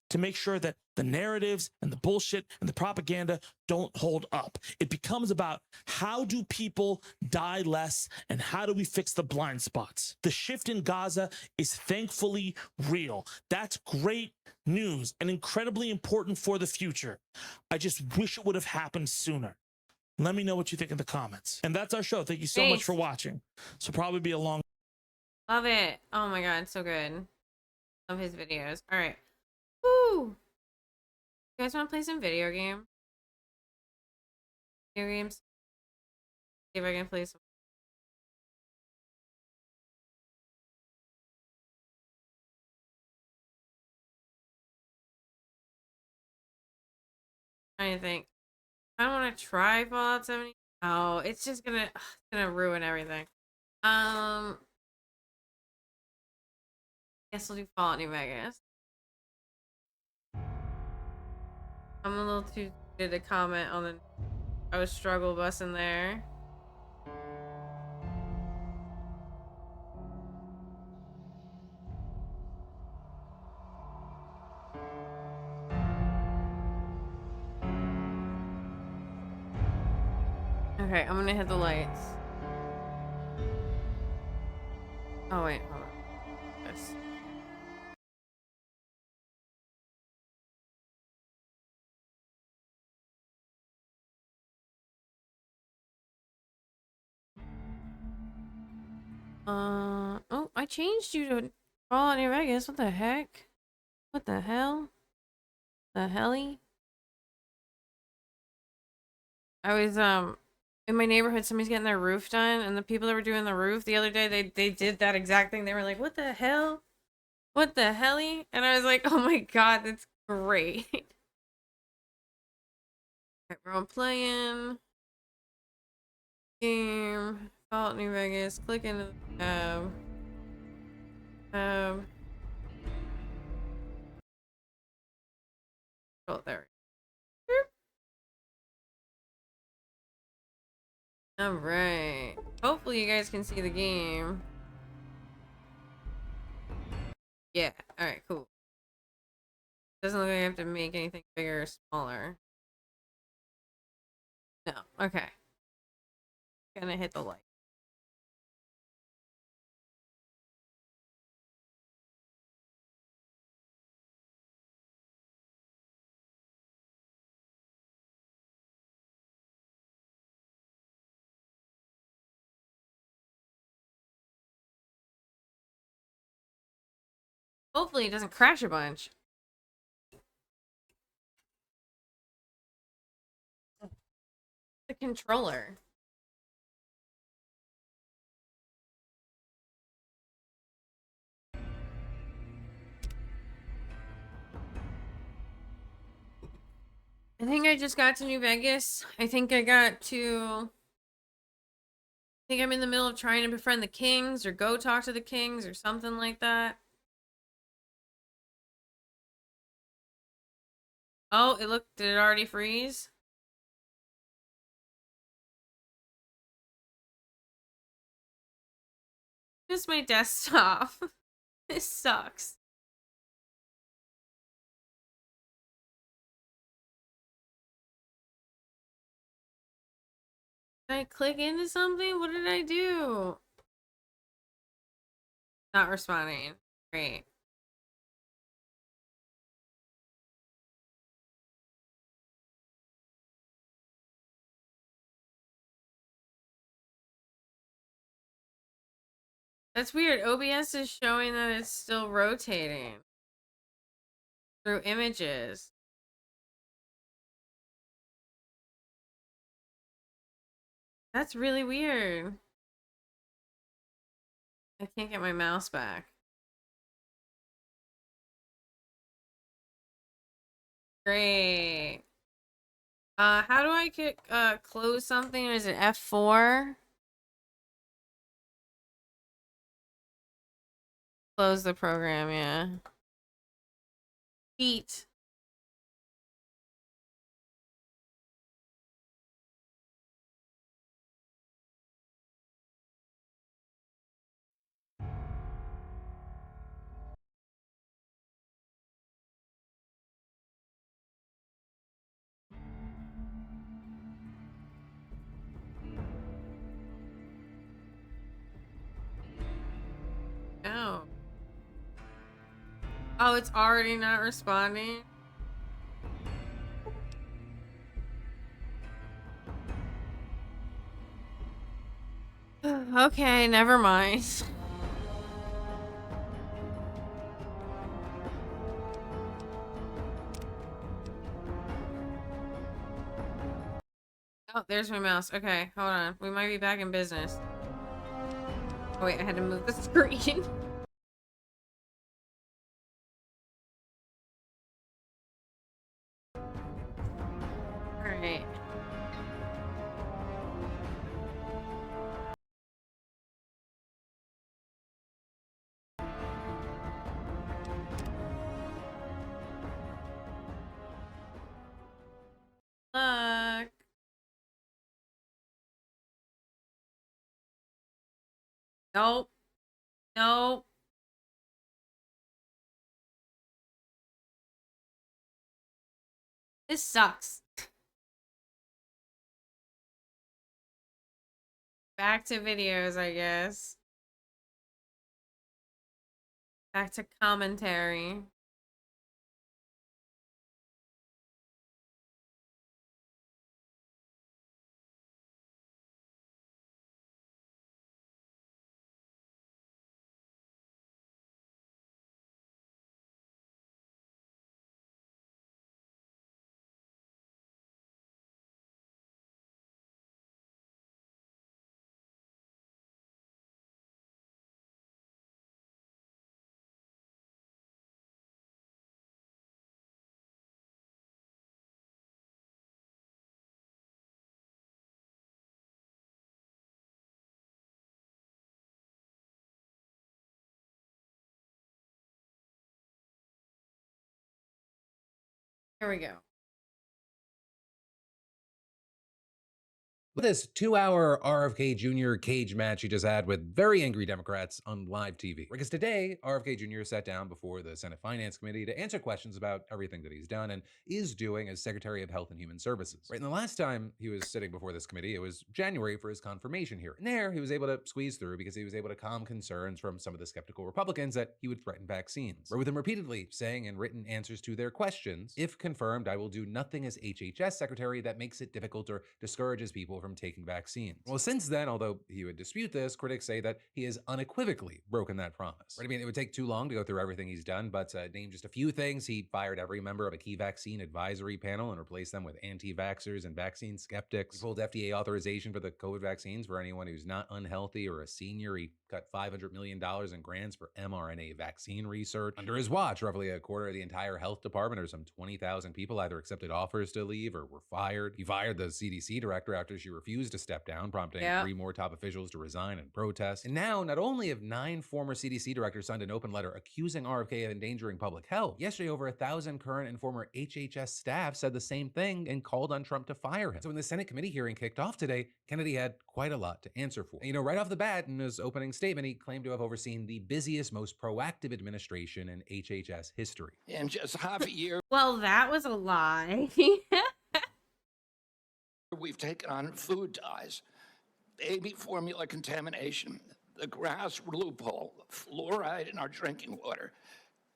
to make sure that the narratives and the bullshit and the propaganda don't hold up. It becomes about how do people die less and how do we fix the blind spots. The shift in Gaza is thankfully real. That's great news and incredibly important for the future. I just wish it would have happened sooner. Let me know what you think in the comments. And that's our show. Thank you so much Thanks. for watching. This will probably be a long... Love it. Oh my god, so good. Love his videos. All right. Woo! You guys want to play some video games? Video games? See if I can play some. Trying to think. I don't want to try Fallout 70. Oh, it's just gonna ruin everything. Guess we'll do Fallout New Vegas. I'm a little too good to comment on the. I was struggle busing there. Okay, I'm gonna hit the lights. Oh wait, hold on. Yes. Oh, I changed you to Fallout New Vegas. What the heck? What the hell? The helly? I was, in my neighborhood, somebody's getting their roof done, and the people that were doing the roof the other day, they did that exact thing. They were like, what the hell? What the helly? And I was like, oh my god, that's great. Alright, we're all playing. Game. Fallout New Vegas. Click into the tab. Oh, there. Alright. Hopefully you guys can see the game. Yeah. Alright, cool. Doesn't look like I have to make anything bigger or smaller. No. Okay. Gonna hit the light. Hopefully it doesn't crash a bunch. The controller. I think I just got to New Vegas. I think I'm in the middle of trying to befriend the Kings or go talk to the Kings or something like that. Oh, did it already freeze? Just my desktop. This sucks. Did I click into something? What did I do? Not responding. Great. That's weird. OBS is showing that it's still rotating through images. That's really weird. I can't get my mouse back. Great. How do I get close something? Is it F4? Close the program, yeah. Eat. Oh. Oh, it's already not responding? Okay, never mind. Oh, there's my mouse. Okay, hold on. We might be back in business. Oh, wait, I had to move the screen. Alright. Look. Nope. Nope. This sucks. Back to videos, I guess. Back to commentary. Here we go. This 2-hour RFK Jr. cage match he just had with very angry Democrats on live TV. Because today, RFK Jr. sat down before the Senate Finance Committee to answer questions about everything that he's done and is doing as Secretary of Health and Human Services. Right, and the last time he was sitting before this committee, it was January for his confirmation hearing. And there, he was able to squeeze through because he was able to calm concerns from some of the skeptical Republicans that he would threaten vaccines. Right, with him repeatedly saying in written answers to their questions, if confirmed, I will do nothing as HHS Secretary that makes it difficult or discourages people from taking vaccines. Well, since then, although he would dispute this, critics say that he has unequivocally broken that promise. Right? I mean, it would take too long to go through everything he's done, but to name just a few things, he fired every member of a key vaccine advisory panel and replaced them with anti-vaxxers and vaccine skeptics. He pulled FDA authorization for the COVID vaccines for anyone who's not unhealthy or a senior. He cut $500 million in grants for mRNA vaccine research. Under his watch, roughly a quarter of the entire health department, or some 20,000 people, either accepted offers to leave or were fired. He fired the CDC director after she refused to step down, prompting 3 more top officials to resign and protest. And now, not only have 9 former CDC directors signed an open letter accusing RFK of endangering public health, yesterday over 1,000 current and former HHS staff said the same thing and called on Trump to fire him. So when the Senate committee hearing kicked off today, Kennedy had quite a lot to answer for. And, you know, right off the bat in his opening statement, he claimed to have overseen the busiest, most proactive administration in HHS history. In just half a year, Well, that was a lie. we've taken on food dyes, baby formula contamination, the grass loophole, fluoride in our drinking water,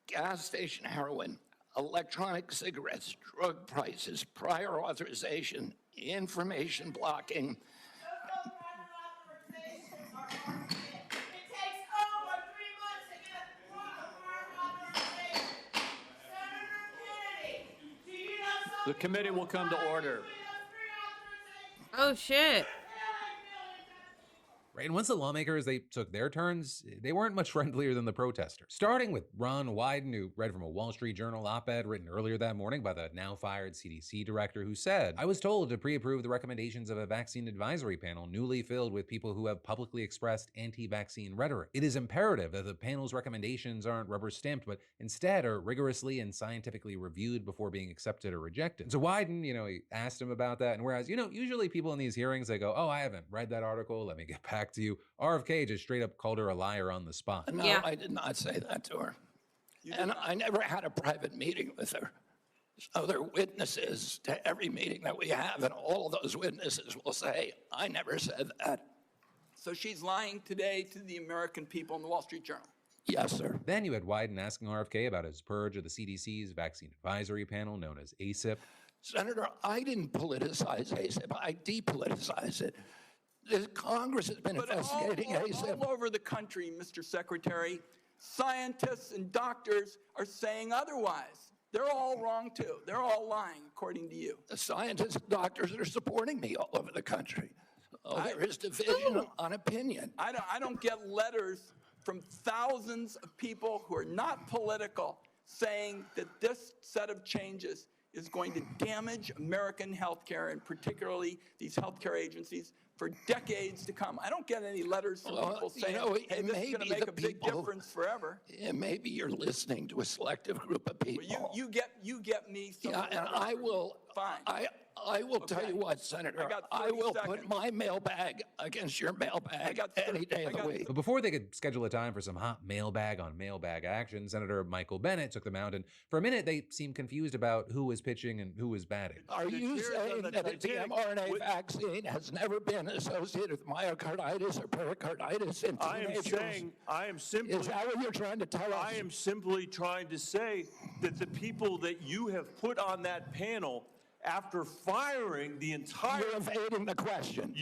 gas station heroin, electronic cigarettes, drug prices, prior authorization, information blocking. The committee will come to order. Oh, shit. Right? And once the lawmakers, they took their turns, they weren't much friendlier than the protesters. Starting with Ron Wyden, who read from a Wall Street Journal op-ed written earlier that morning by the now-fired CDC director, who said, "I was told to pre-approve the recommendations of a vaccine advisory panel newly filled with people who have publicly expressed anti-vaccine rhetoric. It is imperative that the panel's recommendations aren't rubber-stamped, but instead are rigorously and scientifically reviewed before being accepted or rejected." So Wyden, he asked him about that, and whereas, usually people in these hearings, they go, "Oh, I haven't read that article, let me get back to you," RFK just straight up called her a liar on the spot. No, I did not say that to her. And I never had a private meeting with her. So there are witnesses to every meeting that we have, and all of those witnesses will say, I never said that. So she's lying today to the American people in the Wall Street Journal. Yes, sir. Then you had Wyden asking RFK about his purge of the CDC's vaccine advisory panel, known as ACIP. Senator, I didn't politicize ACIP. I depoliticized it. The Congress has been investigating ACIP. All over the country, Mr. Secretary, scientists and doctors are saying otherwise. They're all wrong, too. They're all lying, according to you. The scientists and doctors are supporting me all over the country. There is division on opinion. I don't get letters from thousands of people who are not political saying that this set of changes is going to damage American healthcare, and particularly these healthcare agencies, for decades to come. I don't get any letters from people saying, hey, this is going to make a big difference forever. Maybe you're listening to a selective group of people. Well, you get me. Yeah, and I will. Fine. I will tell you what, Senator. I will put my mailbag against your mailbag any day of the week. But before they could schedule a time for some hot mailbag on mailbag action, Senator Michael Bennett took the mound, and for a minute they seemed confused about who was pitching and who was batting. Are you saying that the mRNA vaccine has never been associated with myocarditis or pericarditis in teenagers? I am simply. Is that what you're trying to tell us? I am simply trying to say that the people that you have put on that panel, after firing the entire... You're evading the question.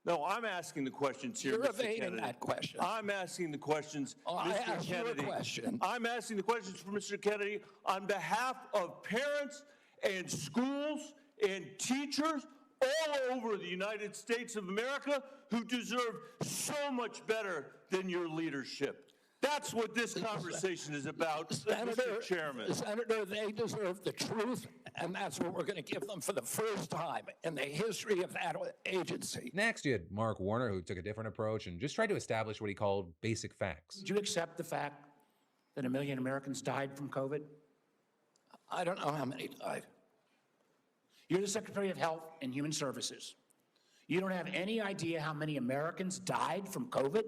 No, I'm asking the questions here, You're Mr. evading Kennedy. that question. I'm asking the questions, Mr. I asked Kennedy. you a question. I'm asking the questions for Mr. Kennedy on behalf of parents and schools and teachers all over the United States of America who deserve so much better than your leadership. That's what this conversation is about, Mr. Chairman. Senator, they deserve the truth, and that's what we're going to give them for the first time in the history of that agency. Next, you had Mark Warner, who took a different approach and just tried to establish what he called basic facts. Do you accept the fact that 1 million Americans died from COVID? I don't know how many died. You're the Secretary of Health and Human Services. You don't have any idea how many Americans died from COVID?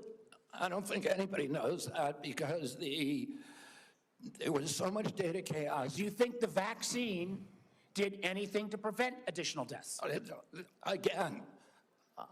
I don't think anybody knows that because there was so much data chaos. Do you think the vaccine did anything to prevent additional deaths? Again,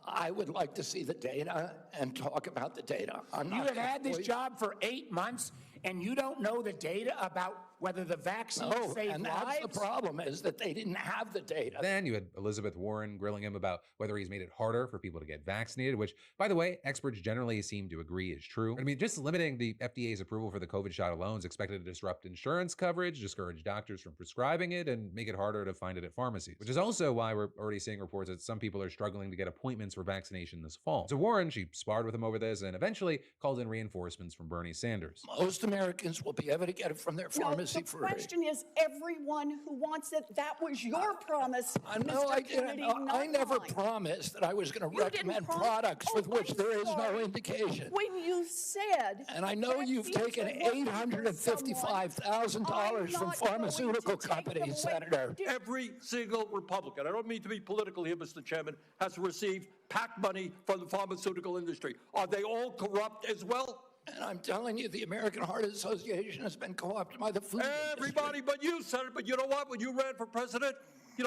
I would like to see the data and talk about the data. You have had this job for 8 months, and you don't know the data about whether the vaccine saved and lives? that's the problem, is that they didn't have the data. Then you had Elizabeth Warren grilling him about whether he's made it harder for people to get vaccinated, which, by the way, experts generally seem to agree is true. I mean, just limiting the FDA's approval for the COVID shot alone is expected to disrupt insurance coverage, discourage doctors from prescribing it, and make it harder to find it at pharmacies, which is also why we're already seeing reports that some people are struggling to get appointments for vaccination this fall. So Warren, she sparred with him over this and eventually called in reinforcements from Bernie Sanders. Most Americans will be able to get it from their pharmacy The question is everyone who wants it. That was your promise, No, Mr. I didn't. Kennedy, I never mine. promised that I was going to You didn't recommend promise- products with which there is no indication. When you said... And I know you've taken $855,000 from pharmaceutical companies, Senator. Every single Republican, I don't mean to be political here, Mr. Chairman, has received PAC money from the pharmaceutical industry. Are they all corrupt as well? And I'm telling you, the American Heart Association has been co-opted by the food Everybody but you, Senator. But you know what? When you ran for president,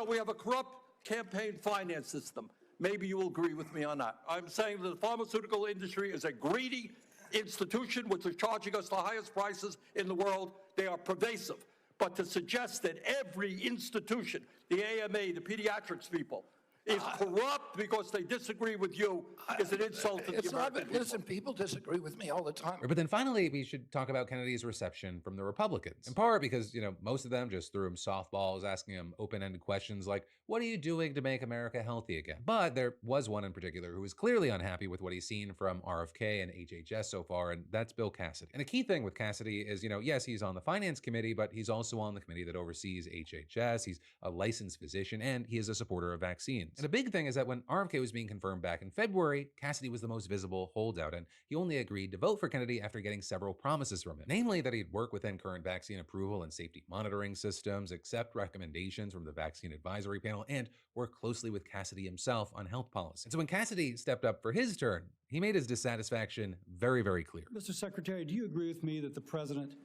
we have a corrupt campaign finance system. Maybe you will agree with me on that. I'm saying that the pharmaceutical industry is a greedy institution which is charging us the highest prices in the world. They are pervasive. But to suggest that every institution, the AMA, the pediatrics people, is corrupt because they disagree with you is an insult to the It's not, American people. listen, people disagree with me all the time. But then finally, we should talk about Kennedy's reception from the Republicans. In part because, most of them just threw him softballs, asking him open-ended questions like, what are you doing to make America healthy again? But there was one in particular who was clearly unhappy with what he's seen from RFK and HHS so far, and that's Bill Cassidy. And a key thing with Cassidy is, yes, he's on the Finance Committee, but he's also on the committee that oversees HHS. He's a licensed physician, and he is a supporter of vaccines. And a big thing is that when RFK was being confirmed back in February, Cassidy was the most visible holdout, and he only agreed to vote for Kennedy after getting several promises from him. Namely, that he'd work within current vaccine approval and safety monitoring systems, accept recommendations from the Vaccine Advisory Panel, and work closely with Cassidy himself on health policy. And so when Cassidy stepped up for his turn, he made his dissatisfaction very, very clear. Mr. Secretary, do you agree with me that the president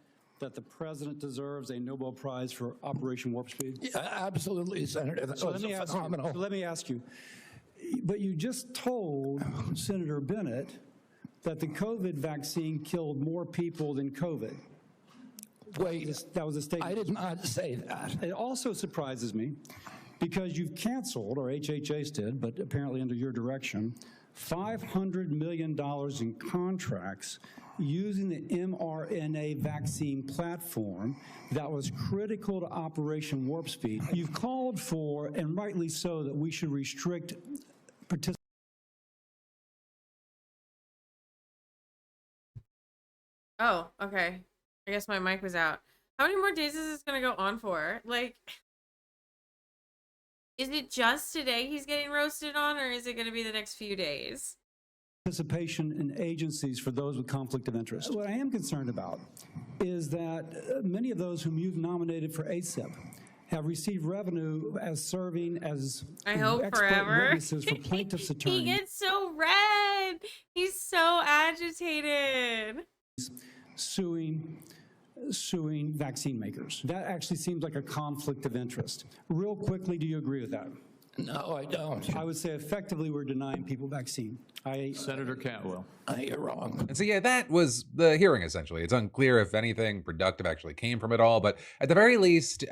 deserves a Nobel Prize for Operation Warp Speed? Yeah, absolutely, Senator. That was phenomenal. Let me ask you, but you just told Senator Bennett that the COVID vaccine killed more people than COVID. Wait, that was a statement. I did not say that. It also surprises me because you've canceled, or HHS did, but apparently under your direction, $500 million in contracts using the mRNA vaccine platform that was critical to Operation Warp Speed. You've called for, and rightly so, that we should restrict participation. Oh, okay. I guess my mic was out. How many more days is this gonna go on for? Like, is it just today he's getting roasted on, or is it gonna be the next few days? Participation in agencies for those with conflict of interest. What I am concerned about is that many of those whom you've nominated for ASIP have received revenue as serving as I hope expert forever. witnesses for plaintiffs' attorneys. He gets so red. He's so agitated. Suing vaccine makers. That actually seems like a conflict of interest. Real quickly, do you agree with that? No, I don't. I would say effectively we're denying people vaccine. Senator Cantwell. You're wrong. And so, yeah, that was the hearing, essentially. It's unclear if anything productive actually came from it all, but at the very least,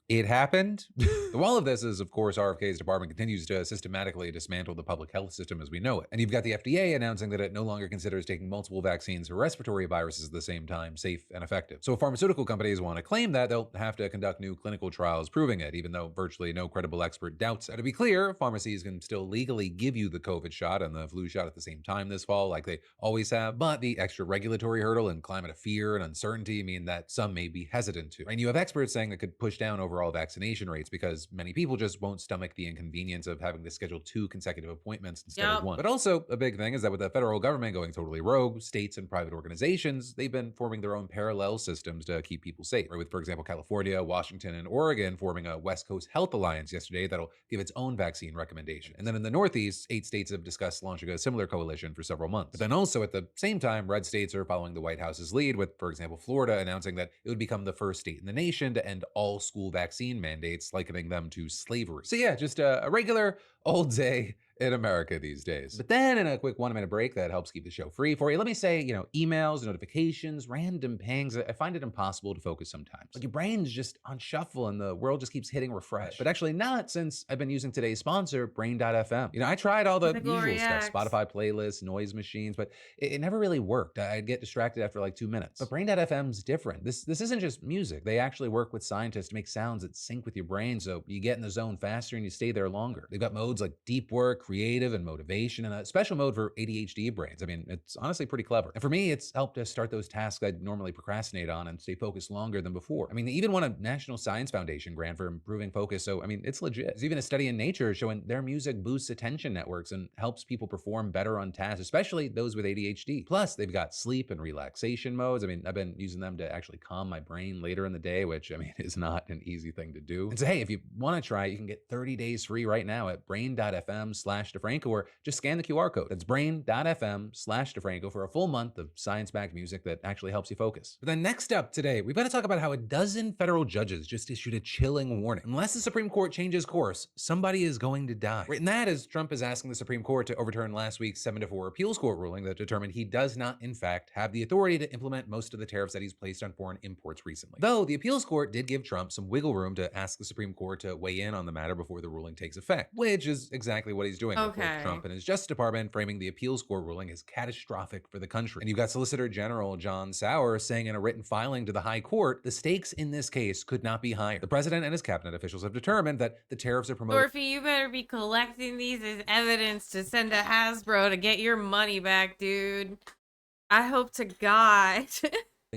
it happened. All of this is, of course, RFK's department continues to systematically dismantle the public health system as we know it. And you've got the FDA announcing that it no longer considers taking multiple vaccines for respiratory viruses at the same time safe and effective. So if pharmaceutical companies want to claim that, they'll have to conduct new clinical trials proving it, even though virtually no credible expert doubts it. Now, to be clear, pharmacies can still legally give you the COVID shot and the flu shot at the same time this fall, like they always have, but the extra regulatory hurdle and climate of fear and uncertainty mean that some may be hesitant to. And you have experts saying that could push down overall vaccination rates because many people just won't stomach the inconvenience of having to schedule 2 consecutive appointments instead of 1. But also, a big thing is that with the federal government going totally rogue, states and private organizations, they've been forming their own parallel systems to keep people safe. Right, with, for example, California, Washington, and Oregon forming a West Coast Health Alliance yesterday that'll give its own vaccine recommendation. And then in the Northeast, 8 states have discussed launching a similar coalition for several months. But then also at the same time, red states are following the White House's lead with, for example, Florida announcing that it would become the first state in the nation to end all school vaccine mandates, likening them to slavery. So yeah, just a regular old day in America these days. But then in a quick 1-minute break that helps keep the show free for you, let me say, emails, notifications, random pings, I find it impossible to focus sometimes. Like your brain's just on shuffle and the world just keeps hitting refresh. But actually not, since I've been using today's sponsor, Brain.fm. I tried all the usual stuff, Spotify playlists, noise machines, but it never really worked. I'd get distracted after like 2 minutes. But Brain.fm's different. This isn't just music. They actually work with scientists to make sounds that sync with your brain so you get in the zone faster and you stay there longer. They've got modes like deep work, creative, and motivation, and a special mode for ADHD brains. I mean, it's honestly pretty clever. And for me, it's helped to start those tasks I'd normally procrastinate on and stay focused longer than before. I mean, they even won a National Science Foundation grant for improving focus, so I mean, it's legit. There's even a study in Nature showing their music boosts attention networks and helps people perform better on tasks, especially those with ADHD. Plus, they've got sleep and relaxation modes. I mean, I've been using them to actually calm my brain later in the day, which, I mean, is not an easy thing to do. And so, hey, if you want to try it, you can get 30 days free right now at brain.fm/DeFranco, or just scan the QR code. That's brain.fm/DeFranco for a full month of science-backed music that actually helps you focus. But then next up today, we've got to talk about how a dozen federal judges just issued a chilling warning. Unless the Supreme Court changes course, somebody is going to die. Right, and that is Trump is asking the Supreme Court to overturn last week's 7-4 appeals court ruling that determined he does not, in fact, have the authority to implement most of the tariffs that he's placed on foreign imports recently. Though the appeals court did give Trump some wiggle room to ask the Supreme Court to weigh in on the matter before the ruling takes effect, which is is exactly what he's doing, with both Trump and his Justice Department framing the appeals court ruling as catastrophic for the country. And you've got Solicitor General John Sauer saying in a written filing to the High Court, the stakes in this case could not be higher. The president and his cabinet officials have determined that the tariffs are promoting— Dorothy, you better be collecting these as evidence to send to Hasbro to get your money back, dude. I hope to God.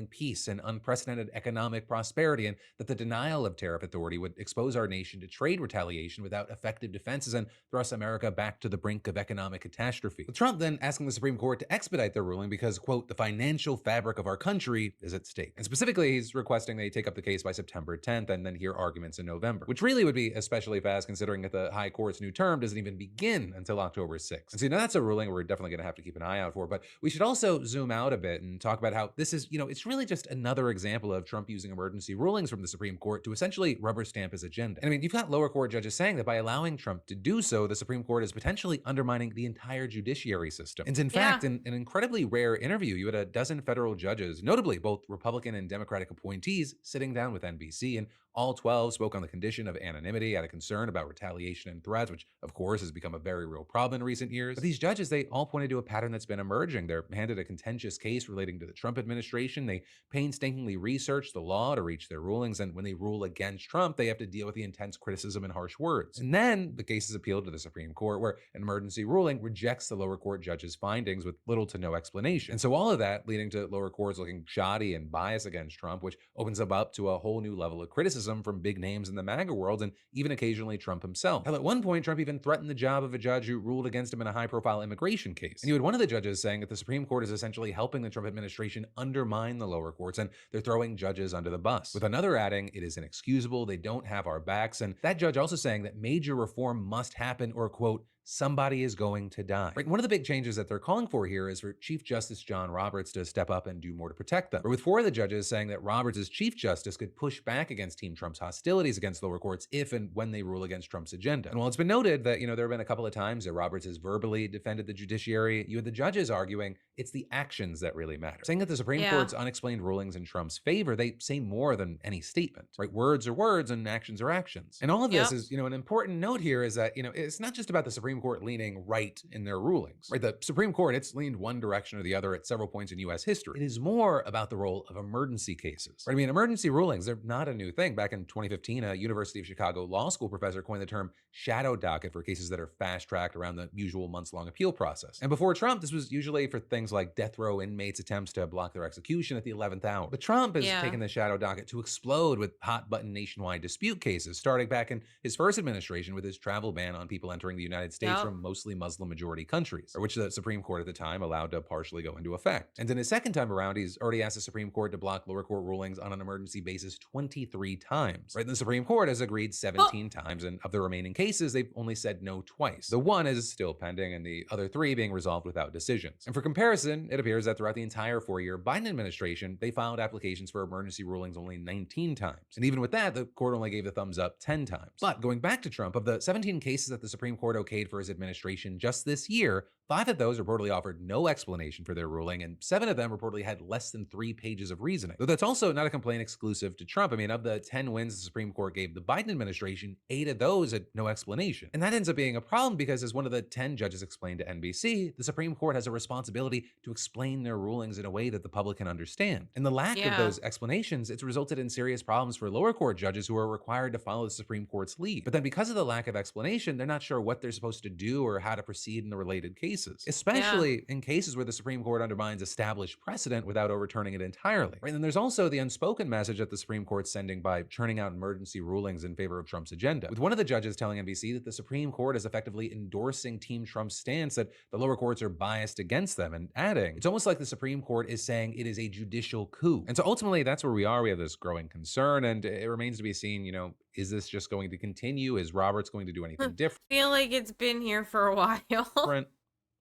peace and unprecedented economic prosperity, and that the denial of tariff authority would expose our nation to trade retaliation without effective defenses and thrust America back to the brink of economic catastrophe. With Trump then asking the Supreme Court to expedite their ruling because, quote, the financial fabric of our country is at stake. And specifically, he's requesting they take up the case by September 10th and then hear arguments in November, which really would be especially fast considering that the High Court's new term doesn't even begin until October 6th. And so, now that's a ruling we're definitely going to have to keep an eye out for, but we should also zoom out a bit and talk about how this is, it's really just another example of Trump using emergency rulings from the Supreme Court to essentially rubber stamp his agenda. And I mean, you've got lower court judges saying that by allowing Trump to do so, the Supreme Court is potentially undermining the entire judiciary system. And in fact, in an incredibly rare interview, you had a dozen federal judges, notably both Republican and Democratic appointees, sitting down with NBC, and all 12 spoke on the condition of anonymity out of concern about retaliation and threats, which of course has become a very real problem in recent years. But these judges, they all pointed to a pattern that's been emerging. They're handed a contentious case relating to the Trump administration. They painstakingly research the law to reach their rulings, and when they rule against Trump, they have to deal with the intense criticism and harsh words. And then the case is appealed to the Supreme Court, where an emergency ruling rejects the lower court judge's findings with little to no explanation. And so all of that leading to lower courts looking shoddy and biased against Trump, which opens them up to a whole new level of criticism from big names in the MAGA world, and even occasionally Trump himself. Hell, at one point, Trump even threatened the job of a judge who ruled against him in a high-profile immigration case. And you had one of the judges saying that the Supreme Court is essentially helping the Trump administration undermine the lower courts, and they're throwing judges under the bus. With another adding, it is inexcusable, they don't have our backs, and that judge also saying that major reform must happen or, quote, somebody is going to die. Right? One of the big changes that they're calling for here is for Chief Justice John Roberts to step up and do more to protect them. Or with 4 of the judges saying that Roberts as Chief Justice could push back against Team Trump's hostilities against lower courts if and when they rule against Trump's agenda. And while it's been noted that, there have been a couple of times that Roberts has verbally defended the judiciary, you had the judges arguing it's the actions that really matter. Saying that the Supreme Court's unexplained rulings in Trump's favor, they say more than any statement, right? Words are words and actions are actions. And all of this is, an important note here is that, it's not just about the Supreme Court leaning right in their rulings, right? The Supreme Court, it's leaned one direction or the other at several points in U.S. history. It is more about the role of emergency cases, right? I mean, emergency rulings, they're not a new thing. Back in 2015, a University of Chicago law school professor coined the term shadow docket for cases that are fast-tracked around the usual months-long appeal process. And before Trump, this was usually for things like death row inmates' attempts to block their execution at the 11th hour. But Trump has taken the shadow docket to explode with hot-button nationwide dispute cases, starting back in his first administration with his travel ban on people entering the United States from mostly Muslim-majority countries, which the Supreme Court at the time allowed to partially go into effect. And in his second time around, he's already asked the Supreme Court to block lower court rulings on an emergency basis 23 times. Right? And the Supreme Court has agreed 17 times, and of the remaining cases, they've only said no twice. The one is still pending, and the other 3 being resolved without decisions. And for comparison, it appears that throughout the entire 4-year Biden administration, they filed applications for emergency rulings only 19 times. And even with that, the court only gave the thumbs up 10 times. But going back to Trump, of the 17 cases that the Supreme Court okayed for his administration just this year, 5 of those reportedly offered no explanation for their ruling, and 7 of them reportedly had less than 3 pages of reasoning. Though that's also not a complaint exclusive to Trump. I mean, of the 10 wins the Supreme Court gave the Biden administration, 8 of those had no explanation. And that ends up being a problem because, as one of the 10 judges explained to NBC, the Supreme Court has a responsibility to explain their rulings in a way that the public can understand. And the lack of those explanations, it's resulted in serious problems for lower court judges who are required to follow the Supreme Court's lead. But then because of the lack of explanation, they're not sure what they're supposed to do or how to proceed in the related cases, especially in cases where the Supreme Court undermines established precedent without overturning it entirely. Right? And then there's also the unspoken message that the Supreme Court's sending by churning out emergency rulings in favor of Trump's agenda, with one of the judges telling NBC that the Supreme Court is effectively endorsing Team Trump's stance that the lower courts are biased against them, and adding, it's almost like the Supreme Court is saying it is a judicial coup. And so ultimately, that's where we are. We have this growing concern, and it remains to be seen, is this just going to continue? Is Roberts going to do anything different? I feel like it's been here for a while.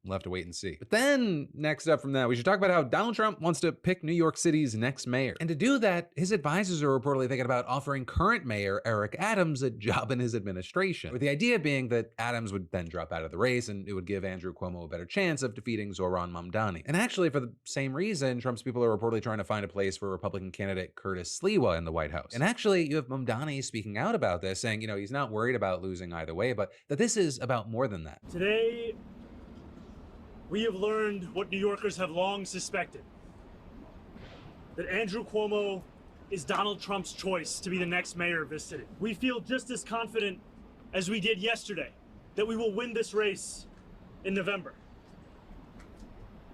we'll have to wait and see. But then, next up from that, we should talk about how Donald Trump wants to pick New York City's next mayor. And to do that, his advisors are reportedly thinking about offering current mayor Eric Adams a job in his administration, with the idea being that Adams would then drop out of the race and it would give Andrew Cuomo a better chance of defeating Zohran Mamdani. And actually, for the same reason, Trump's people are reportedly trying to find a place for Republican candidate Curtis Sliwa in the White House. And actually, you have Mamdani speaking out about this, saying, he's not worried about losing either way, but that this is about more than that. Today, we have learned what New Yorkers have long suspected, that Andrew Cuomo is Donald Trump's choice to be the next mayor of this city. We feel just as confident as we did yesterday that we will win this race in November.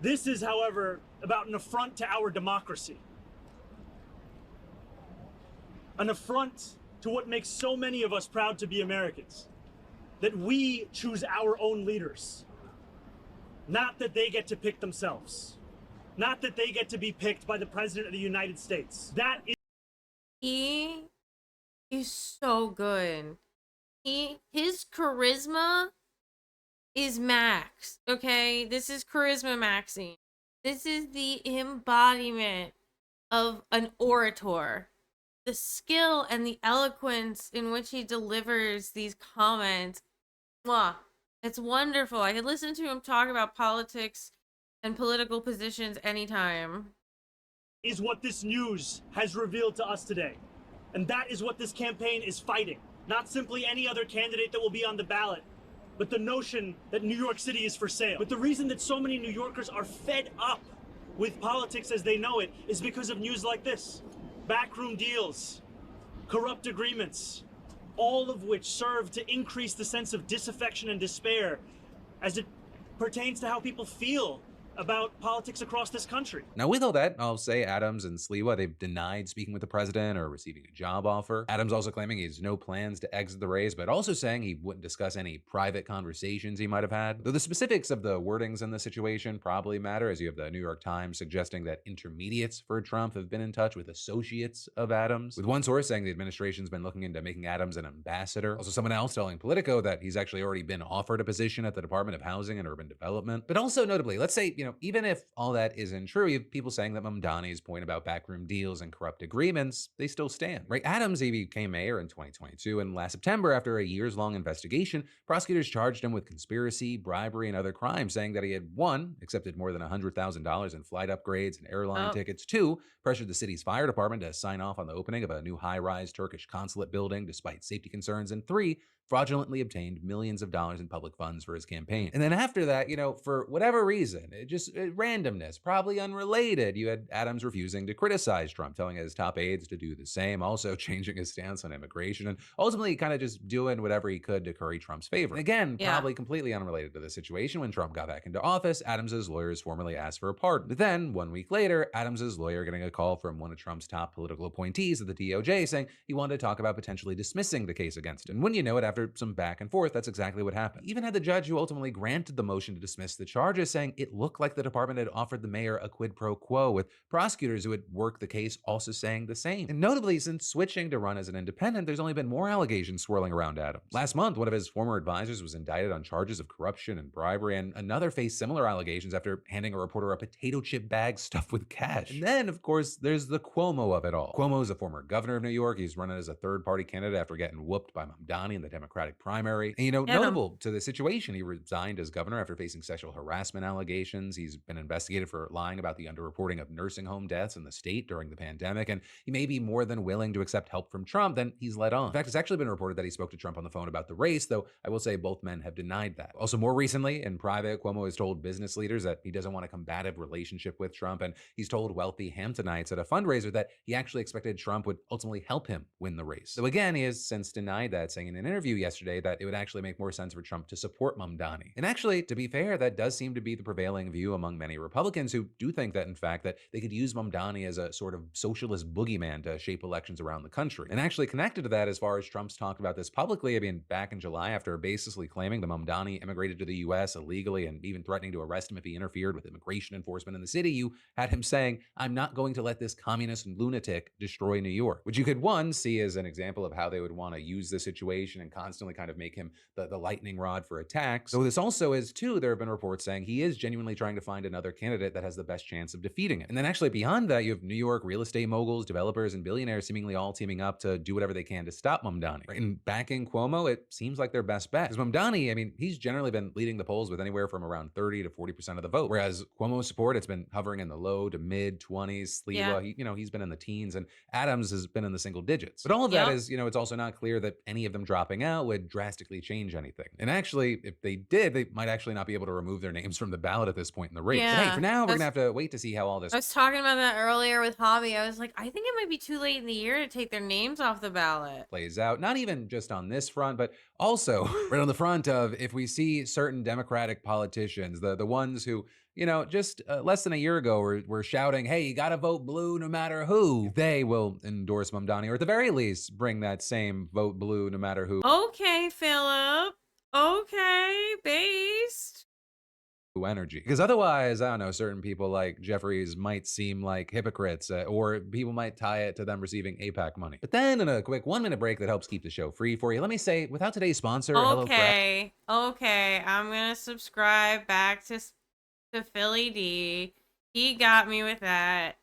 This is, however, about an affront to our democracy. An affront to what makes so many of us proud to be Americans. That we choose our own leaders. Not that they get to pick themselves. Not that they get to be picked by the President of the United States. That is... He is so good. His charisma is max, okay? This is charisma maxing. This is the embodiment of an orator. The skill and the eloquence in which he delivers these comments, mwah, it's wonderful. I could listen to him talk about politics and political positions anytime. Is what this news has revealed to us today. And that is what this campaign is fighting. Not simply any other candidate that will be on the ballot, but the notion that New York City is for sale. But the reason that so many New Yorkers are fed up with politics as they know it is because of news like this. Backroom deals, corrupt agreements, all of which serve to increase the sense of disaffection and despair as it pertains to how people feel about politics across this country. Now, with all that, I'll say Adams and Sliwa, they've denied speaking with the president or receiving a job offer. Adams also claiming he has no plans to exit the race, but also saying he wouldn't discuss any private conversations he might have had. Though the specifics of the wordings in the situation probably matter, as you have the New York Times suggesting that intermediates for Trump have been in touch with associates of Adams, with one source saying the administration's been looking into making Adams an ambassador. Also, someone else telling Politico that he's actually already been offered a position at the Department of Housing and Urban Development. But also notably, let's say, even if all that isn't true, you have people saying that Mamdani's point about backroom deals and corrupt agreements, they still stand, right? Adams, he became mayor in 2022, and last September, after a years-long investigation, prosecutors charged him with conspiracy, bribery, and other crimes, saying that he had, 1, accepted more than $100,000 in flight upgrades and airline tickets, 2, pressured the city's fire department to sign off on the opening of a new high-rise Turkish consulate building despite safety concerns, and 3, fraudulently obtained millions of dollars in public funds for his campaign. And then after that, for whatever reason, randomness, probably unrelated, you had Adams refusing to criticize Trump, telling his top aides to do the same, also changing his stance on immigration, and ultimately kind of just doing whatever he could to curry Trump's favor. And again, probably completely unrelated to the situation. When Trump got back into office, Adams's lawyers formally asked for a pardon. But then, 1 week later, Adams's lawyer getting a call from one of Trump's top political appointees at the DOJ saying he wanted to talk about potentially dismissing the case against him. And when you know it, after some back and forth, that's exactly what happened. Even had the judge who ultimately granted the motion to dismiss the charges saying it looked like the department had offered the mayor a quid pro quo, with prosecutors who had worked the case also saying the same. And notably, since switching to run as an independent, there's only been more allegations swirling around Adams. Last month, one of his former advisors was indicted on charges of corruption and bribery, and another faced similar allegations after handing a reporter a potato chip bag stuffed with cash. And then, of course, there's the Cuomo of it all. Cuomo is a former governor of New York. He's running as a third-party candidate after getting whooped by Mamdani in the Democratic primary. And, notable to the situation, he resigned as governor after facing sexual harassment allegations. He's been investigated for lying about the underreporting of nursing home deaths in the state during the pandemic, and he may be more than willing to accept help from Trump than he's let on. In fact, it's actually been reported that he spoke to Trump on the phone about the race, though I will say both men have denied that. Also, more recently, in private, Cuomo has told business leaders that he doesn't want a combative relationship with Trump, and he's told wealthy Hamptonites at a fundraiser that he actually expected Trump would ultimately help him win the race. So again, he has since denied that, saying in an interview yesterday that it would actually make more sense for Trump to support Mamdani. And actually, to be fair, that does seem to be the prevailing view among many Republicans who do think that, in fact, that they could use Mamdani as a sort of socialist boogeyman to shape elections around the country. And actually connected to that, as far as Trump's talked about this publicly, back in July, after basically claiming that Mamdani immigrated to the U.S. illegally and even threatening to arrest him if he interfered with immigration enforcement in the city, you had him saying, "I'm not going to let this communist lunatic destroy New York," which you could, one, see as an example of how they would want to use the situation and constantly kind of make him the lightning rod for attacks. So this also is, too, there have been reports saying he is genuinely trying to find another candidate that has the best chance of defeating it. And then actually beyond that, you have New York real estate moguls, developers, and billionaires seemingly all teaming up to do whatever they can to stop Mamdani. And backing Cuomo, it seems like their best bet. Because Mamdani, I mean, he's generally been leading the polls with anywhere from around 30 to 40% of the vote. Whereas Cuomo's support, it's been hovering in the low to mid 20s. Sliwa, he's been in the teens, and Adams has been in the single digits. But all of that is, it's also not clear that any of them dropping out would drastically change anything. And actually, if they did, they might actually not be able to remove their names from the ballot at this point in the race. But hey, for now, we're gonna have to wait to see how all this. I was talking about that earlier with Hobby. I was like, I think it might be too late in the year to take their names off the ballot. Plays out, not even just on this front, but also right on the front of if we see certain Democratic politicians, the ones who, just less than a year ago were shouting, hey, you gotta vote blue no matter who. They will endorse Mamdani, or at the very least, bring that same vote blue no matter who. Okay, Philip. Okay, based. Energy. Because otherwise, I don't know, certain people like Jeffries might seem like hypocrites, or people might tie it to them receiving APAC money. But then in a quick 1-minute break that helps keep the show free for you, let me say, without today's sponsor, Okay, I'm gonna subscribe back to Philly D. He got me with that.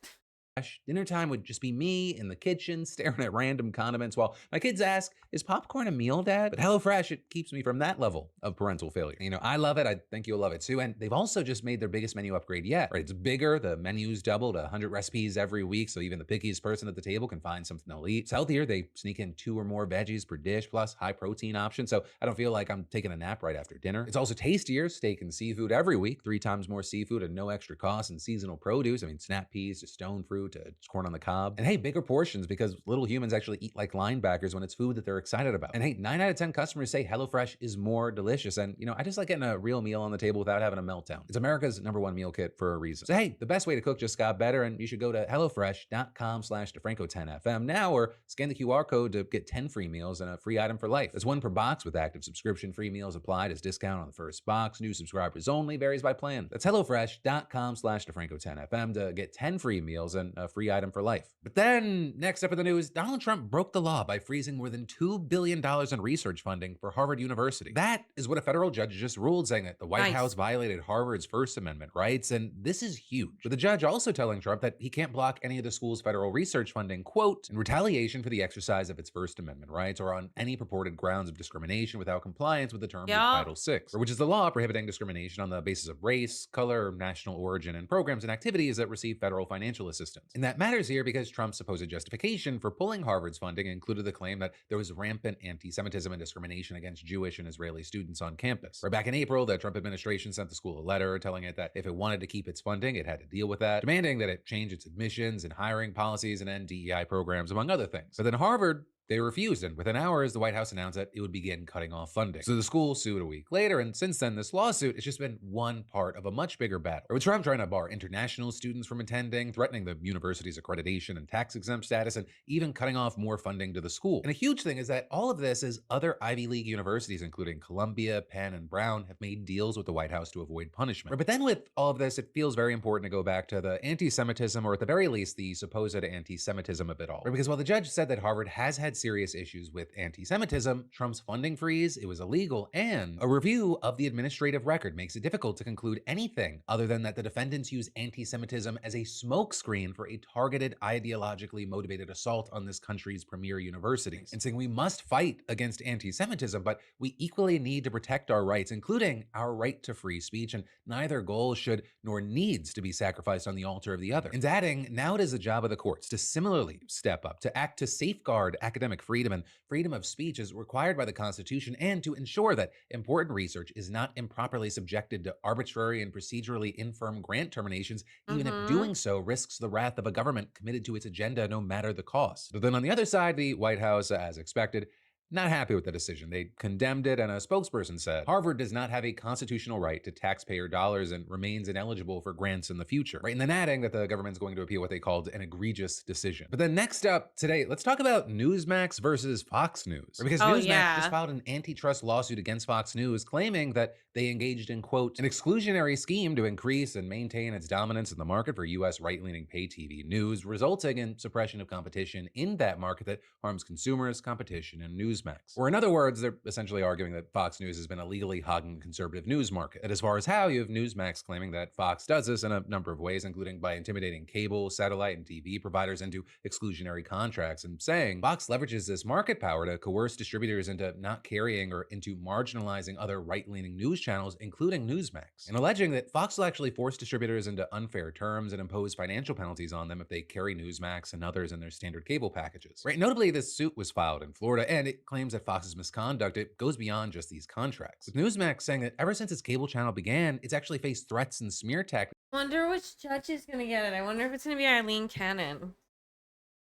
Dinner time would just be me in the kitchen staring at random condiments while my kids ask, is popcorn a meal, Dad? But HelloFresh, it keeps me from that level of parental failure. I love it. I think you'll love it too. And they've also just made their biggest menu upgrade yet. Right? It's bigger. The menu's doubled, 100 recipes every week. So even the pickiest person at the table can find something they'll eat. It's healthier. They sneak in 2 or more veggies per dish, plus high protein options. So I don't feel like I'm taking a nap right after dinner. It's also tastier. Steak and seafood every week, 3 times more seafood at no extra cost, and seasonal produce. I mean, snap peas to stone fruit to corn on the cob. And hey, bigger portions because little humans actually eat like linebackers when it's food that they're excited about. And hey, 9 out of 10 customers say HelloFresh is more delicious. And I just like getting a real meal on the table without having a meltdown. It's America's #1 meal kit for a reason. So hey, the best way to cook just got better, and you should go to HelloFresh.com/DeFranco10FM now, or scan the QR code to get 10 free meals and a free item for life. That's 1 per box with active subscription. Free meals applied as discount on the first box. New subscribers only. Varies by plan. That's HelloFresh.com/DeFranco10FM to get 10 free meals and a free item for life. But then, next up in the news, Donald Trump broke the law by freezing more than $2 billion in research funding for Harvard University. That is what a federal judge just ruled, saying that the White House violated Harvard's First Amendment rights, and this is huge. But the judge also telling Trump that he can't block any of the school's federal research funding, quote, in retaliation for the exercise of its First Amendment rights or on any purported grounds of discrimination without compliance with the terms of Title VI, which is the law prohibiting discrimination on the basis of race, color, national origin, and programs and activities that receive federal financial assistance. And that matters here because Trump's supposed justification for pulling Harvard's funding included the claim that there was rampant anti-Semitism and discrimination against Jewish and Israeli students on campus. Right back in April, the Trump administration sent the school a letter telling it that if it wanted to keep its funding, it had to deal with that, demanding that it change its admissions and hiring policies and end DEI programs, among other things. But then Harvard, they refused, and within hours, the White House announced that it would begin cutting off funding. So the school sued a week later, and since then, this lawsuit has just been one part of a much bigger battle. With Trump trying to bar international students from attending, threatening the university's accreditation and tax-exempt status, and even cutting off more funding to the school. And a huge thing is that all of this is other Ivy League universities, including Columbia, Penn, and Brown, have made deals with the White House to avoid punishment. But then with all of this, it feels very important to go back to the anti-Semitism, or at the very least, the supposed anti-Semitism of it all. Because while the judge said that Harvard has had serious issues with anti-Semitism, Trump's funding freeze, it was illegal, and a review of the administrative record makes it difficult to conclude anything other than that the defendants use anti-Semitism as a smokescreen for a targeted, ideologically motivated assault on this country's premier universities, and saying we must fight against anti-Semitism, but we equally need to protect our rights, including our right to free speech, and neither goal should nor needs to be sacrificed on the altar of the other. And adding, now it is the job of the courts to similarly step up, to act to safeguard academic freedom and freedom of speech as required by the Constitution, and to ensure that important research is not improperly subjected to arbitrary and procedurally infirm grant terminations, even if doing so risks the wrath of a government committed to its agenda no matter the cost. But then on the other side, the White House, as expected, not happy with the decision. They condemned it, and a spokesperson said, Harvard does not have a constitutional right to taxpayer dollars and remains ineligible for grants in the future. Right? And then adding that the government's going to appeal what they called an egregious decision. But then next up today, let's talk about Newsmax versus Fox News. Because Newsmax just filed an antitrust lawsuit against Fox News, claiming that they engaged in, quote, an exclusionary scheme to increase and maintain its dominance in the market for U.S. right-leaning pay TV news, resulting in suppression of competition in that market that harms consumers, competition, and news Newsmax. Or in other words, they're essentially arguing that Fox News has been illegally hogging the conservative news market. And as far as how, you have Newsmax claiming that Fox does this in a number of ways, including by intimidating cable, satellite, and TV providers into exclusionary contracts, and saying Fox leverages this market power to coerce distributors into not carrying or into marginalizing other right-leaning news channels, including Newsmax, and alleging that Fox will actually force distributors into unfair terms and impose financial penalties on them if they carry Newsmax and others in their standard cable packages. Right? Notably, this suit was filed in Florida, and it claims that Fox's misconduct, it goes beyond just these contracts. With Newsmax saying that ever since its cable channel began, it's actually faced threats and smear tactics. Wonder which judge is gonna get it. I wonder if it's gonna be Eileen Cannon.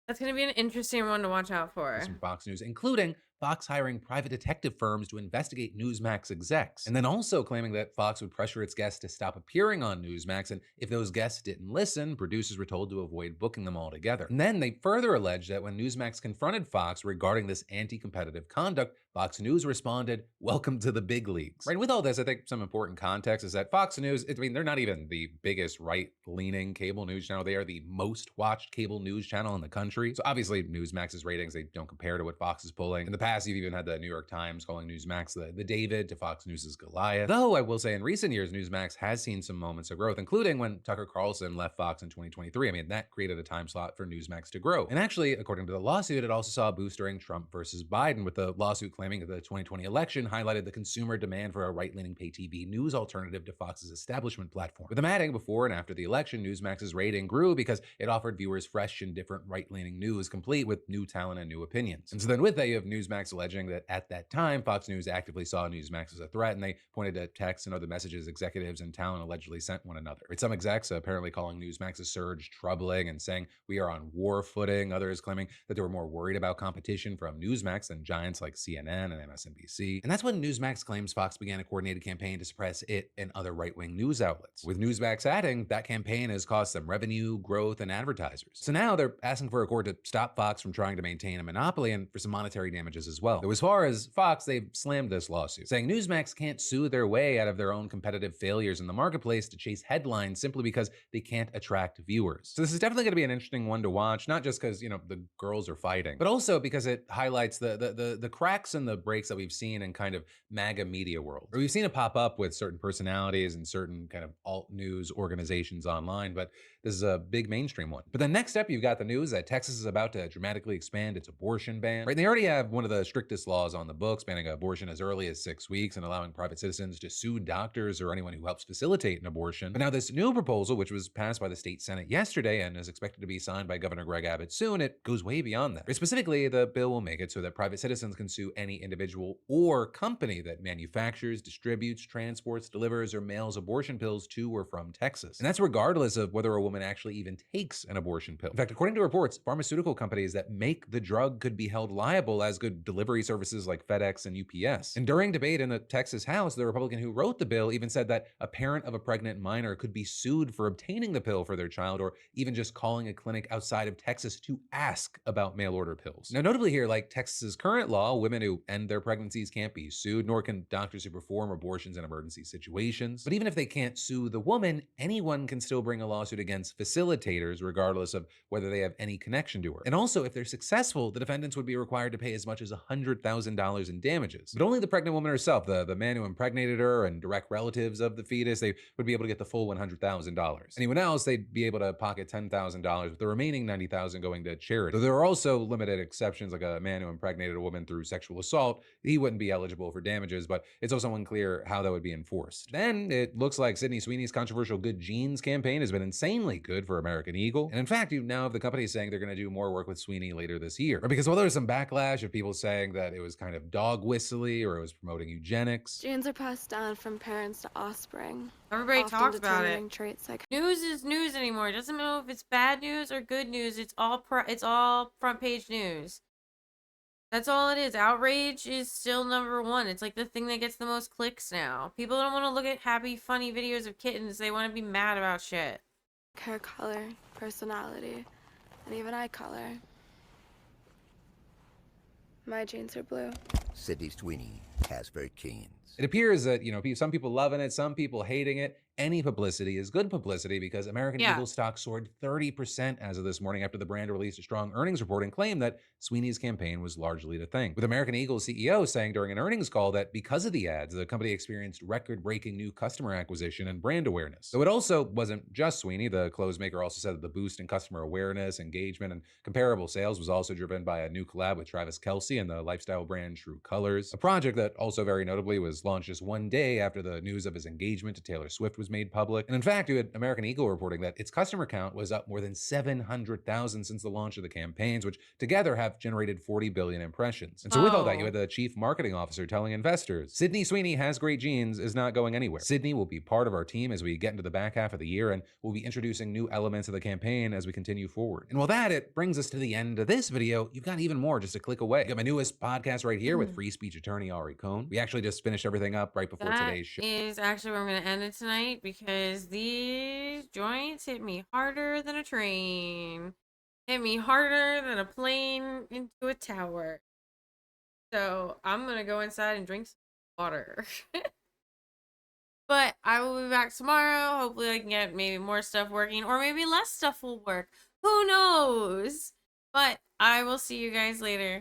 That's gonna be an interesting one to watch out for. From Fox News, including Fox hiring private detective firms to investigate Newsmax execs, and then also claiming that Fox would pressure its guests to stop appearing on Newsmax, and if those guests didn't listen, producers were told to avoid booking them altogether. And then they further alleged that when Newsmax confronted Fox regarding this anti-competitive conduct, Fox News responded, "Welcome to the big leagues." Right, with all this, I think some important context is that Fox News, I mean, they're not even the biggest right-leaning cable news channel. They are the most watched cable news channel in the country. So obviously Newsmax's ratings, they don't compare to what Fox is pulling. In the past, you've even had the New York Times calling Newsmax the David to Fox News' Goliath. Though I will say in recent years, Newsmax has seen some moments of growth, including when Tucker Carlson left Fox in 2023. I mean, that created a time slot for Newsmax to grow. And actually, according to the lawsuit, it also saw a boost during Trump versus Biden, with the lawsuit claiming that the 2020 election highlighted the consumer demand for a right-leaning pay TV news alternative to Fox's establishment platform. With them adding before and after the election, Newsmax's rating grew because it offered viewers fresh and different right-leaning news, complete with new talent and new opinions. And so then with that, you have Newsmax alleging that at that time, Fox News actively saw Newsmax as a threat, and they pointed to texts and other messages executives and talent allegedly sent one another. With some execs apparently calling Newsmax's surge troubling and saying we are on war footing, others claiming that they were more worried about competition from Newsmax than giants like CNN and MSNBC. And that's when Newsmax claims Fox began a coordinated campaign to suppress it and other right-wing news outlets, with Newsmax adding that campaign has cost them revenue, growth, and advertisers. So now they're asking for a court to stop Fox from trying to maintain a monopoly and for some monetary damages as well. Though as far as Fox, they've slammed this lawsuit, saying Newsmax can't sue their way out of their own competitive failures in the marketplace to chase headlines simply because they can't attract viewers. So this is definitely going to be an interesting one to watch, not just because, you know, the girls are fighting, but also because it highlights the cracks and the breaks that we've seen in kind of MAGA media world. Or we've seen it pop up with certain personalities and certain kind of alt news organizations online, but this is a big mainstream one. But then next up, you've got the news that Texas is about to dramatically expand its abortion ban. Right? They already have one of the strictest laws on the books, banning abortion as early as 6 weeks and allowing private citizens to sue doctors or anyone who helps facilitate an abortion. But now this new proposal, which was passed by the state Senate yesterday and is expected to be signed by Governor Greg Abbott soon, it goes way beyond that. Specifically, the bill will make it so that private citizens can sue any individual or company that manufactures, distributes, transports, delivers, or mails abortion pills to or from Texas. And that's regardless of whether a woman actually even takes an abortion pill. In fact, according to reports, pharmaceutical companies that make the drug could be held liable, as could delivery services like FedEx and UPS. And during debate in the Texas House, the Republican who wrote the bill even said that a parent of a pregnant minor could be sued for obtaining the pill for their child, or even just calling a clinic outside of Texas to ask about mail order pills. Now, notably here, like Texas's current law, women who end their pregnancies can't be sued, nor can doctors who perform abortions in emergency situations. But even if they can't sue the woman, anyone can still bring a lawsuit against facilitators, regardless of whether they have any connection to her. And also, if they're successful, the defendants would be required to pay as much as $100,000 in damages. But only the pregnant woman herself, the man who impregnated her, and direct relatives of the fetus, they would be able to get the full $100,000. Anyone else, they'd be able to pocket $10,000, with the remaining $90,000 going to charity. Though there are also limited exceptions, like a man who impregnated a woman through sexual assault, he wouldn't be eligible for damages, but it's also unclear how that would be enforced. Then it looks like Sydney Sweeney's controversial Good Genes campaign has been insanely good for American Eagle. And in fact, you now have the company saying they're going to do more work with Sweeney later this year. Because while there was some backlash of people saying that it was kind of dog whistly or it was promoting eugenics, genes are passed down from parents to offspring. Everybody talks about it. Traits like news is news anymore. It doesn't matter if it's bad news or good news. It's all front page news. That's all it is. Outrage is still #1. It's like the thing that gets the most clicks now. People don't want to look at happy, funny videos of kittens. They want to be mad about shit. hair color, personality, and even eye color. My genes are blue. Sydney Sweeney has her genes. news. It appears that, some people loving it, some people hating it. Any publicity is good publicity because American Eagle stock soared 30% as of this morning after the brand released a strong earnings report and claimed that Sweeney's campaign was largely the thing. With American Eagle's CEO saying during an earnings call that because of the ads, the company experienced record-breaking new customer acquisition and brand awareness. Though it also wasn't just Sweeney. The clothes maker also said that the boost in customer awareness, engagement, and comparable sales was also driven by a new collab with Travis Kelce and the lifestyle brand True Colors, a project that also very notably was launched just one day after the news of his engagement to Taylor Swift was made public. And in fact, you had American Eagle reporting that its customer count was up more than 700,000 since the launch of the campaigns, which together have generated 40 billion impressions. And so with all that, you had the chief marketing officer telling investors, Sydney Sweeney Has Great Genes is not going anywhere. Sydney will be part of our team as we get into the back half of the year, and we'll be introducing new elements of the campaign as we continue forward. And with that, it brings us to the end of this video. You've got even more just a click away. You got my newest podcast right here with free speech attorney Ari Cohn. We actually just finished everything up right before today's show. That is actually where I'm going to end it tonight because these joints hit me harder than a train. Hit me harder than a plane into a tower. So I'm going to go inside and drink some water. But I will be back tomorrow. Hopefully I can get maybe more stuff working or maybe less stuff will work. Who knows? But I will see you guys later.